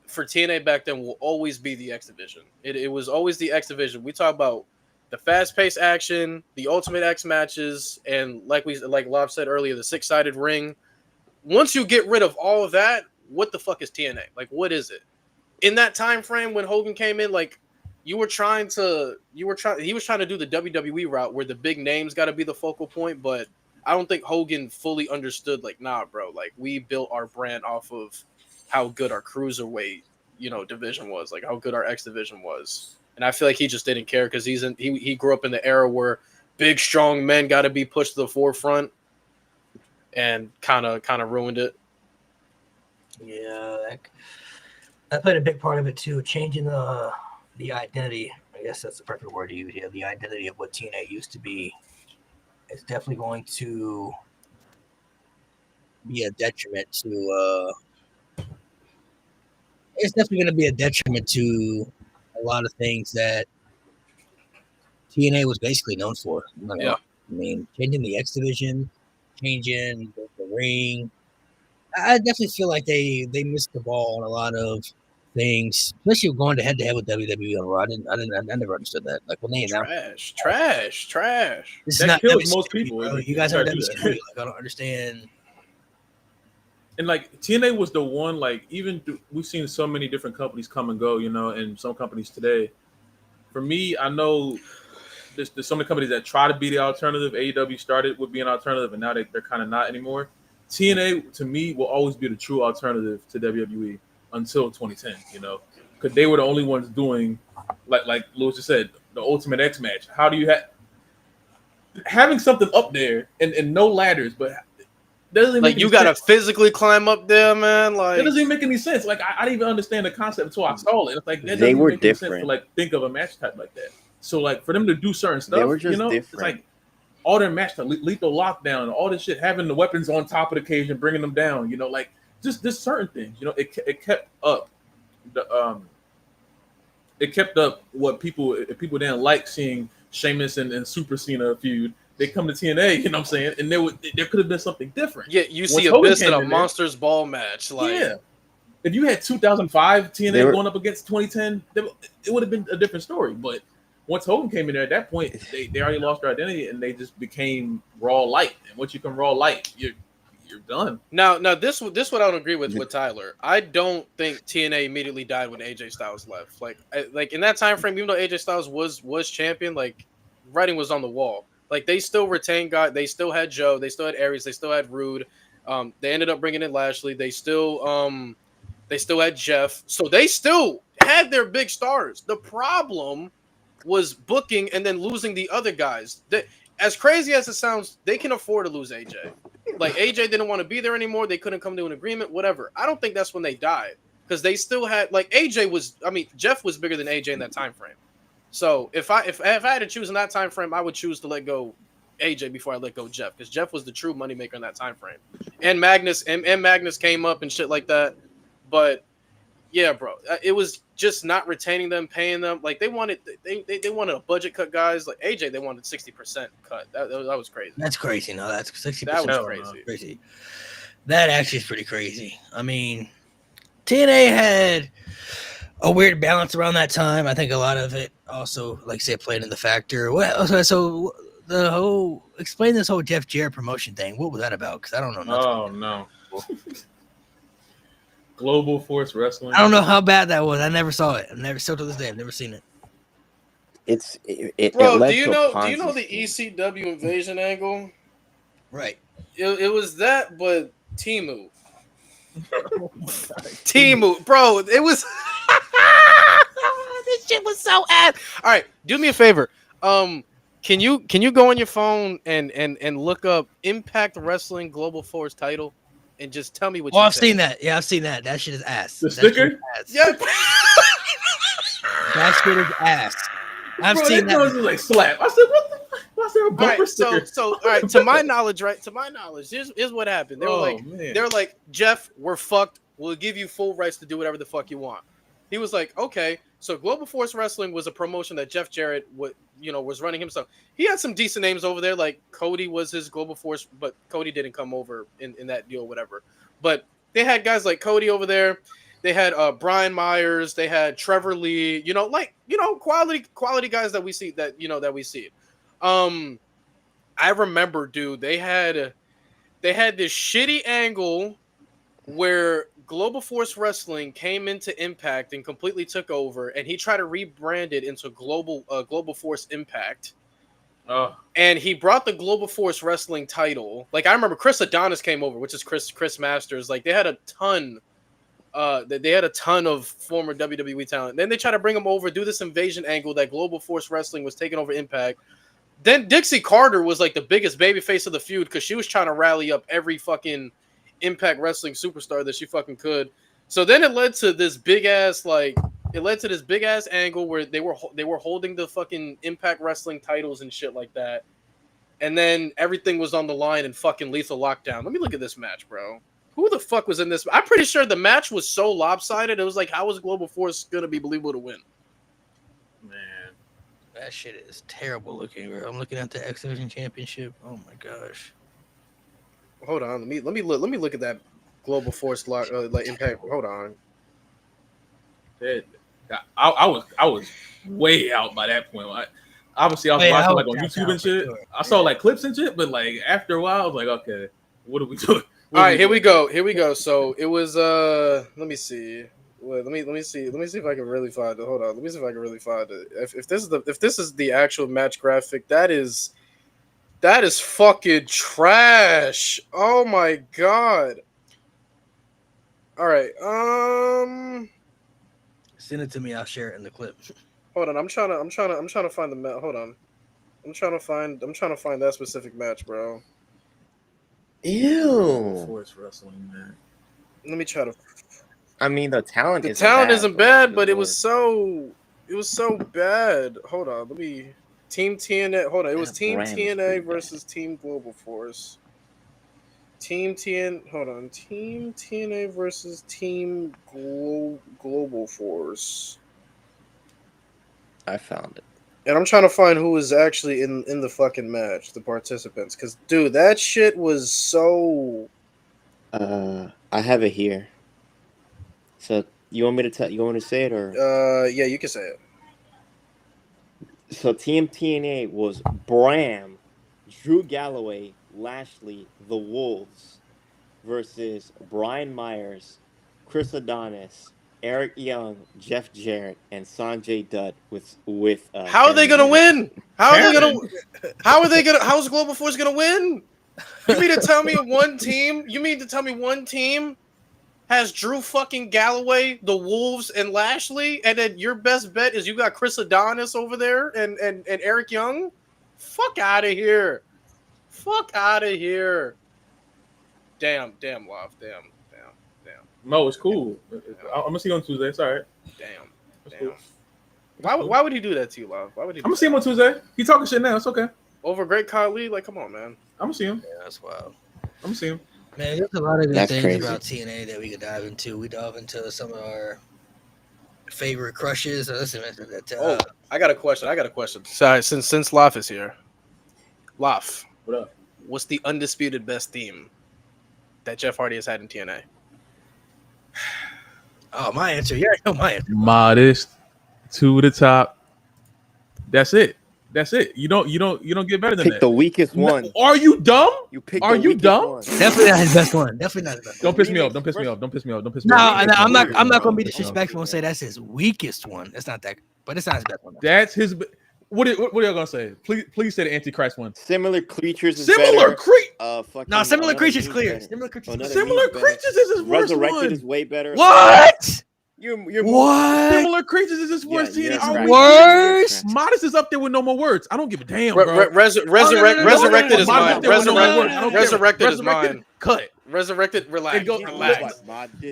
for TNA back then will always be the X Division. It was always the X Division. We talk about the fast paced action, the Ultimate X matches, and like Lob said earlier, the 6-sided ring. Once you get rid of all of that, what the fuck is TNA? Like, what is it? In that time frame when Hogan came in, like he was trying to do the WWE route where the big names got to be the focal point, but I don't think Hogan fully understood, like, nah, bro, like we built our brand off of how good our cruiserweight, division was, like how good our X division was. And I feel like he just didn't care because he grew up in the era where big, strong men got to be pushed to the forefront, and kind of ruined it. yeah, that played a big part of it too, changing the identity. I guess that's the perfect word to use. Yeah, the identity of what TNA used to be. It's definitely going to be a detriment to. It's definitely going to be a detriment to a lot of things that TNA was basically known for. Yeah. I mean, changing the X division, changing the ring. I definitely feel like they missed the ball on a lot of things, especially going head to head with WWE on Raw. I never understood that. Like when they announced Trash. this is That not kills WCW, most people. bro. If You you guys try are to do WCW. that. Like, I don't understand. And like TNA was the one, like we've seen so many different companies come and go, and some companies today. For me, I know there's so many companies that try to be the alternative. AEW started with being an alternative, and now they're kind of not anymore. TNA, to me, will always be the true alternative to WWE until 2010, because they were the only ones doing, like Lewis just said, the Ultimate X match. How do you have having something up there and no ladders, but doesn't Like make you any gotta sense. physically climb up there, man. That Like doesn't even make any sense. Like I didn't even understand the concept until I saw it. It's like that They doesn't even were make any sense to different. like think of a match type like that. So like for them to do certain They were stuff, just it's different. like all their match type, lethal lockdown, and all this shit, having the weapons on top of the cage and bringing them down. Like just certain things. It kept up the it kept up what people if people didn't like seeing Sheamus and Super Cena feud. They come to TNA, you know what I'm saying, and there could have been something different. yeah, you Once see Hogan Abyss in came a in there, Monsters Ball match. Like yeah. If you had 2005 They TNA were going up against 2010, it would have been a different story. But once Hogan came in there, at that point, they already lost their identity and they just became Raw Light. And once you come Raw Light, you're done. now this what I don't agree with Tyler. I don't think TNA immediately died when AJ Styles left. Like in that time frame, even though AJ Styles was champion, like writing was on the wall. Like they still retained God. They still had Joe. They still had Aries. They still had Rude. They ended up bringing in Lashley. They still had Jeff. So they still had their big stars. The problem was booking and then losing the other guys. As crazy as it sounds, they can afford to lose AJ. Like AJ didn't want to be there anymore. They couldn't come to an agreement, whatever. I don't think that's when they died because they still had like Jeff was bigger than AJ in that time frame. So if I had to choose in that time frame, I would choose to let go AJ before I let go Jeff because Jeff was the true moneymaker in that time frame. And Magnus came up and shit like that. But yeah, bro, it was just not retaining them, paying them. Like they wanted a budget cut, guys. Like AJ, they wanted 60% cut. That was crazy. That's crazy. No, that's 60%. That was Hell no. crazy. Crazy. That actually is pretty crazy. I mean, TNA had a weird balance around that time. I think a lot of it also, like say, played in the factor. So the whole explain this whole Jeff Jarrett promotion thing. What was that about? Because I don't know nothing. Oh no. Global Force Wrestling. I don't know how bad that was. I never saw it. Still to this day, I've never seen it. it Bro, led do you to a know Ponzi the scheme. ECW invasion angle? Right. It was that, but Timu. Timu, bro, it was. This shit was so ass. All right, do me a favor. Can you go on your phone and look up Impact Wrestling Global Force title, and just tell me what? Oh, you I've think? seen that. Yeah, I've seen that. That shit is ass. The That shit sticker? is ass. Yep. That shit is ass. I've Bro, seen that that. was like slap. I said, what the fuck? Why is there a All bumper right, sticker? so all right. To my knowledge, here's what happened. They were Man. they're like, Jeff, we're fucked. We'll give you full rights to do whatever the fuck you want. He was like, okay. So Global Force Wrestling was a promotion that Jeff Jarrett was running himself. He had some decent names over there, like Cody was his Global Force, but Cody didn't come over in that deal, whatever. But they had guys like Cody over there. They had Brian Myers. They had Trevor Lee. Quality guys that we see that we see. I remember, dude. They had this shitty angle where Global Force Wrestling came into Impact and completely took over, and he tried to rebrand it into Global Force Impact. Oh. And he brought the Global Force Wrestling title. Like I remember, Chris Adonis came over, which is Chris Masters. Like they had a ton. They had a ton of former WWE talent. Then they tried to bring him over, do this invasion angle that Global Force Wrestling was taking over Impact. Then Dixie Carter was like the biggest babyface of the feud because she was trying to rally up every fucking Impact Wrestling superstar that she fucking could. So then it led to this big ass angle where they were holding the fucking Impact Wrestling titles and shit like that. And then everything was on the line in fucking Lethal Lockdown. Let me look at this match, bro. Who the fuck was in this? I'm pretty sure the match was so lopsided. It was like, how was Global Force gonna be believable to win? Man. That shit is terrible looking, bro. I'm looking at the X Division Championship. Oh my gosh. Hold on, let me look at that Global Force Impact. Hold on. I was way out by that point. Obviously, I was watching like on YouTube and shit. Sure. I saw like clips and shit, but like after a while, I was like, okay, what are we doing? All right, here we go. So it was let me see. Let me see if I can really find it. Hold on. Let me see if I can really find it. If this is the actual match graphic, that is fucking trash. Oh my god. All right. Send it to me. I'll share it in the clip. Hold on. I'm trying to find the hold on. I'm trying to find that specific match, bro. Ew. Force wrestling, man. Let me try to. I mean, the talent Isn't bad, but it good was so bad. Hold on, let me. Team TNA. Hold on, it was That Team brand is TNA pretty versus Team Global Force. Team TNA versus Team Global Force. I found it. And I'm trying to find who was actually in the fucking match, the participants. Because, dude, that shit was so... I have it here. So you want me to say it or? Yeah, you can say it. So Team TNA was Bram, Drew Galloway, Lashley, The Wolves versus Brian Myers, Chris Adonis, Eric Young, Jeff Jarrett, and Sanjay Dutt with How are they Cameron gonna Grimes. win? How are they gonna? How's Global Force gonna win? You mean to tell me one team? You mean to tell me one team has Drew fucking Galloway, the Wolves, and Lashley, and then your best bet is you got Chris Adonis over there and Eric Young? Fuck out of here! Fuck out of here! Damn, love, damn. No, it's cool. I'm gonna see you on Tuesday. It's all right. Damn. Cool. Why would he do that to you, love? Why would he? I'm gonna see him on Tuesday. He talking shit now. It's okay. Over Great Khali? Like, come on, man. I'm gonna see him. Yeah, that's wild. I'm gonna see him. Man, there's a lot of good That's things crazy. about TNA that we could dive into. We dove into some of our favorite crushes. Listen, I got a question. Sorry, since Laf is here. Laf, What up? what's the undisputed best team that Jeff Hardy has had in TNA? oh, my answer. Yeah, I know my answer. Modest to the top. That's it. You don't get better than Pick that. the weakest one. Are you dumb? You picked. Are the you weakest dumb? one. Definitely not his best one. Definitely not his best one. Don't piss me off. Don't piss me off. Don't piss me off. Don't piss me No, off. I'm not Don't going to be piss me off. disrespectful and say that's his weakest one. That's not that, but it's not his best one. That's his. What are y'all gonna say? Please say the Antichrist one. Similar creatures. Is Similar better. creatures. Fucking No, similar Another creatures Me's clear. better. Similar creatures. Another Clear. Similar Me's better. creatures is his worst Resurrected one. is way better. What? You're What? Similar creatures is his worst. Yeah, TNA. yeah, Worst? Modest is up there with no more words. I don't give a damn, bro. Resurrected is mine. No. Resurrected is mine. Cut. Resurrected, relax. Relax.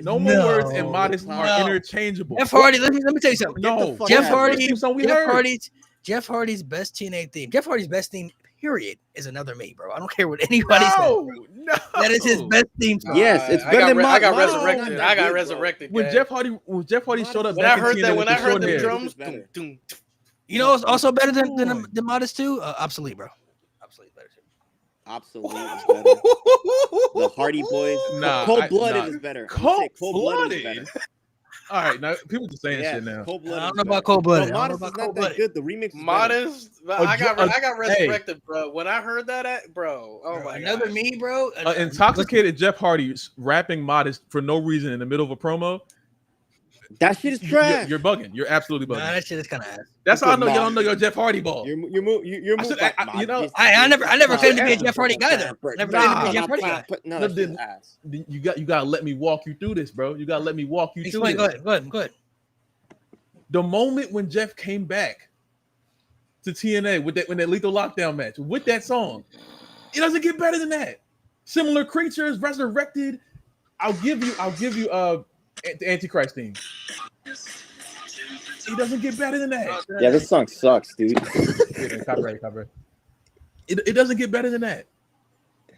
No more words and Modest are interchangeable. Jeff Hardy. Let me tell you something. No, Jeff Hardy. Jeff Jeff Hardy's best TNA theme. Jeff Hardy's best theme. Period is another me, bro. I don't care what anybody says. No. That is his best theme song. Yes, it's better than I got mine. resurrected. I got resurrected. When gang. Jeff Hardy showed up when I back heard in that, TNA when with I the heard short the hair. drums, better. You know what's also better than Modest too? Obsolete, bro. Obsolete better too. Obsolete is better. The Hardy Boys. Nah, Cold-blooded is better. Cold-blooded is better. All right, now people just saying Yes, shit now. Cold-blooded I don't is know about better. cold-blooded. No, I don't know Modest about is not that cold-blooded. good. The remix is better. Modest. I got resurrected, bro. When I heard that, bro. Oh my god. Another me, bro. Intoxicated Jeff Hardy rapping Modest for no reason in the middle of a promo. That shit is trash. You're bugging. You're absolutely bugging. Nah, that shit is kind of ass. That's how I know Modest. y'all don't know your Jeff Hardy ball. You're moved by Modest. I never claimed to be a Jeff Hardy guy though. Never claimed to be a Jeff Hardy guy. No, that's just ass. You gotta let me walk you through this, bro. You gotta let me walk you through Explain. this. Go ahead. The moment when Jeff came back to TNA with that Lethal Lockdown match with that song, it doesn't get better than that. Similar creatures, resurrected. I'll give you the Antichrist theme. It doesn't get better than that. Yeah, this song sucks, dude. Copyright. It doesn't get better than that.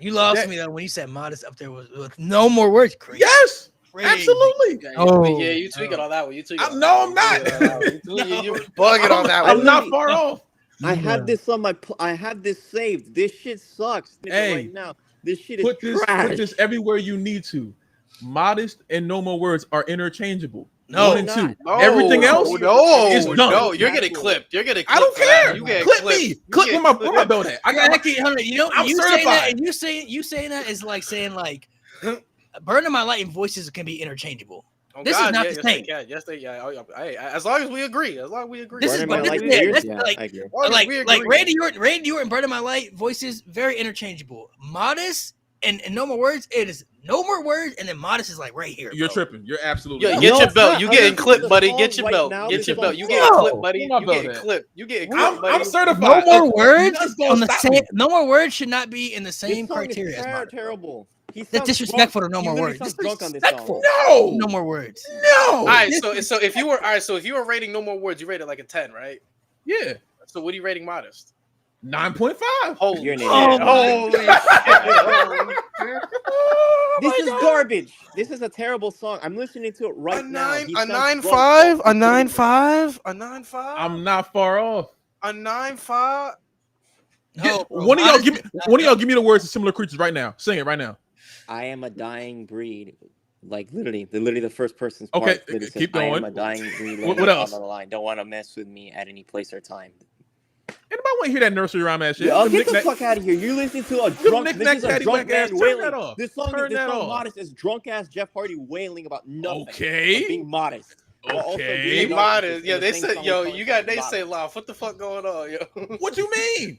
You lost me though when you said Modest up there with no more words. Crazy. Yes, Crazy. absolutely. Yeah, you tweaking on that one. I'm not. You're bugging on that one. I'm not far off. I have this on my. I have this saved. This shit sucks. Hey, right now, this shit is trash. Put this everywhere you need to. Modest and no more words are interchangeable. No, 1 and 2. No, Everything else is done. No, you're getting clipped. You're getting clipped. I don't care. You get Clip me. Clip where my belt at. I got my key. You know, I'm you saying that, certified. and you saying that is like saying like, "Burning My Light" and voices can be interchangeable. Oh, This is not the same. Yes, they can. Hey, as long as we agree. This is Burning My Light yeah, weird? that's Yeah, like I agree. like Randy Orton, Burning My Light voices very interchangeable. Modest and No More Words, it is No More Words, and then Modest is like right here. You're bro. tripping. You're absolutely. Yo, right. get your it's belt. not. You I'm getting listening to clipped, the buddy. song Get your right belt. now. Get This your song belt. You slaps. getting clipped, buddy. Where my You belt getting at? clipped. You getting clipped, buddy. I'm certified. No More Words Nothing's gonna on the stop same. me. No More Words should not be in the This same song criteria is as Modest. Bro. terrible. He That's sounds disrespectful drunk. to No He More literally Words. sounds drunk on this song. Disrespectful. No. No More Words. No. All right, so if you were rating No More Words, you rated like a 10, right? Yeah. So what are you rating Modest? 9.5. Holy You're an shit! idiot. Holy shit! This is garbage. This is a terrible song. I'm listening to it right now. He A sounds 9.5, drunk. a 9.5, a 9.5, I'm not far off. a 9.5. No, bro, One of y'all Modest give me. is not One of y'all good. give me the words of Similar Creatures right now. Sing it right now. I am a dying breed. Like literally the first person's part. Okay, literally says, keep I am going. a dying breed. What laying else? on the line. Don't want to mess with me at any place or time. Anybody want to hear that nursery rhyme ass shit? Yo, Them get the knick-knack- fuck out of here. You're listening to a drunk. knick-knack, This is a paddywhack drunk ass. man Turn wailing. that off. This song Turn that off. Modest is drunk ass Jeff Hardy wailing about nothing. Okay. But being modest. While also Okay. being Be narcissist modest. in Yeah, the they same said, song yo, with you got. They modest. say live. What the fuck going on, yo? What you mean?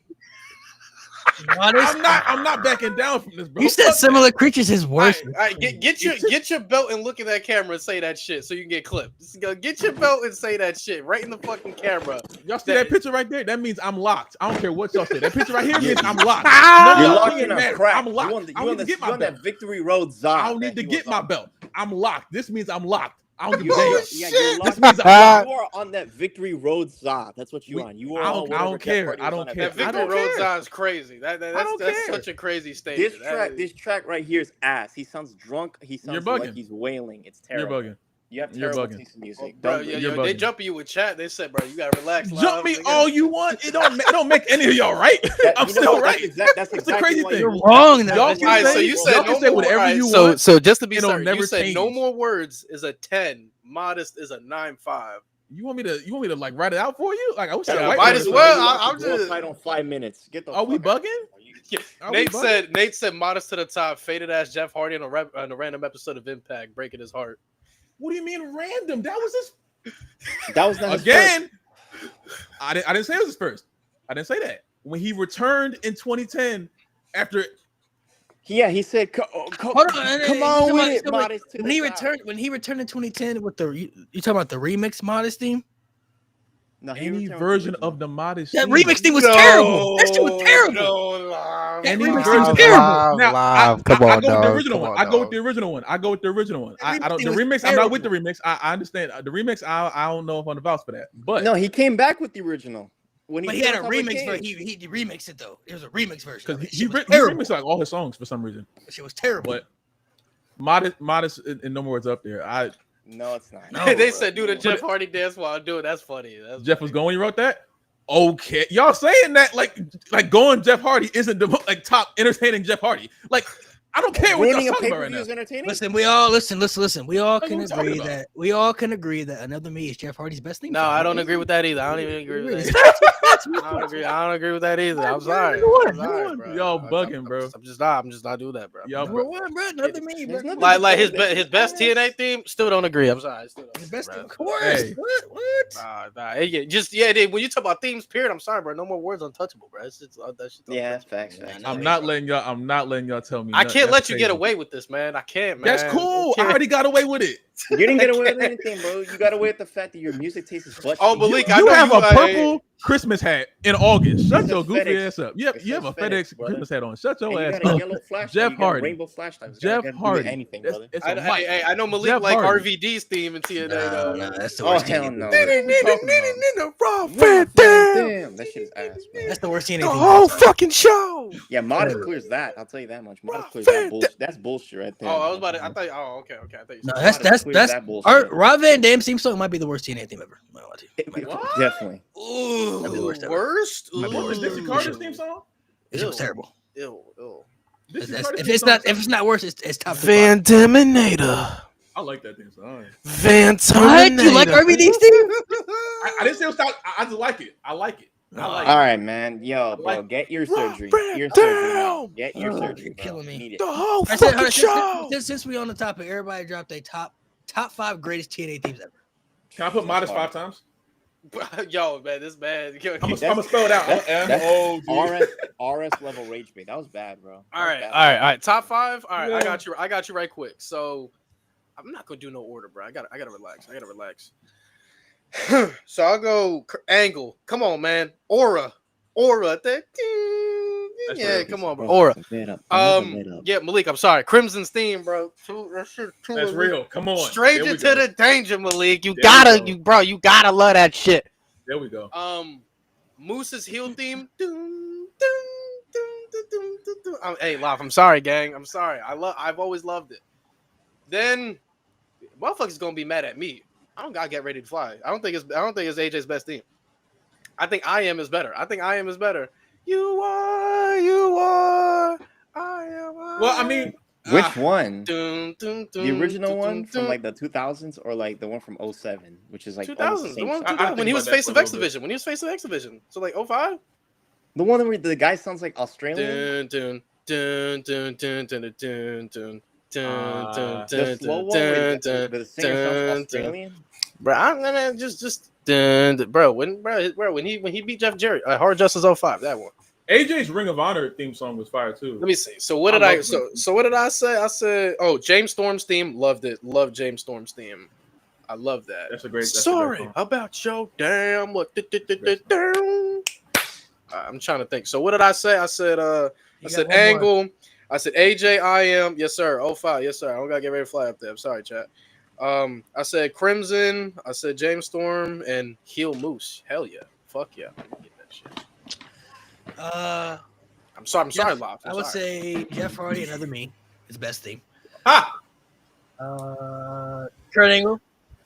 Modest. I'm not backing down from this, bro. You said Fuck Similar Creatures is worse. All right, get your belt and look at that camera and say that shit so you can get clipped. Just go get your belt and say that shit right in the fucking camera. that. Y'all see that picture right there? That means I'm locked. I don't care what y'all say. That picture right here means I'm locked. You're No, locked it in a matters. crack. I'm locked. You I on don't need to get my that belt. Victory Road Zod. I don't need to get my belt. I'm locked. This means I'm locked. I don't give a You're, damn. yeah, you're This locked. means I'm locked. You are on that Victory Road Zod. That's what you're on. You are I on don't whatever care. Jeff Hardy I was don't on at care. That Victory I Victory don't Road care. sounds crazy. That's care. such a crazy statement. This track right here is ass. He sounds drunk. He You're sounds like bugging. he's wailing. It's You're terrible. bugging. You have You're terrible bugging. taste in music. Bro, Don't- you're they bugging. jumping you with chat. They said, bro, you gotta relax. Jump me nigga. all you want. It don't make any of y'all right. I'm you know still what? right. That's the exactly crazy why thing. you're You're wrong, though. Y'all All can All right, say, so you said y'all no can say more. whatever All right, you so want. so just to be It'll certain, never you said no change. more words is a 10. Modest is a 9.5. You want me to like write it out for you? Like I wish I Yeah, white might wrote as it. well. I'm World just. title in 5 minutes. Get the. Are we fuck out. bugging? Are we bugging? Nate said modest to the top, faded ass Jeff Hardy on a random episode of Impact, breaking his heart. What do you mean random? That was his That was not his again. I didn't say it was his first. I didn't say that. When he returned in 2010 after first. Yeah, he said, Hold on, come on with it, modest. To when the he top." returned, in 2010 with the you talking about the remix Modest theme? No, he any returned with version the of the modest That theme. remix thing was terrible. That shit was terrible. No, live. That Any remix version was of terrible. Now, Live. I go with the dog. original Come one. on, I go with dog. the original one. I go with the original one. I don't. The Everything was remix. I'm not with the terrible. remix. I understand the remix. I don't know if I'm the vouch for that. But No, he came back with the original. When But he came had a on top of remix King. version. He remixed it though. It was a remix version. because of it. he Shit was remixed terrible. like all his songs for some reason. That shit was terrible. But modest, and no more words up there. No, it's not. No, They bro. said do the Jeff Hardy dance while I do it. That's funny. That's Jeff funny. was going. You wrote that. Okay, y'all saying that like going Jeff Hardy isn't the like top entertaining Jeff Hardy. Like I don't care what y'all Ruining a talking about right pay-per-view now. is entertaining. Listen, we all listen. We all What are can you talking agree that Another Me is Jeff Hardy's best thing. No, I don't agree with that either. I don't even agree with that. I don't agree with that either. I'm sorry. I'm sorry, bro. Y'all bugging, bro. I'm just not doing that, bro. Y'all Number one, bro. Another Me, bro. There's nothing- Like his best TNA theme. Still don't agree. I'm sorry. Still don't His agree, best bro. of course. Hey. What? Nah. Dude, when you talk about themes, period. I'm sorry, bro. No more words untouchable, bro. That's just, that shit's Yeah, untouchable. facts. I'm not letting y'all tell me. I nothing. can't That's let you get crazy. away with this, man. I can't, man. That's cool. I can't. already got away with it. You didn't get away with anything, bro. You got away with the fact that your music taste is butt. Oh, cheek. Malik, I You know have you, a purple Christmas hat in August. Shut It your says goofy FedEx. ass up. Yep, It you have says a FedEx FedEx, brother. Christmas hat on. Shut And your you ass got a up. yellow flashlight. Jeff You got a Hardy. rainbow flashlight. It's Jeff gotta do Hardy. anything, It's, brother. it's a mic. I know Malik Jeff like Hardy. RVD's theme in TNA. No, though. no, that's the Oh worst. hell TNA no! theme. Damn, that shit is ass, bro. That's the worst TNA The theme. whole fucking show. Yeah, Modest clears that. I'll tell you that much. Modest clears that bullshit. That's bullshit right there. Oh, I was about to. I thought. Oh, okay. I thought you No, said that's clears that bullshit. our Rob Van Dam's theme song might be the worst TNA theme ever. I'm not gonna lie to you. What? Definitely. Ooh, That'd be the worst ever. worst. Might be the What was worst. Dixie Carter's theme song? That shit was Ew. terrible. Ew. Dixie That's- Carter's If theme it's song not sucks. worse, it's top. Van Deminator. I like that theme song. Van What? You like Terminator. RVD's theme? I didn't say it was top. I just like it. I like it. I like All it. right, man. Yo, bro, Like- get your surgery. Rock Your it surgery. Man. down. Get your Oh, surgery. you're bro. killing me. You need it. The whole I said, fucking show. since we on the topic, everybody dropped a top 5 greatest TNA themes ever. Can I put modest 5 times? Yo, man, this bad. Yo, I'm gonna spell it out. That's MOG. RS level rage bait. That was bad, bro. all right. Top 5. All right, Yeah. I got you right quick. So I'm not gonna do no order, bro. I gotta relax. So I'll go Angle. Come on, man. Aura. Yeah, real. come on, bro. Aura. Lit up. Yeah, Malik. I'm sorry. Crimson's theme, bro. That shit too That's elite. real. Come on. Stranger There we to go. the danger, Malik. You There we gotta, go. you gotta love that shit. There we go. Moose's heel theme. Hey, Love. I'm sorry, gang. I'm sorry. I've always loved it. Then, motherfuckers gonna be mad at me. I don't gotta get ready to fly. I don't think it's AJ's best theme. I think I Am is better. You are. I am. Well, I mean, Which one? The The original one from like the 2000s or like the one from 07, which is like 2000s. The one I- I when he was think face of about that for a little X Division. So like 05? the one where the guy sounds like Australian. The slow one where the singer sounds Australian. Bro, I'm gonna just bro when he beat Jeff Jarrett, Hard Justice 05, that one. AJ's Ring of Honor theme song was fire too. Let me see. So what did what did I say? I said, oh, James Storm's theme, loved it. Loved James Storm's theme. I love that. That's a great. Sorry song. about your damn what. I'm trying to think. So what did I say? I said Angle. I said AJ I Am. Yes, sir. 05. Yes, sir. I don't gotta get ready to fly up there. I'm sorry, chat. I said Crimson. I said James Storm and Heel Moose. Hell yeah. Fuck yeah. Get that shit. I'm sorry, Lop. I would say Jeff Hardy, Another Me, his best theme. Ha! Kurt Angle,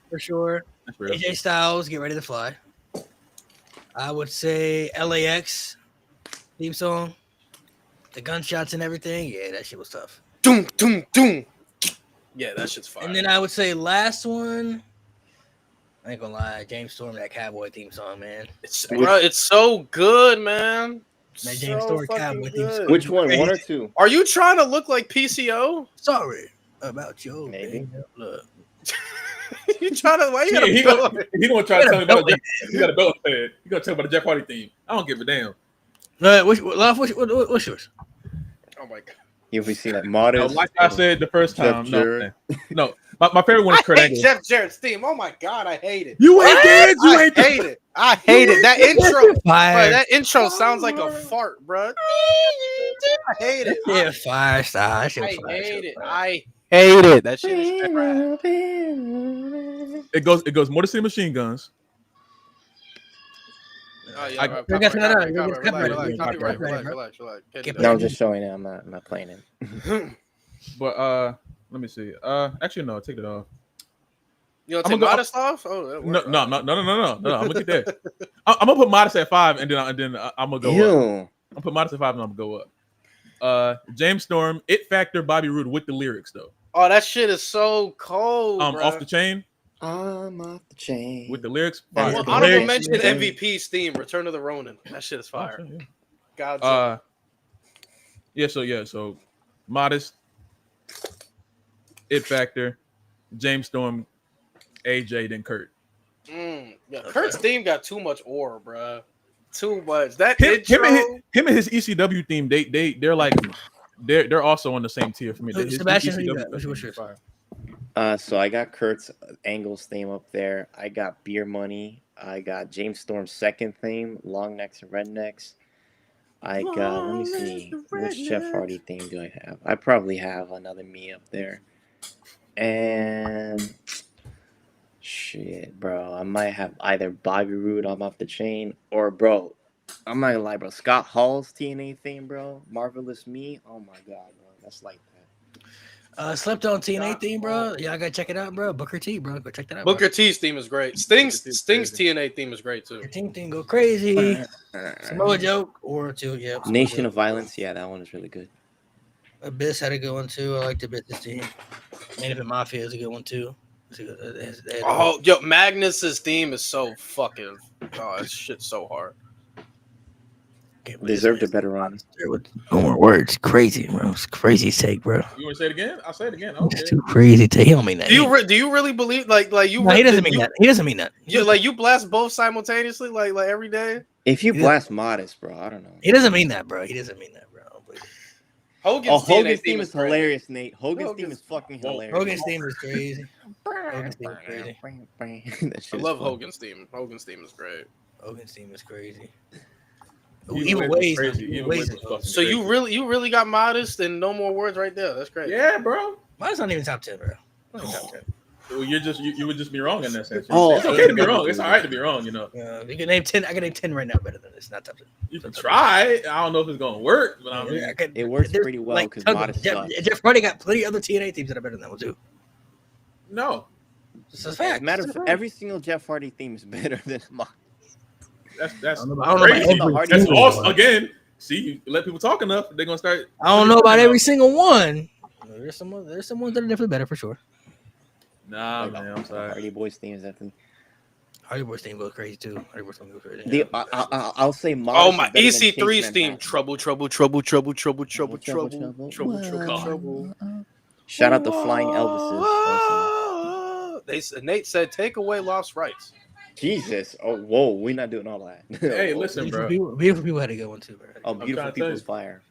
for sure. That's real. AJ Styles, Get Ready to Fly. I would say LAX theme song. The gunshots and everything. Yeah, that shit was tough. Doom, doom, doom. Yeah, that shit's fire. And then I would say last one. I ain't gonna lie, James Storm, that Cowboy theme song, man. It's so good, man. That James Storm Cowboy theme song. Which one? One or two? Are you trying to look like PCO? Sorry about your Maybe. look. You trying to? Why you Yeah, gotta he go? gonna try to tell me about the Jeff. He got a belt head. He gonna tell me about the Jeff Hardy theme. I don't give a damn. What's yours? Oh my god. You ever see like No, Modest? like I said the first Jeff time. Jarrett. No. My favorite one is Kurt I hate Angle. Jeff Jarrett's theme. Oh my god, I hate it. You ain't dead. You I ain't hate it. I hate it. That intro, bro, Fire. that intro sounds like a fart, bro. I hate it. Yeah, fire style. That shit was I fire. hate it. I hate it. That shit is trash. It goes Motor City Machine Guns. Oh, yeah, I- right, You're getting copyright, that out. copyright, You're getting relax, copyright. relax. No, I'm just showing it. I'm not playing it. But let me see. Actually no, take it off. You know, I'm take gonna go- Modest off? Oh, that No. worked. I'm gonna get there. I'm gonna put Modest at 5, and then I'm gonna go up. Ew. I'll put Modest at 5, and I'm gonna go up. James Storm, It Factor, Bobby Roode with the lyrics though. Oh, that shit is so cold, bro. Off the Chain I'm off the chain. with the lyrics. That's Fire. the Honorable lyrics. mention MVP's theme, Return of the Ronin. That shit is fire. Oh, Godzilla. yeah. So Modest, It Factor, James Storm, AJ, then Kurt. Yeah, Kurt's theme got too much aura, bro. Too much. That Him intro. and his ECW theme, they're like they're also on the same tier for me. His Sebastian, who you ECW got? What's yours? fire. So I got Kurt's Angle's theme up there. I got Beer Money. I got James Storm's second theme, Long Necks and Rednecks. I got, let me see, which Jeff Hardy theme do I have? I probably have Another Me up there. And shit, bro, I might have either Bobby Roode, I'm Off the Chain, or bro, I'm not gonna lie, bro, Scott Hall's TNA theme, bro, Marvelous Me. Oh my god, bro, that's like that. Slept on TNA theme, bro. Yeah, I gotta check it out, bro. Booker T, bro. Go check that out. Booker T's theme is great. Sting's TNA theme is great too. Booker T theme go crazy. Samoa Joke or two, yeah. Nation of Violence, yeah, that one is really good. Abyss had a good one too. I like the Abyss team. Man Up in Mafia is a good one too. Oh, yo, Magnus's theme is so fucking. Oh, that shit's so hard. Deserved a better run. With no more words. Crazy, bro. It's crazy take, bro. You want to say it again? I'll say it again. It's Okay. too crazy take. He don't mean that. Do you really believe like you? No, he doesn't mean that. He doesn't mean that. You like you blast both simultaneously like every day. If you Yeah. blast Modest, bro, I don't know. He doesn't mean that, bro. He doesn't mean that, bro. Hogan's Hogan's TNA theme is great. hilarious, Nate. Hogan's theme Hogan's- is fucking hilarious. Hogan's theme is crazy. Hogan's theme is crazy. That shit I is love fun. Hogan's theme. Hogan's theme is great. Hogan's theme is crazy. Even Ways crazy. even Even Ways Ways was fucking So you really got Modest and no more words right there. That's great. Yeah, bro. Mine's not even top 10, bro. Not even top 10. Well, you would just be wrong in that sense. Oh, It's okay to be wrong. It's all right to be wrong, you know. You can name 10. I can name 10 right now better than this. Not top 10. You can try. I don't know if it's gonna work, but I mean, I could, It works there's, pretty well like, because tons of- Modest sucks. Jeff Hardy got plenty of other TNA teams that are better than that one too. no. It's a As fact. a matter It's of a fact, fact. every single Jeff Hardy theme is better than Modest. That's I don't know about crazy. every Hardy That's single awesome. one. Again, see, you let people talk enough, they're gonna start. I don't know about every single one. There's some ones that are definitely better for sure. Nah, Like, man, I'm sorry. Hardy Boys themes, I think. Hardy Boys theme goes crazy too. Hardy Boys theme goes crazy. I'll say Modest. Oh is my better than EC3's Chase theme. Manhattan. Trouble. Shout out to Flying Elvises. Also. Nate said, "Take away Lost Rights." Jesus. Oh, whoa. We're not doing all that. Hey, listen, bro. Beautiful people had a good one too, bro. Oh, trying beautiful to tell people's you. fire.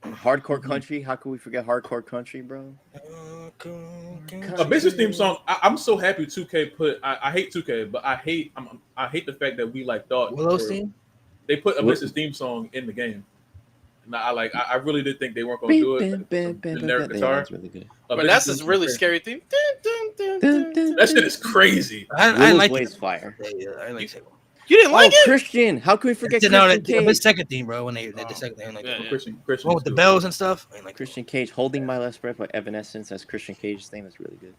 Hardcore country. How could we forget hardcore country, bro? A business theme song. I'm so happy 2K put. I hate 2K, but I hate the fact that we like thought Willow's theme. they put a business theme song in the game. And I really did think they weren't gonna do it. Generic guitar. That's really good. But that's a really scary theme. That shit is crazy. I Willow's like Way it. is fire. Yeah, I like it. You didn't like it? Christian. How can we forget No, Christian the Cage? second theme, bro. When they did the second theme, like Yeah, the yeah. Christian one with the too. bells and stuff. I ain't like Christian Cage, Holding My Last Breath by Evanescence. That's Christian Cage's theme. Is really good.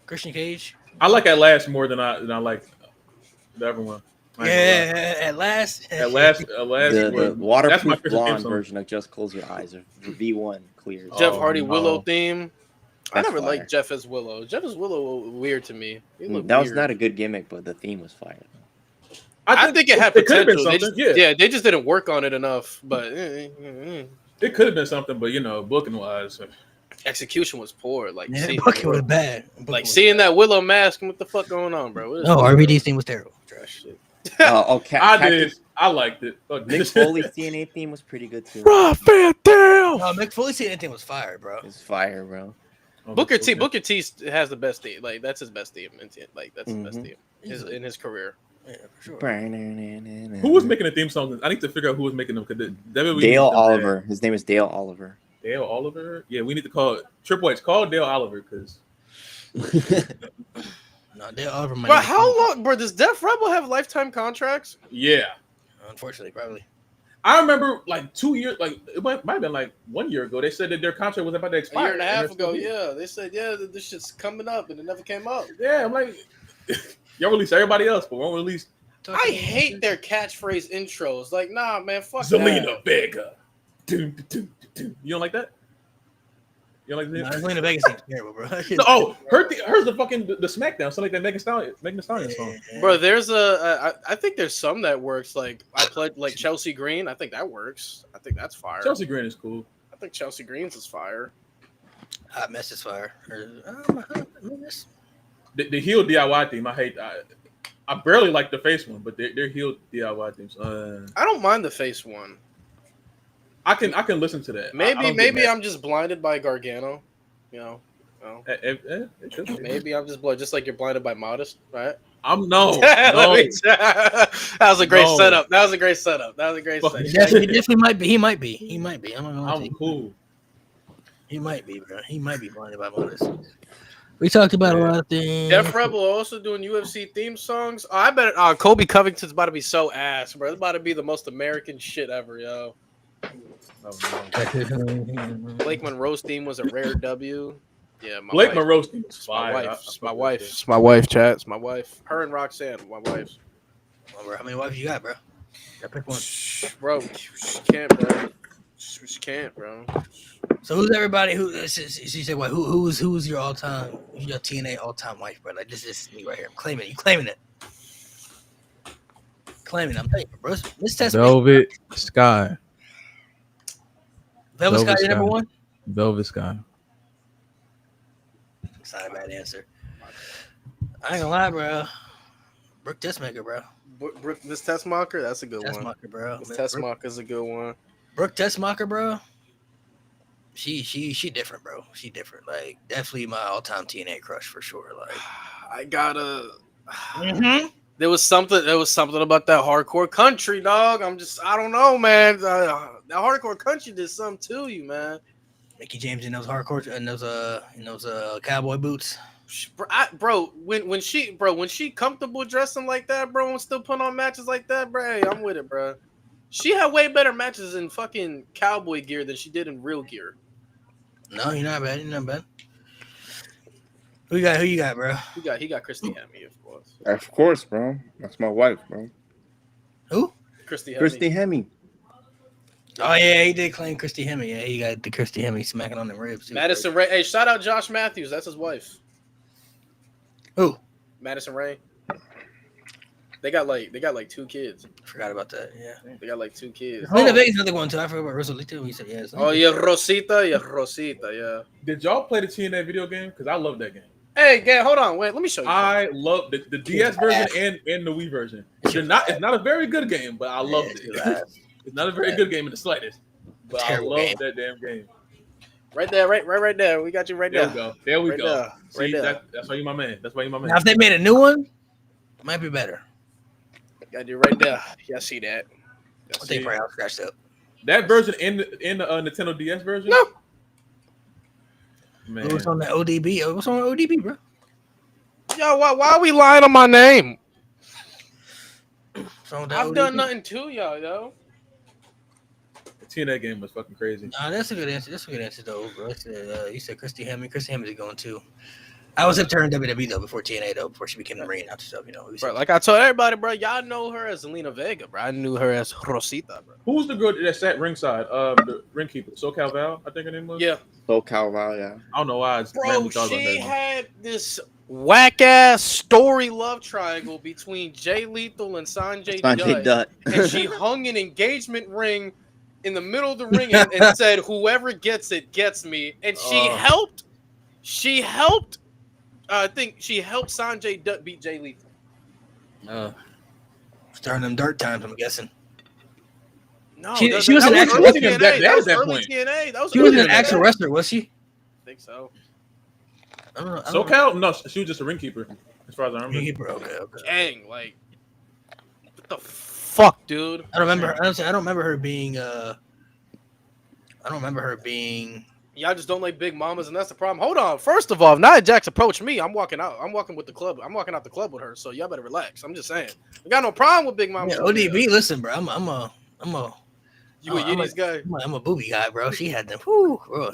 Christian Cage. I like At Last more than I like the other one. I ain't gonna lie. Yeah, at last. At last. The was- that's my waterproof Christian theme blonde song. version of Just Close Your Eyes, or V1 clears. Jeff Oh, Hardy no. Willow theme. I That's never fire. liked Jeff as Willow. Jeff as Willow weird to me. He looked That was weird. not a good gimmick, but the theme was fire. I think it had It could have been potential. They something. just, Yeah, they just didn't work on it enough. But it could have been something, but booking wise, execution was poor. Like, Yeah, see, Bucket was bad. like seeing that Willow mask. What the fuck going on, bro? What is No, this? RVD's theme was terrible. Trash shit. Okay. I did. I liked it. Fuck Mick this. Foley's TNA theme was pretty good too. Raphael! No, Mick Foley's theme was fire, bro. It's fire, bro. Booker T has the best theme. Like that's his best theme. Like that's his best Mhm. theme in his career. Yeah, for sure. Who was making the theme songs? I need to figure out who was making them. WWE Dale Oliver? His name is Dale Oliver. Dale Oliver. Yeah, we need to call Triple H. Call Dale Oliver because No, Dale Oliver might. Bro, be- how long, bro? Does Def Rebel have lifetime contracts? yeah, Unfortunately, probably. I remember like 2 years, like it might have been like 1 year ago. They said that their contract was about to A expire. year and a half they're still ago, here. yeah. They said, yeah, this shit's coming up, and it never came up. Yeah, I'm like, y'all release everybody else, but won't release I hate their catchphrase intros. Like, nah, man, fuck Zelina that. Vega. Dun, dun, dun, dun. You don't like that? You don't like No, that? Selena Vegas seems terrible, bro. That shit- No, oh, hers the fucking the SmackDown, something like that Megan Thee Stallion song. Bro, there's I think there's some that works. Like, I played like Chelsea Green. I think that works. I think that's fire. Chelsea Green is cool. I think Chelsea Green's is fire. Hot mess is fire. The heel DIY theme, I hate. I barely like the face one, but their heel DIY themes. I don't mind the face one. I can listen to that. I Maybe don't get mad. I'm just blinded by Gargano. You know. It could be. Maybe I'm just like you're blinded by Modest, right? I'm no. That was a great No. setup. That was a great setup. That was a great Fuck setup. yeah. He definitely might be. He might be. He might be. I'm not gonna lie to I'm you. cool. He might be, bro. He might be blinded by Modest. We talked about a lot of things. Def Rebel also doing UFC theme songs. Oh, I bet Kobe Covington's about to be so ass, bro. It's about to be the most American shit ever, yo. Blake Monroe's theme was a rare W. Yeah, my Blake wife. Monroe's theme is It's my fire. wife. I It's my fuck wife. with It's my wife, chat. It's my wife. Her and Roxanne, my wife. Oh, bro, how many wives you got, bro? Gotta pick one. Bro, she can't, bro. She can't, bro. So who's everybody? She said what? Who's your all time? Your TNA all time wife, bro? Like this is me right here. I'm claiming it. You claiming it? claiming. I'm telling you, bro. Miss Test Velvet Sky. Velvet Sky, Velvet your number Sky. one. Velvet Sky. It's not a bad answer. I ain't gonna lie, bro. Brooke Tessmaker, bro. Miss Tessmacher, that's a good one. Tessmacher, bro. Miss Tessmacher's a good one. Brooke Tessmacher, bro. She different, bro. She different. Like definitely my all-time TNA crush for sure. Like I gotta. mm-hmm. There was something about that hardcore country, dog. I don't know, man. That hardcore country did something to you, man. Mickey James in those hardcore and those cowboy boots. Bro, when she comfortable dressing like that, bro, and still putting on matches like that, bro, hey, I'm with it, bro. She had way better matches in fucking cowboy gear than she did in real gear. No, you're not bad. You're not bad. Who you got, bro? He got Christy Hemme, of course. Of course, bro. That's my wife, bro. Who? Christy Hemme. Christy Hemme. Oh yeah, he did claim Christy Hemme. Yeah, he got the Christy Hemme smacking on the ribs. Madison Ray. Hey, shout out Josh Matthews. That's his wife. Who? Madison Ray. They got like 2 kids. Forgot about that. Yeah. They got like 2 kids. Lena Vega's another one too. I forgot about Rosalita. We said yes. Oh yeah, Rosita. Yeah. Did y'all play the TNA video game? Because I love that game. Hey, hold on. Wait, let me show you. I love the DS version and the Wii version. It's not a very good game, but I loved it. It's not a very good game in the slightest, but I love that damn game. Right there, right there. We got you right there. There we right go. There. See, right there. That's why you my man. Now, if they made a new one, it might be better. Got you right there. Y'all see that? I think probably scratched up. That version in the Nintendo DS version? No. Man. What's on the ODB? What's on the ODB, bro? Yo, why are we lying on my name? I've ODB? done nothing to y'all, yo. The TNA game was fucking crazy. Nah, that's a good answer. That's a good answer, though, bro. You said Christy Hemme. Christy Hemme is going too. I was up to her in WWE though before TNA though, before she became the ring announcer stuff. You know, bro, like I told everybody, bro, y'all know her as Zelina Vega, bro. I knew her as Rosita, bro. Who was the girl that sat ringside? The ring keeper, SoCal Val, I think her name was. Yeah, SoCal Val, yeah. I don't know why. Bro, she had this whack ass story love triangle between Jay Lethal and Sanjay Dutt, and she hung an engagement ring in the middle of the ring and said, "Whoever gets it gets me." And she helped. I think she helped Sanjay Dutt beat Jay Lethal. Starting them dirt times, I'm guessing. No, she was an actual TNA. That was early TNA. She was an actual wrestler, was she? I think so. I don't know. SoCal? No, she was just a ring keeper, as far as I remember. Ringkeeper, okay. Dang, like, what the fuck, dude? I don't remember. Honestly, I don't remember her being. I don't remember her being. Y'all just don't like big mamas, and that's the problem. Hold on. First of all, if Nia Jax approached me, I'm walking out. I'm walking with the club. I'm walking out the club with her. So y'all better relax. I'm just saying. I got no problem with big mamas. Yeah, ODB, listen, bro. I'm a Yiddies guy. I'm a booby guy, bro. She had them. Whoo, bro.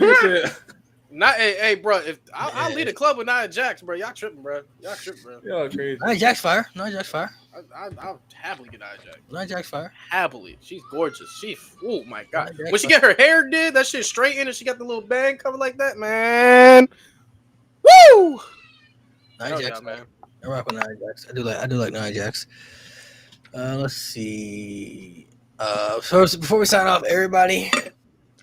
Not, hey, bro. If I'll lead a club with Nia Jax, bro. Y'all tripping, bro. Y'all crazy. Nia Jax fire. I'll happily get Nia Jax. Nia Jax fire. Happily. She's gorgeous. Oh my god. When she get her hair did, that shit straightened, and she got the little bang cover like that, man. Woo! Nia Jax, man. I rock with Nia Jax. I do like Nia Jax. Let's see. So before we sign off, everybody,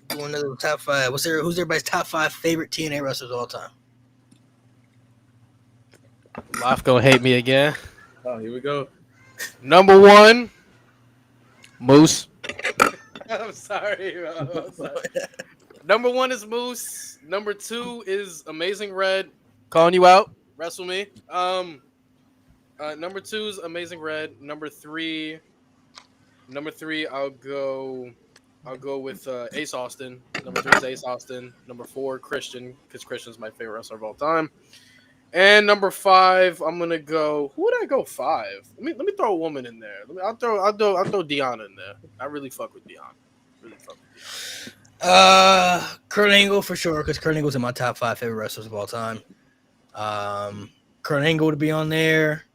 doing another top 5. Who's everybody's top 5 favorite TNA wrestlers of all time? Life gonna hate me again. Oh, here we go. Number 1, Moose. I'm sorry, bro. Number 1 is Moose. Number 2 is Amazing Red. Calling you out. Wrestle me. Number 2 is Amazing Red. Number 3, I'll go with Ace Austin. Number 3 is Ace Austin. Number 4, Christian, because Christian's my favorite wrestler of all time. And number 5, I'm gonna go. Who would I go 5? Let me throw a woman in there. I'll throw Deanna in there. I really fuck with Deanna. Kurt Angle for sure, because Kurt Angle's in my top 5 favorite wrestlers of all time. Kurt Angle would be on there.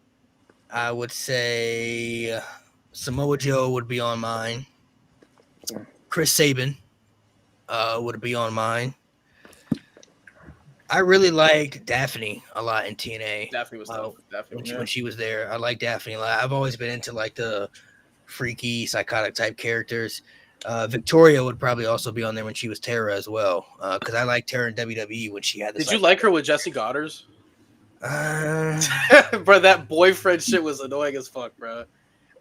I would say Samoa Joe would be on mine. Chris Sabin would be on mine. I really liked Daphne a lot in TNA. Daphne was tough. When she was there. I like Daphne a lot. I've always been into like the freaky, psychotic type characters. Victoria would probably also be on there when she was Tara as well, because I liked Tara in WWE when she had. Did you like her with Jesse Goddard's? Uh, Bro, that boyfriend shit was annoying as fuck, bro.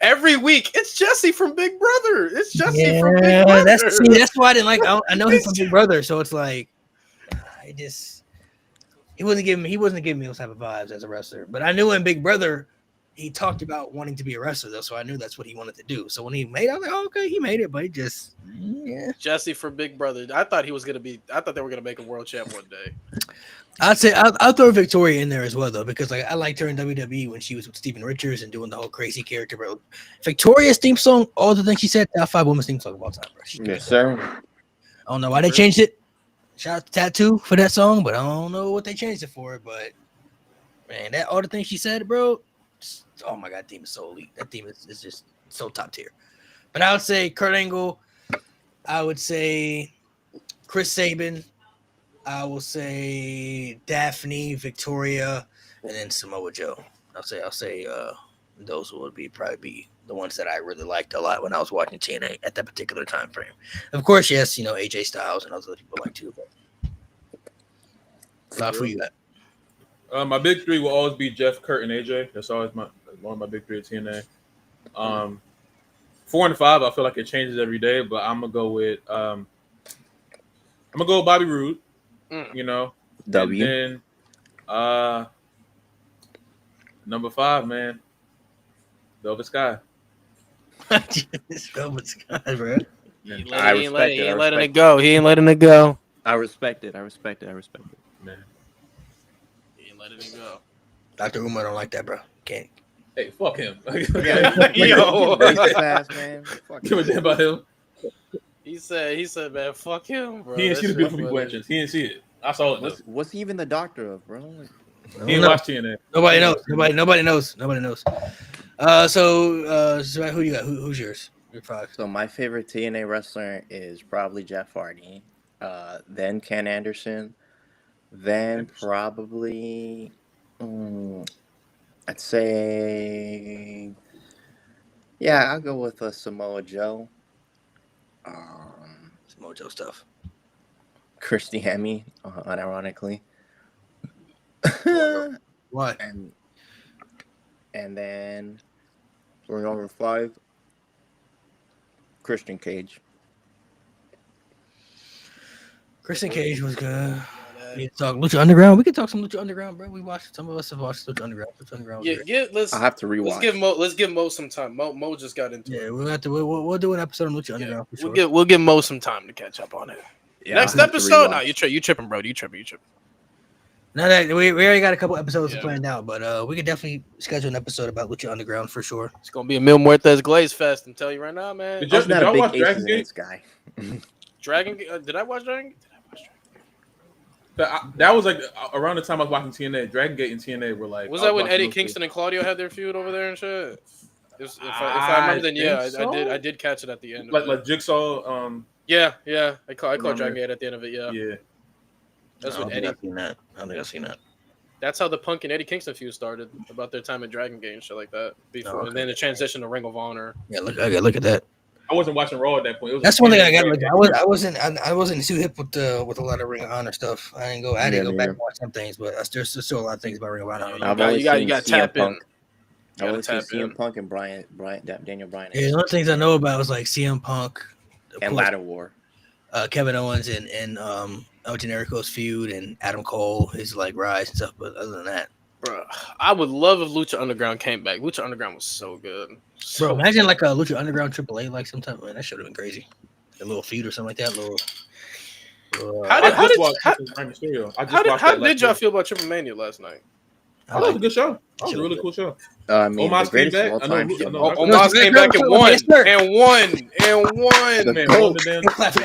Every week, it's Jesse from Big Brother. It's Jesse from Big Brother. That's why I didn't like. I know him from Big Brother, so it's like, he wasn't giving me those type of vibes as a wrestler. But I knew in Big Brother, he talked about wanting to be a wrestler though, so I knew that's what he wanted to do. So when he made it, I was like, oh, okay, he made it, but he just Jesse from Big Brother. I thought they were gonna make him world champ one day. I'd say I'll throw Victoria in there as well though, because like I liked her in WWE when she was with Steven Richards and doing the whole crazy character. Bro, Victoria's theme song, all the things she said, top 5 women's theme song of all time, bro. Yes, sir. I don't know why they changed it. Shout out to Tattoo for that song, but I don't know what they changed it for. But man, that all the things she said, bro. Oh my god, team is so elite. That team is just so top tier. But I would say Kurt Angle. I would say Chris Sabin. I will say Daphne, Victoria, and then Samoa Joe. I'll say those would probably be the ones that I really liked a lot when I was watching TNA at that particular time frame. Of course, yes, AJ Styles and other people like too. But for you, that. My big 3 will always be Jeff, Kurt, and AJ. That's always one of my big 3 at TNA. 4 and 5, I feel like it changes every day, but I'm gonna go with Bobby Roode. W. And then number 5, man, Velvet Sky. Velvet Sky, bro. He ain't letting it go. He ain't letting it go. I respect it, man. He ain't letting it go. Dr. Umar don't like that, bro. Can't. Hey, fuck him. Yo, ass, man. Give a damn about him. He said, man, fuck him, bro. He didn't see the beautiful people entrance. He didn't see it. I saw it. What's he even the doctor of, bro? He didn't watch TNA. Nobody knows. So who you got? Who's yours? Your 5. So my favorite TNA wrestler is probably Jeff Hardy, then Ken Anderson, then probably I'd say I'll go with Samoa Joe. Samoa Joe stuff. Christy Hemme, unironically. What? And then for number 5, Christian Cage. Christian Cage was good. We can talk Lucha Underground. We can talk some Lucha Underground, bro. Some of us have watched Lucha Underground. Let's. I have to rewatch. Let's give Mo some time. Mo just got into it. Yeah, we'll do an episode on Lucha Underground for sure. We'll give Mo some time to catch up on it. Yeah, Next episode, no, you tripping, bro. You tripping. No, we already got a couple episodes planned out, but we could definitely schedule an episode about Lucha Underground for sure. It's gonna be a Mil Muertes Glaze Fest. I'm telling you right now, man. Did y'all watch Dragon Gate? Guy. Dragon Gate? Did I watch Dragon Gate? That was like around the time I was watching TNA. Dragon Gate and TNA were like. Was that when Eddie Kingston and Claudio had their feud over there and shit? If I remember, then yeah, so? I did catch it at the end. Like Jigsaw. Yeah. I caught Dragon Gate at the end of it. Yeah. That's when Eddie. I don't think I've seen that. That's how the Punk and Eddie Kingston feud started, about their time at Dragon Gate and shit like that. Before, and then the transition to Ring of Honor. Yeah, look at that. I wasn't watching Raw at that point. That's one thing I got. I wasn't too hip with a lot of Ring of Honor stuff. I didn't go back and watch some things, but there's still a lot of things about Ring of Honor. You got to tap in. I want to see CM Punk and Daniel Bryan. Yeah, the only things I know about was like CM Punk and Ladder War. Kevin Owens and El Generico's feud and Adam Cole, his like rise and stuff. But other than that, bro, I would love if Lucha Underground came back. Lucha Underground was so good. Bro, imagine like a Lucha Underground AAA, like sometime. Man, that should have been crazy. A little feud or something like that. How did y'all feel about Triple Mania last night? That was a good show. That was a really cool show. I mean, Omos the greatest came of all back. time. Omos came back and won. Man,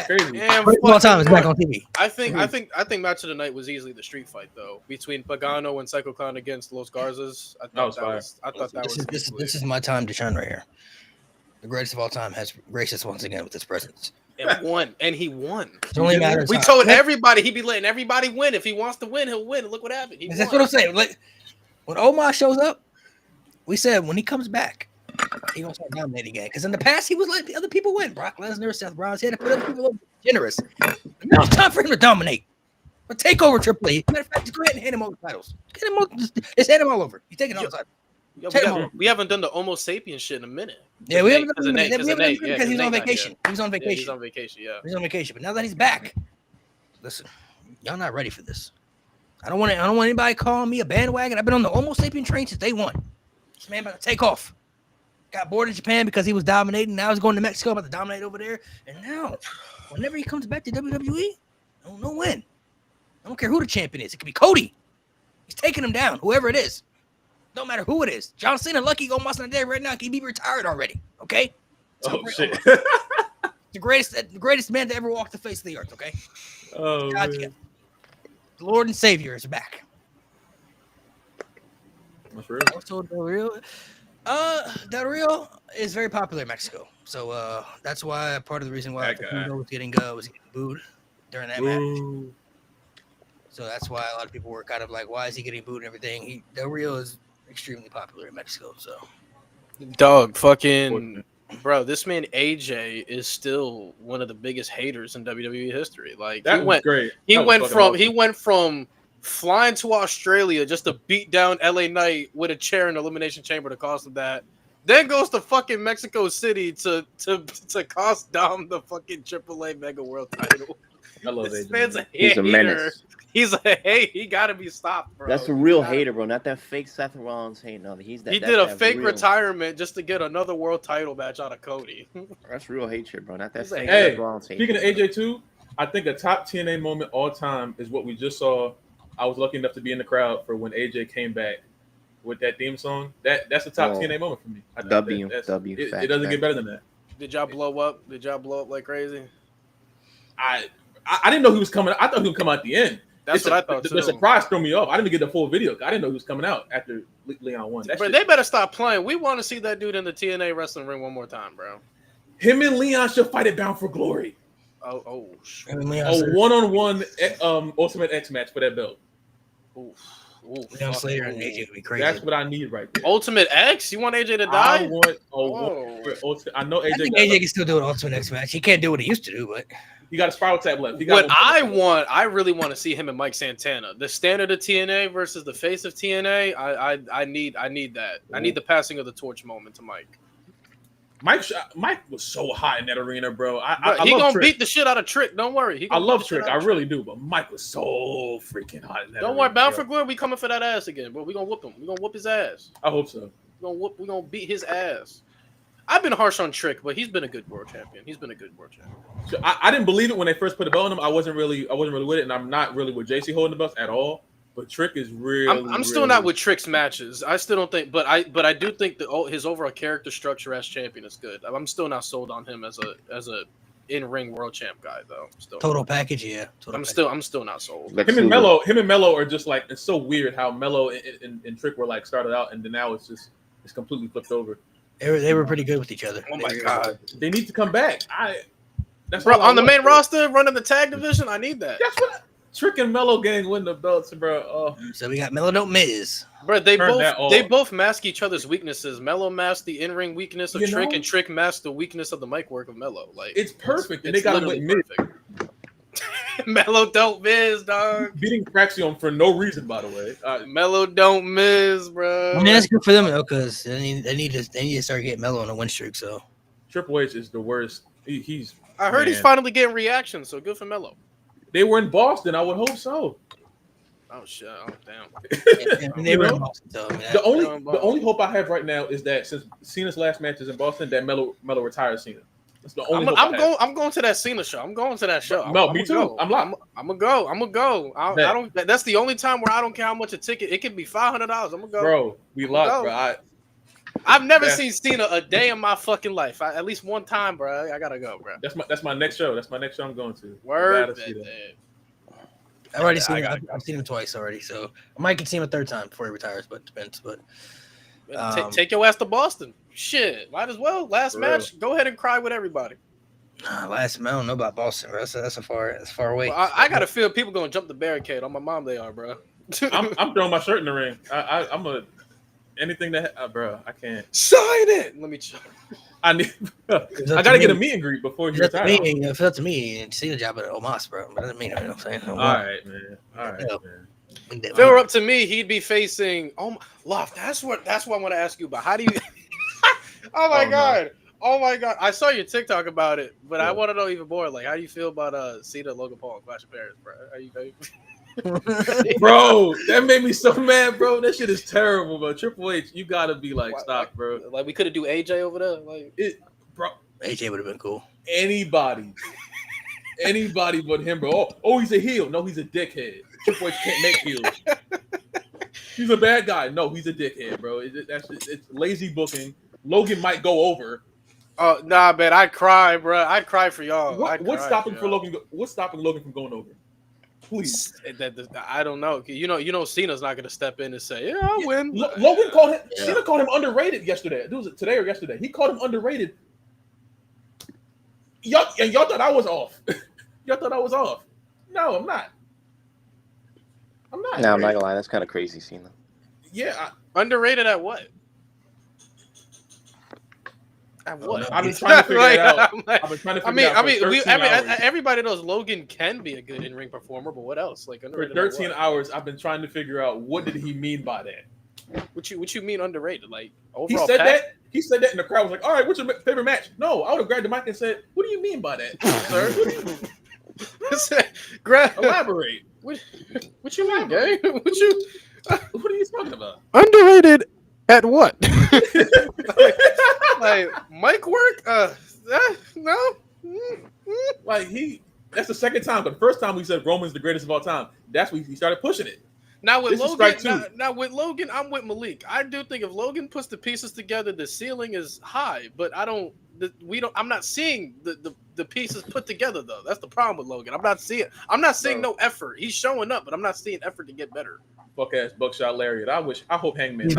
crazy. All time is back on TV. I think match of the night was easily the street fight though, between Pagano and Psycho Clown against Los Garzas. I thought this is my time to shine right here. The greatest of all time has graced us once again with his presence. And he won. It only matters. We told everybody he'd be letting everybody win. If he wants to win, he'll win. And look what happened. That's what I'm saying. Like when Omar shows up, we said when he comes back, He gonna start dominating again. Because in the past, he was letting the other people win. Brock Lesnar, Seth Rollins, he had to put other people over. Generous. Now it's time for him to dominate. But take over Triple H. Matter of fact, just go ahead and hand him all the titles. Get him all, just hand him all over. He's taking all the titles. We haven't done the Homo sapien shit in a minute. Yeah, we haven't done Nate, it because he's on vacation. He was on vacation. He's on vacation, yeah. He's on vacation. But now that he's back, listen, y'all not ready for this. I don't want anybody calling me a bandwagon. I've been on the Homo sapien train since day one. This man about to take off. Got bored in Japan because he was dominating. Now he's going to Mexico, about to dominate over there. And now, whenever he comes back to WWE, I don't know when. I don't care who the champion is. It could be Cody. He's taking him down, whoever it is. Don't matter who it is. John Cena, lucky almost not there right now. He be retired already. Okay. Shit. The greatest man to ever walk the face of the earth. Okay. Oh, God, man. yeah. The Lord and Savior is back. That's real. Also, Del Rio. Del Rio is very popular in Mexico, so that's why part of the reason why was getting booed during that match. So that's why a lot of people were kind of like, why is he getting booed and everything? Del Rio is extremely popular in Mexico. So, Dog, fucking bro, this man AJ is still one of the biggest haters in WWE history. Like That was great. He went from flying to Australia just to beat down LA Knight with a chair in the Elimination Chamber to cost him that. Then goes to fucking Mexico City to cost Dom the fucking AAA Mega World title. I love This AJ. man's a He's hater. a menace. He's a he gotta be stopped, bro. That's a real hater, bro. Not that fake Seth Rollins hate. No, he's that. He did a fake retirement just to get another world title match out of Cody. That's real hatred, bro. Not that He's a fake Hey, Seth Rollins hate. speaking of AJ too, I think a top TNA moment all time is what we just saw. I was lucky enough to be in the crowd for when AJ came back with that theme song. That's a top TNA moment for me. I think it doesn't get better than that. Did y'all blow up? Did y'all blow up like crazy? I didn't know he was coming. I thought he would come out at the end. That's what I thought too. The surprise threw me off. I didn't get the full video. I didn't know he was coming out after Leon won. Bro, they better stop playing. We want to see that dude in the TNA wrestling ring one more time, bro. Him and Leon should fight it Bound for Glory. Oh, a one-on-one Ultimate X match for that belt. Leon Slater and AJ would be crazy. That's what I need right there. Ultimate X? You want AJ to die? I know AJ. I think AJ can still do an Ultimate X match. He can't do what he used to do, but he got a spiral tap left. I really want to see him and Mike Santana. The standard of TNA versus the face of TNA. I need that. I need the passing of the torch moment to Mike. Mike was so hot in that arena, bro. He gonna beat the shit out of Trick. Don't worry. I love Trick. I really do. But Mike was so freaking hot in that Don't worry. Bound for Glory. We coming for that ass again, bro. We gonna whoop him. We gonna whoop his ass. I hope so. We gonna beat his ass. I've been harsh on Trick, but he's been a good world champion. So I didn't believe it when they first put the belt on him. I wasn't really with it, and I'm not really with JC holding the belts at all. But Trick is really. I'm still not with Trick's matches. I still don't think, but I do think that his overall character structure as champion is good. I'm still not sold on him as a in-ring world champ guy though. Still. Total package, yeah. I'm still not sold. Him and Mello are just like, it's so weird how Mello and Trick were like started out, and then now it's completely flipped over. They were pretty good with each other. Oh my god, they need to come back. That's bro on the main roster running the tag division. I need that. That's what Trick and Mello gang win the belts, bro. Oh. So we got Mello don't Miz. Bro, they both mask each other's weaknesses. Mello masked the in-ring weakness of Trick, and Trick masked the weakness of the mic work of Mello. Like it's perfect. And they got to win perfect. Mello don't miss, dog. Beating Fraxion for no reason, by the way. Mello don't miss, bro. I mean, that's good for them though, because they need to start getting Mello on a win streak. So Triple H is the worst. I heard he's finally getting reactions, so good for Mello. They were in Boston. I would hope so. Oh shit! Oh damn. They were in Boston. So, the only hope I have right now is that since Cena's last match is in Boston, that Mello retires Cena. That's the only. I'm going to that Cena show. I'm going to that show. No, me too. I'm gonna go. I don't. That's the only time where I don't care how much a ticket. It could be $500. I'm gonna go. Bro, we locked, bro. I've never seen Cena a day in my fucking life. At least one time, bro. I gotta go, bro. That's my next show. That's my next show I'm going to. Word. I've already seen him. I've seen him twice already, so I might get to see him a third time before he retires, but it depends. But take your ass to Boston. Shit, might as well. Last match, go ahead and cry with everybody. Last match, I don't know about Boston, bro. That's far away. Well, I gotta feel people gonna jump the barricade. On my mom, they are, bro. I'm throwing my shirt in the ring. anything that, bro, I can't. Sign it. Let me check. I need. It's up I to gotta get a me. meet and greet before he If it's up to retires. me, if it's up to me, and see the job at Omas, bro. But doesn't mean, you know what I'm saying? All right, man. All right, No. man. If it were up to me, he'd be facing. Oh my, Loft. That's what I want to ask you about. How do you? Oh my god. Oh my god. I saw your TikTok about it, but I want to know even more. Like, how do you feel about Cena, Logan Paul, and Clash of Paris, bro? Are you Bro, that made me so mad, bro. That shit is terrible, bro. Triple H, you gotta be like, stop, bro. Like, we could have do AJ over there, like bro. AJ would have been cool. Anybody but him, bro. Oh, he's a heel. No, he's a dickhead. Triple H can't make heels. He's a bad guy. No, he's a dickhead, bro. It's lazy booking. Logan might go over. Oh nah, man, I'd cry, bro. I'd cry for y'all. What's stopping Logan? What's stopping Logan from going over? Please, I don't know. You know, Cena's not gonna step in and say, "Yeah, I'll win." Logan called him. Cena called him underrated yesterday. Was it today or yesterday? He called him underrated. Y'all thought I was off. Y'all thought I was off. No, I'm not. No, I'm not gonna lie. That's kind of crazy, Cena. Yeah, underrated at what? At what? I've been trying to figure it out. I've been trying to figure it out. Everybody knows Logan can be a good in-ring performer, but what else? Like for 13 hours, I've been trying to figure out what did he mean by that. What you mean underrated? Like overall? He said that. He said that, and the crowd was like, "All right, what's your favorite match?" No, I would have grabbed the mic and said, "What do you mean by that, sir?" Elaborate. What you mean, Gay? What are you talking about? Underrated at what? like mic work? No. Like that's the second time. But the first time we said Roman's the greatest of all time. That's when he started pushing it. Now with Logan, I'm with Malik. I do think if Logan puts the pieces together, the ceiling is high. But I'm not seeing the pieces put together though. That's the problem with Logan. I'm not seeing no effort. He's showing up, but I'm not seeing effort to get better. Fuck ass buckshot lariat. I hope Hangman. He's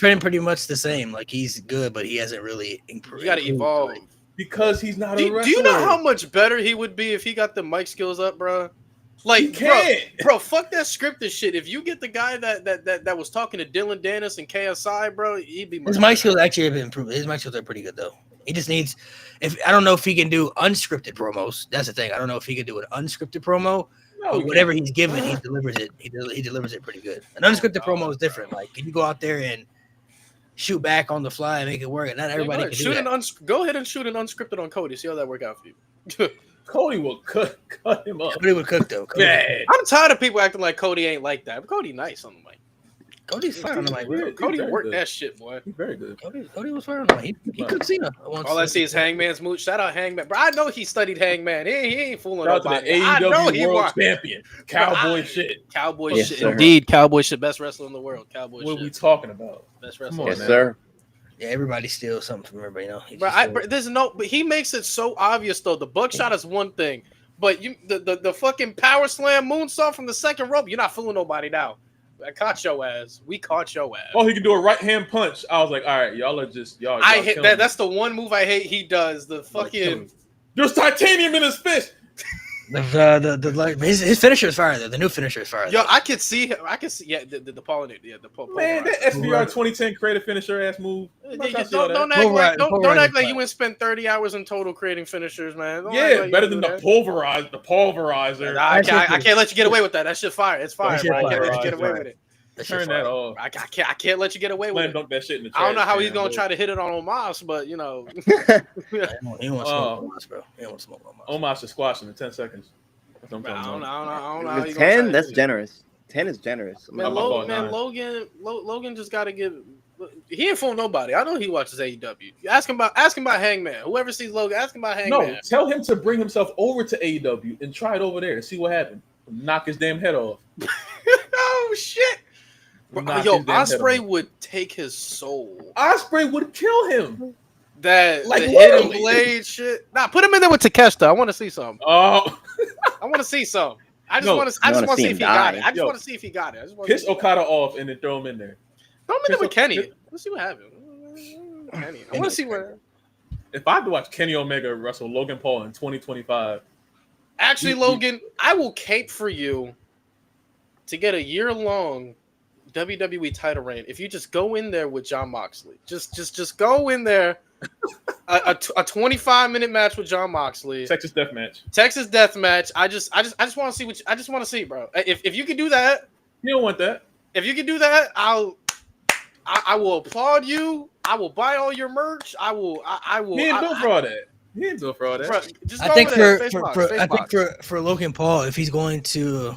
been pretty much the same. Like he's good, but he hasn't really improved. You got to evolve because he's not a wrestler. Do you know how much better he would be if he got the mic skills up, bro? Like, bro, fuck that scripted shit. If you get the guy that was talking to Dylan Dennis and KSI, bro, he'd be. His mic skills actually have been improved. His mic skills are pretty good though. He just needs. I don't know if he can do unscripted promos. That's the thing. I don't know if he can do an unscripted promo. No, but whatever he's given, he delivers it. He delivers it pretty good. An unscripted promo is different. Like, can you go out there and shoot back on the fly and make it work? And not everybody can do that. Go ahead and shoot an unscripted on Cody. See how that work out for you. Cody will cut him up. Cody would cook though. I'm tired of people acting like Cody ain't like that. But Cody nice on the mic. Cody's fine on the mic. Cody worked that shit, boy. He's very good. Cody was fine on the mic. He could Cena. All I see is Hangman's mooch. Shout out Hangman, bro. I know he studied Hangman. He ain't fooling nobody. Shout out to the AEW World Champion. Cowboy shit. Cowboy shit. Sir. Indeed, cowboy shit. Best wrestler in the world. Cowboy shit. What are we talking about? Best wrestler. Yes, sir. Yeah, everybody steals something from everybody. You know. But he makes it so obvious though. The buckshot is one thing, but the fucking power slam moonsault from the second rope. You're not fooling nobody now. I caught your ass. We caught your ass. Oh, he can do a right hand punch. I was like, all right, y'all are just y'all. I hate that. That's the one move I hate. He does the fucking. There's titanium in his fist. His finisher is fire though. The new finisher is fire. Yo, I could see. Yeah, the pollinator. Yeah, the man, that SBR 2010 creative finisher ass move. Don't act like you went spend 30 hours in total creating finishers, man. Better than the pulverizer. I can't let you get away with that. That shit fire. It's fire. I can't let you get away with it. Turn that off. I can't let you get away with it. Dunk that shit in the trash. I don't know how he's gonna try to hit it on Omos, but you know. He wants Omos, bro. He wants smoke Omos. Omos should squash him in 10 seconds. I don't know. 10? That's generous. 10 is generous. Man, Logan just gotta give. He ain't fooling nobody. I know he watches AEW. Ask him about Hangman. Whoever sees Logan, ask him about Hangman. No, tell him to bring himself over to AEW and try it over there and see what happens. Knock his damn head off. Oh shit! Yo, Ospreay would take his soul. Ospreay would kill him. The hidden blade shit. Nah, put him in there with Takeshita. I want to see some. Oh, I want to see some. I just want to see if he got it. I just want to see if he got it. Piss Okada off and then throw him in there. Throw him in there with Kenny. Let's see what happens. Kenny. I want to see what. If I had to watch Kenny Omega wrestle Logan Paul in 2025. Actually, Logan, I will cape for you to get a year-long WWE title reign, if you just go in there with Jon Moxley, just go in there, a 25-minute match with Jon Moxley, Texas Death Match. Texas Death Match. I just want to see I just want to see, bro. If you can do that, You don't want that. if you can do that, I will applaud you. I will buy all your merch. I will. He ain't built for all that. He ain't built for all that. Bro, just I go think over there. I think for Logan Paul, if he's going to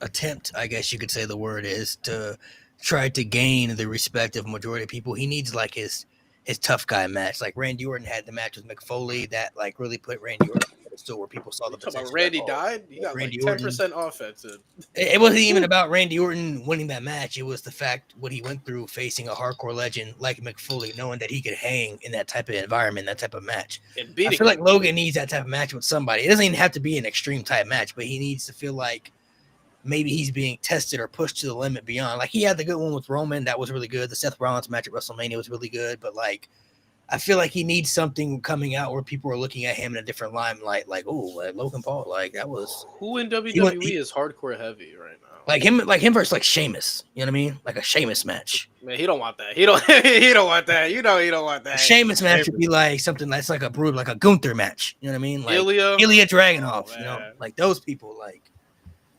attempt, I guess you could say the word is, to try to gain the respect of majority of people, he needs like his tough guy match. Like Randy Orton had the match with McFoley that like really put Randy Orton on the pedestal where people saw the potential. About Randy died. You got Randy like 10% offensive. It wasn't even about Randy Orton winning that match. It was the fact what he went through facing a hardcore legend like McFoley, knowing that he could hang in that type of environment, that type of match. I feel like Logan needs that type of match with somebody. It doesn't even have to be an extreme type match, but he needs to feel like maybe he's being tested or pushed to the limit beyond. Like he had the good one with Roman. That was really good. The Seth Rollins match at WrestleMania was really good. But like, I feel like he needs something coming out where people are looking at him in a different limelight. Like, oh, like Logan Paul. Like that was who in WWE is hardcore heavy right now. Like him versus like Sheamus. You know what I mean? Like a Sheamus match. Man, he don't want that. He don't. He don't want that. You know, he don't want that. A Sheamus match would be like something that's like a brood, like a Gunther match. You know what I mean? Like Ilya Dragunov. You know, like those people. Like,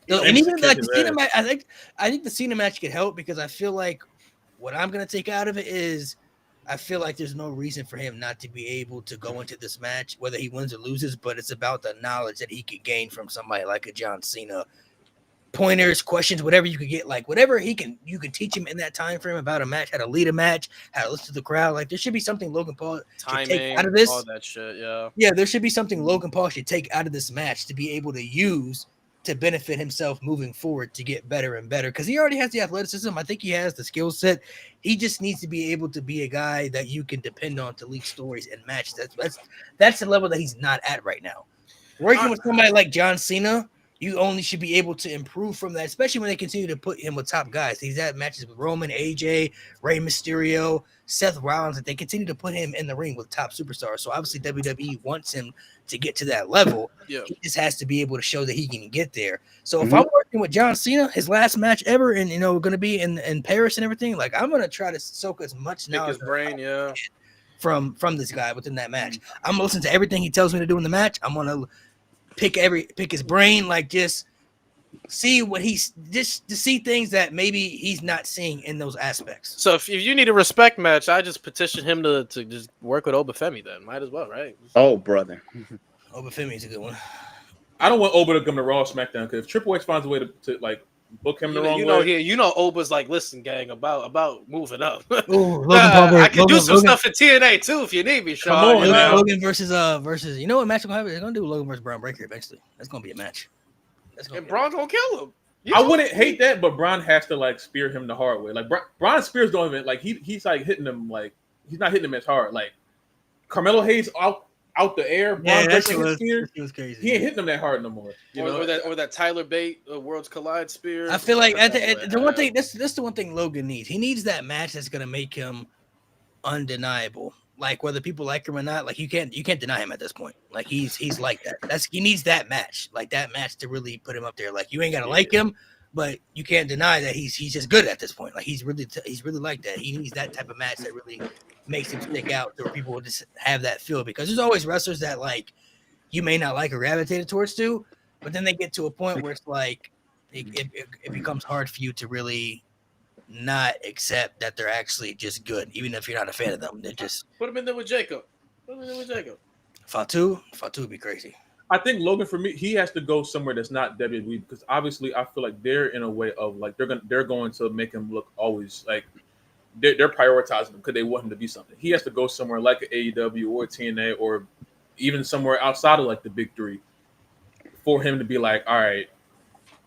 and even like the Cena match. I think the Cena match could help because I feel like what I'm gonna take out of it is I feel like there's no reason for him not to be able to go into this match, whether he wins or loses. But it's about the knowledge that he could gain from somebody like a John Cena. Pointers, questions, whatever you could get, like whatever you can teach him in that time frame about a match, how to lead a match, how to listen to the crowd. Like there should be something Logan Paul should take out of this. All that shit, yeah. Yeah, there should be something Logan Paul should take out of this match to be able to use to benefit himself moving forward to get better and better. Because he already has the athleticism. I think he has the skill set. He just needs to be able to be a guy that you can depend on to leak stories and matches. That's the level that he's not at right now. Working with somebody like John Cena, you only should be able to improve from that, especially when they continue to put him with top guys. He's had matches with Roman, AJ, Rey Mysterio, Seth Rollins, and they continue to put him in the ring with top superstars. So obviously WWE wants him to get to that level. Yeah. He just has to be able to show that he can get there. So if I'm working with John Cena, his last match ever, and going to be in Paris and everything, like I'm gonna try to soak as much knowledge from this guy within that match. I'm gonna listen to everything he tells me to do in the match. I'm gonna pick his brain, like just see what he's just to see things that maybe he's not seeing in those aspects. So if you need a respect match, I just petition him to just work with Obafemi then. Might as well, right? Oh, brother. Obafemi is a good one. I don't want Oba to come to Raw or SmackDown because if Triple H finds a way to like book him the wrong way. Oba's like, listen, gang, about moving up. Ooh, I can do some stuff in TNA too if you need me, Sean. Logan versus you know what match is gonna happen? They're gonna do Logan versus Braun Breaker eventually. That's gonna be a match. And Braun gonna kill him. I wouldn't hate that, but Braun has to like spear him the hard way. Like Braun spears don't even like he's like hitting him like he's not hitting him as hard. Like Carmelo Hayes out the air. Yeah, that shit was crazy. He ain't hitting them that hard no more. Or that Tyler Bate Worlds Collide spear. I feel like the one thing that's the one thing Logan needs. He needs that match that's gonna make him undeniable. Like whether people like him or not, like you can't deny him at this point. Like he's like that. He needs that match, like that match to really put him up there. Like you ain't gotta like him, but you can't deny that he's just good at this point. Like he's really like that. He needs that type of match that really makes him stick out to where people will just have that feel, because there's always wrestlers that like you may not like or gravitated towards too, but then they get to a point where it's like it becomes hard for you to really not accept that they're actually just good, even if you're not a fan of them. They're just put him in there with Jacob. Fatu would be crazy. I think Logan, for me, he has to go somewhere that's not WWE, because obviously I feel like they're in a way of like they're going to make him look always like they're prioritizing him because they want him to be something. He has to go somewhere like an AEW or TNA or even somewhere outside of like the big three for him to be like, all right,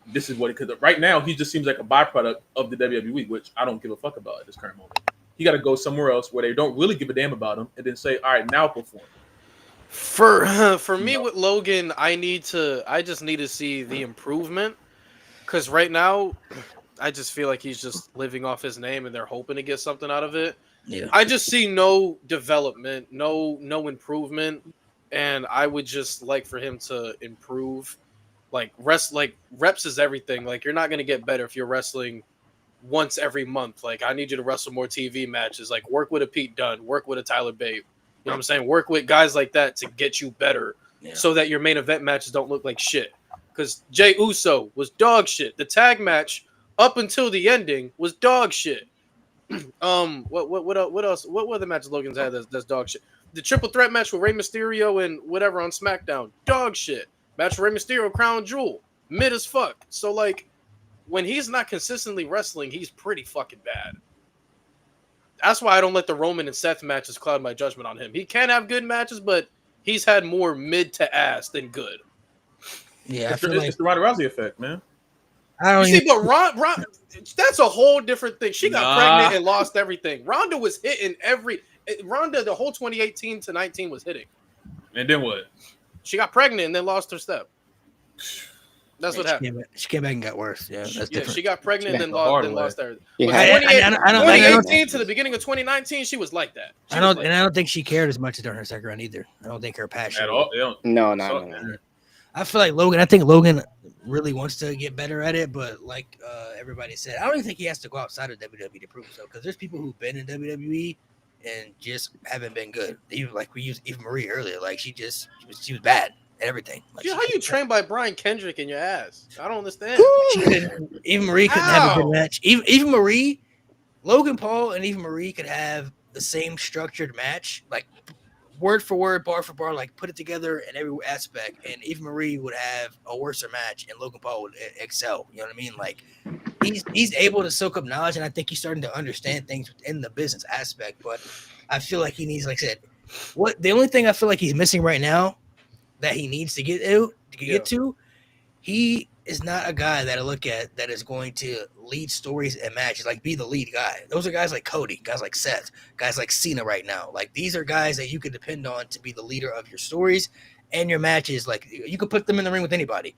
this is what, because right now he just seems like a byproduct of the WWE, which I don't give a fuck about at this current moment. He got to go somewhere else where they don't really give a damn about him and then say, all right, now perform. For me with Logan, I just need to see the improvement, because right now I just feel like he's just living off his name and they're hoping to get something out of it. Yeah. I just see no development, no improvement, and I would just like for him to improve. Like reps is everything. Like you're not gonna get better if you're wrestling once every month. Like, I need you to wrestle more TV matches. Like, work with a Pete Dunne, work with a Tyler Bate. You know what I'm saying? Work with guys like that to get you better, so that your main event matches don't look like shit. Because Jey Uso was dog shit. The tag match up until the ending was dog shit. What else? What other matches Logan's had that's dog shit? The triple threat match with Rey Mysterio and whatever on SmackDown, dog shit. Match with Rey Mysterio, Crown Jewel, mid as fuck. So like, when he's not consistently wrestling, he's pretty fucking bad. That's why I don't let the Roman and Seth matches cloud my judgment on him. He can have good matches, but he's had more mid to ass than good. Yeah, It's the Ronda Rousey effect, man. I don't See, but Ron, that's a whole different thing. She got pregnant and lost everything. Ronda was hitting Ronda, the whole 2018 to 19 was hitting. And then what? She got pregnant and then lost her step. That's what happened. She came back and got worse. Yeah, that's different. She got pregnant and then lost everything. Yeah. 2018 to the beginning of 2019, she was like that. I don't think she cared as much during her second run either. I don't think her passion At all? No. I feel like Logan. I think Logan really wants to get better at it, but like everybody said, I don't even think he has to go outside of WWE to prove so. Because there's people who've been in WWE and just haven't been good. Even like we used Eva Marie earlier. Like she was bad at everything. Like, how you trained by Brian Kendrick in your ass? I don't understand. Eva Marie couldn't have a good match. Eva Marie, Logan Paul, and Eva Marie could have the same structured match, like word for word, bar for bar, like put it together in every aspect, and Eva Marie would have a worse match, and Logan Paul would excel. You know what I mean? Like he's able to soak up knowledge, and I think he's starting to understand things in the business aspect. But I feel like he needs, like I said, the only thing I feel like he's missing right now that he needs to get to, he is not a guy that I look at that is going to lead stories and matches, like be the lead guy. Those are guys like Cody, guys like Seth, guys like Cena right now. Like these are guys that you could depend on to be the leader of your stories and your matches. Like you could put them in the ring with anybody.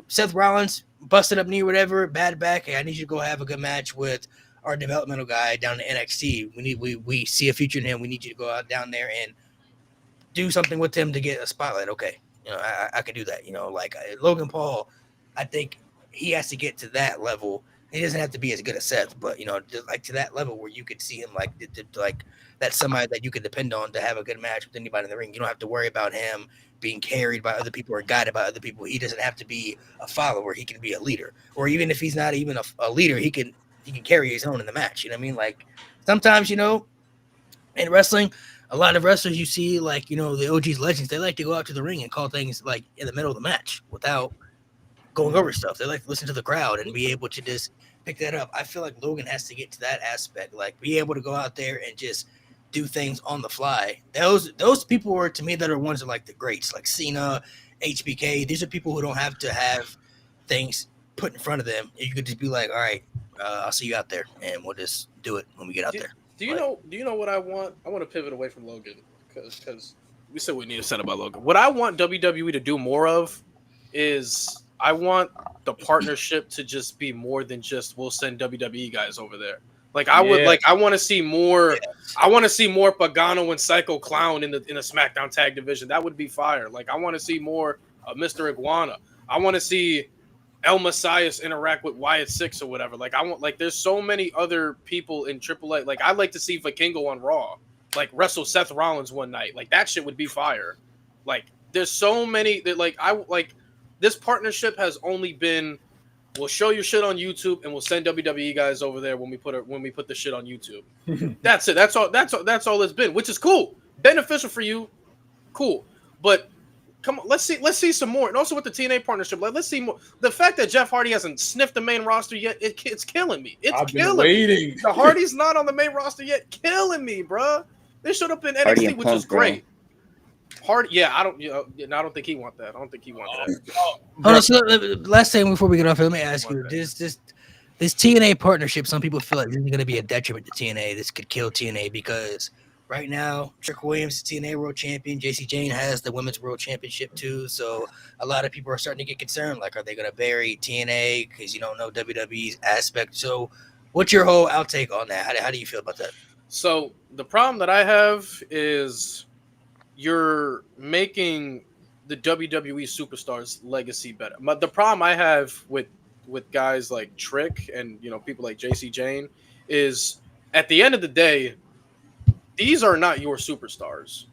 Seth Rollins, busted up knee, whatever, bad back. Hey, I need you to go have a good match with our developmental guy down in NXT. We see a future in him. We need you to go out down there and do something with him to get a spotlight. Okay, I could do that. Like Logan Paul, I think he has to get to that level. He doesn't have to be as good as Seth, but like to that level where you could see him like that's somebody that you could depend on to have a good match with anybody in the ring. You don't have to worry about him being carried by other people or guided by other people. He doesn't have to be a follower. He can be a leader, or even if he's not even a leader, he can carry his own in the match. You know what I mean? Like sometimes in wrestling, a lot of wrestlers you see, like, the OGs, legends, they like to go out to the ring and call things like in the middle of the match without going over stuff. They like to listen to the crowd and be able to just pick that up. I feel like Logan has to get to that aspect, like be able to go out there and just do things on the fly. Those people are, to me, that are ones that like the greats, like Cena, HBK. These are people who don't have to have things put in front of them. You could just be like, all right, I'll see you out there, and we'll just do it when we get out there. Do you know what I want? I want to pivot away from Logan because we said we need to set about Logan. What I want WWE to do more of is I want the partnership to just be more than just we'll send WWE guys over there. Like I want to see more. Yes. I want to see more Pagano and Psycho Clown in the SmackDown Tag Division. That would be fire. Like I want to see more Mr. Iguana. I want to see El Messias interact with Wyatt Six or whatever. Like there's so many other people in AAA. Like I'd like to see Vikingo on Raw, like wrestle Seth Rollins one night. Like that shit would be fire. Like there's so many that this partnership has only been, we'll show you shit on YouTube and we'll send WWE guys over there when we put the shit on YouTube. That's it. That's all it's been, which is cool. Beneficial for you. Cool. But come on, let's see some more. And also with the TNA partnership, let's see more. The fact that Jeff Hardy hasn't sniffed the main roster yet, it's killing me. It's killing me. The Hardy's not on the main roster yet, killing me, bro. They showed up in NXT, which is great. Hardy, I don't think he want that. I don't think he want that. So last thing before we get off, let me ask you: this TNA partnership, some people feel like this is going to be a detriment to TNA. This could kill TNA because right now, Trick Williams is TNA World Champion. JC Jane has the Women's World Championship too. So a lot of people are starting to get concerned. Like, are they going to bury TNA because you don't know WWE's aspect? So, what's your whole outtake on that? How do you feel about that? So the problem that I have is you're making the WWE superstars' legacy better. But the problem I have with with guys like Trick and people like JC Jane is at the end of the day, these are not your superstars.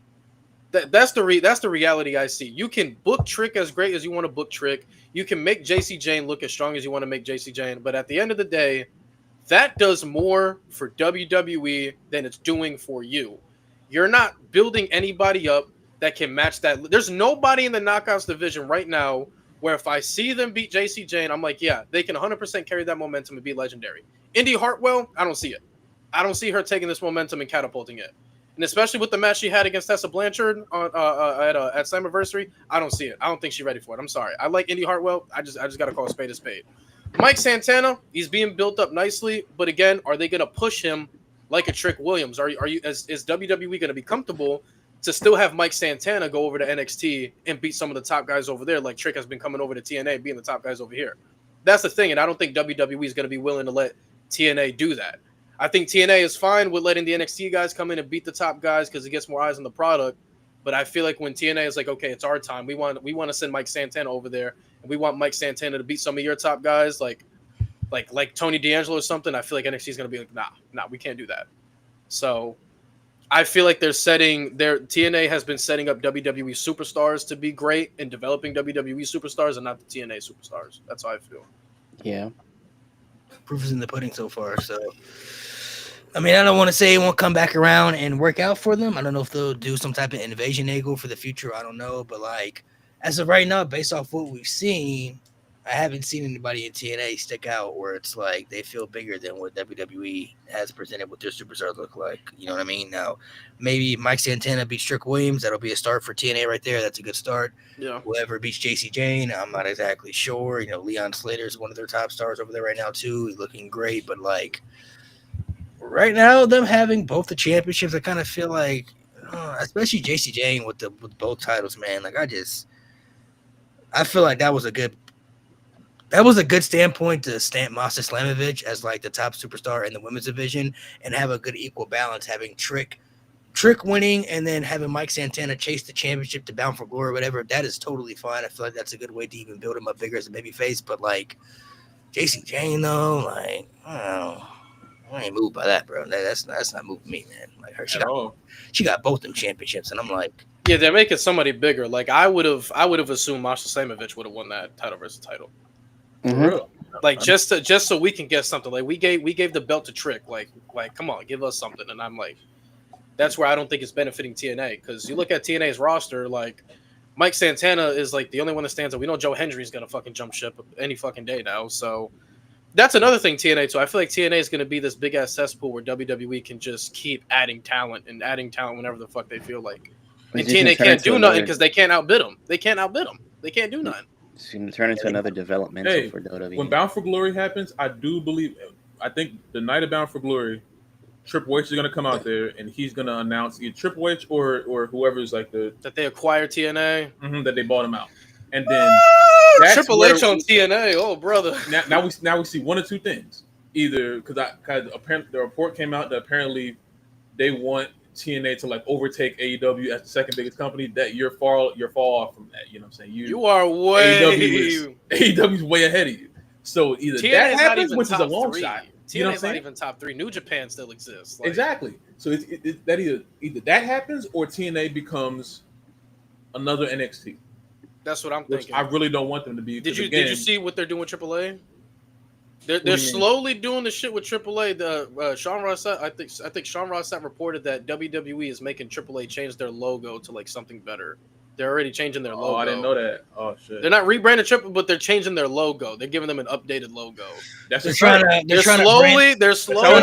That's the reality I see. You can book Trick as great as you want to book Trick. You can make JC Jane look as strong as you want to make JC Jane, but at the end of the day, that does more for WWE than it's doing for you. You're not building anybody up that can match that. There's nobody in the Knockouts division right now where if I see them beat JC Jane, I'm like, yeah, they can 100% carry that momentum and be legendary. Indy Hartwell, I don't see it. I don't see her taking this momentum and catapulting it. And especially with the match she had against Tessa Blanchard on at Slammiversary, I don't see it. I don't think she's ready for it. I'm sorry. I like Indy Hartwell. I just got to call a spade a spade. Mike Santana, he's being built up nicely, but again, are they going to push him like a Trick Williams? Is WWE going to be comfortable to still have Mike Santana go over to NXT and beat some of the top guys over there, like Trick has been coming over to TNA, being the top guys over here? That's the thing, and I don't think WWE is going to be willing to let TNA do that. I think TNA is fine with letting the NXT guys come in and beat the top guys because it gets more eyes on the product. But I feel like when TNA is like, okay, it's our time. We want to send Mike Santana over there, and we want Mike Santana to beat some of your top guys, like Tony D'Angelo or something. I feel like NXT is going to be like, nah, we can't do that. So I feel like TNA has been setting up WWE superstars to be great and developing WWE superstars and not the TNA superstars. That's how I feel. Yeah. Proof is in the pudding so far. So, I mean, I don't want to say it won't come back around and work out for them. I don't know if they'll do some type of invasion angle for the future. I don't know. But, like, as of right now, based off what we've seen, I haven't seen anybody in TNA stick out where it's like they feel bigger than what WWE has presented what their superstars look like. You know what I mean? Now, maybe Mike Santana beats Trick Williams. That'll be a start for TNA right there. That's a good start. Yeah. Whoever beats JC Jane, I'm not exactly sure. Leon Slater is one of their top stars over there right now, too. He's looking great. But, like, right now, them having both the championships, I kind of feel like, especially JC Jane with both titles, man. Like, I feel like that was a good standpoint to stamp Master Slamovich as like the top superstar in the women's division and have a good equal balance, having Trick winning and then having Mike Santana chase the championship to Bound for Glory or whatever. That is totally fine. I feel like that's a good way to even build him up bigger as a babyface. But like JC Jane though, like I ain't moved by that, bro. That's not moving me, man. Like she got both them championships, and I'm like, yeah, they're making somebody bigger. Like I would have assumed Master Slamovich would have won that title versus title. Mm-hmm. Real. Like just so we can get something. Like we gave the belt to Trick. Like come on, give us something. And I'm like, that's where I don't think it's benefiting TNA, because you look at TNA's roster, like Mike Santana is like the only one that stands out. We know Joe Hendry's gonna fucking jump ship any fucking day now. So that's another thing TNA too. I feel like TNA is gonna be this big ass cesspool where WWE can just keep adding talent whenever the fuck they feel like. And TNA can't do nothing because they can't outbid them. They can't do nothing. It's going to turn into another developmental for WWE. When Bound for Glory happens, I think the night of Bound for Glory, Triple H is going to come out there and he's going to announce either Triple H or whoever's like that they acquired TNA, that they bought him out, and then Triple H on TNA. Oh, brother! Now we see one of two things: either because apparently the report came out that apparently they want TNA to like overtake AEW as the second biggest company. That you're far off from that. You know what I'm saying? You are way AEW's way ahead of you. So either TNA that happens, which is a long 3. shot. TNA's You know what I'm saying? not even top 3. New Japan still exists. Like, exactly. So it's that either that happens or TNA becomes another NXT. That's what I'm thinking. I really don't want them to be. Did you see what they're doing with AAA? They're slowly doing the shit with AAA. The Sean Rossett, I think Sean Rossett reported that WWE is making AAA change their logo to like something better. They're already changing their logo. Oh, I didn't know that. Oh shit. They're not rebranding AAA, but they're changing their logo. They're giving them an updated logo. They're slowly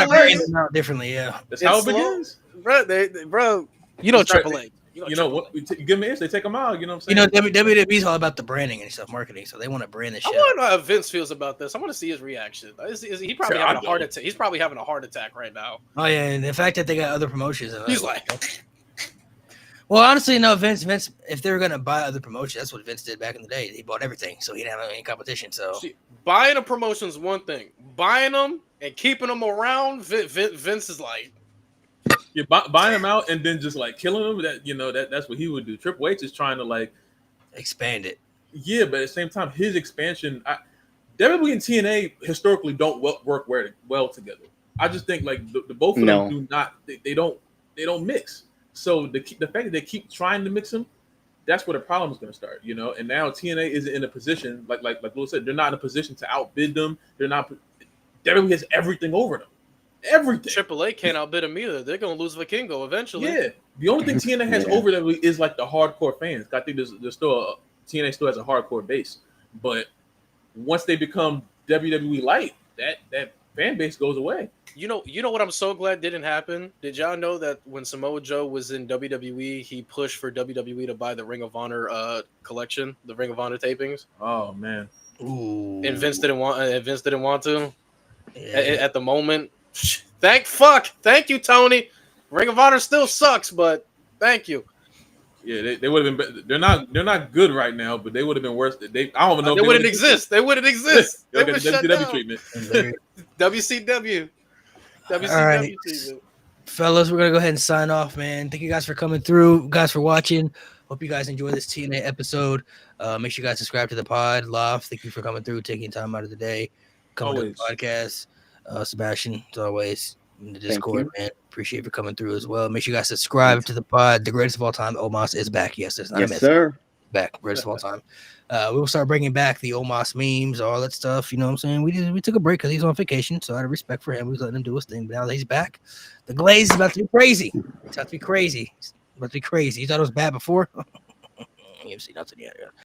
brand them out differently. Yeah, that's how it begins, bro. You know AAA. You know what? You give them an inch, they take them out. You know what I'm saying? WWE's all about the branding and stuff, marketing, so they want to brand the shit. I want to know how Vince feels about this. I want to see his reaction. He probably having a heart attack. He's probably having a heart attack right now. Oh yeah, and the fact that they got other promotions. He's like, well, honestly, no, Vince. If they were gonna buy other promotions, that's what Vince did back in the day. He bought everything, so he didn't have any competition. So buying a promotion is one thing. Buying them and keeping them around, Vince is like. You're buying them out and then just like killing them. That's what he would do. Triple H is trying to like expand it. Yeah, but at the same time, his expansion, WWE and TNA historically don't work well together. I just think like the both of No. them do not. They don't mix. So the fact that they keep trying to mix them, that's where the problem is going to start. You know. And now TNA isn't in a position like Lewis said, they're not in a position to outbid them. They're not. WWE has everything over them. Everything. AAA can't outbid them either. They're gonna lose Vikingo eventually. Yeah. The only thing TNA has Yeah. over them is like the hardcore fans. I think there's still TNA still has a hardcore base, but once they become WWE light, that fan base goes away. You know what I'm so glad didn't happen? Did y'all know that when Samoa Joe was in WWE, he pushed for WWE to buy the Ring of Honor collection, the Ring of Honor tapings? Oh man. Ooh. And Vince didn't want to Yeah. at the moment. Thank you, Tony. Ring of Honor still sucks, but thank you. Yeah, they would have been. They're not good right now, but they would have been worse. I don't know. They wouldn't exist. They wouldn't exist. They They'll would get shut WCW down. treatment. WCW. All right. treatment. Fellas, we're gonna go ahead and sign off, man. Thank you guys for coming through, guys for watching. Hope you guys enjoy this TNA episode. Make sure you guys subscribe to the pod. Love, thank you for coming through, taking time out of the day, coming to the podcast. Sebastian, as always, in the Discord, man. Appreciate you for coming through as well. Make sure you guys subscribe to the pod. The greatest of all time, Omos, is back. Yes, it's not a myth. Sir. Back, greatest of all time. We will start bringing back the Omos memes, all that stuff. You know what I'm saying? We took a break because he's on vacation, so out of respect for him, we was letting him do his thing. But now that he's back, the glaze is about to be crazy. It's about to be crazy. It's about to be crazy. You thought it was bad before? You haven't seen nothing yet.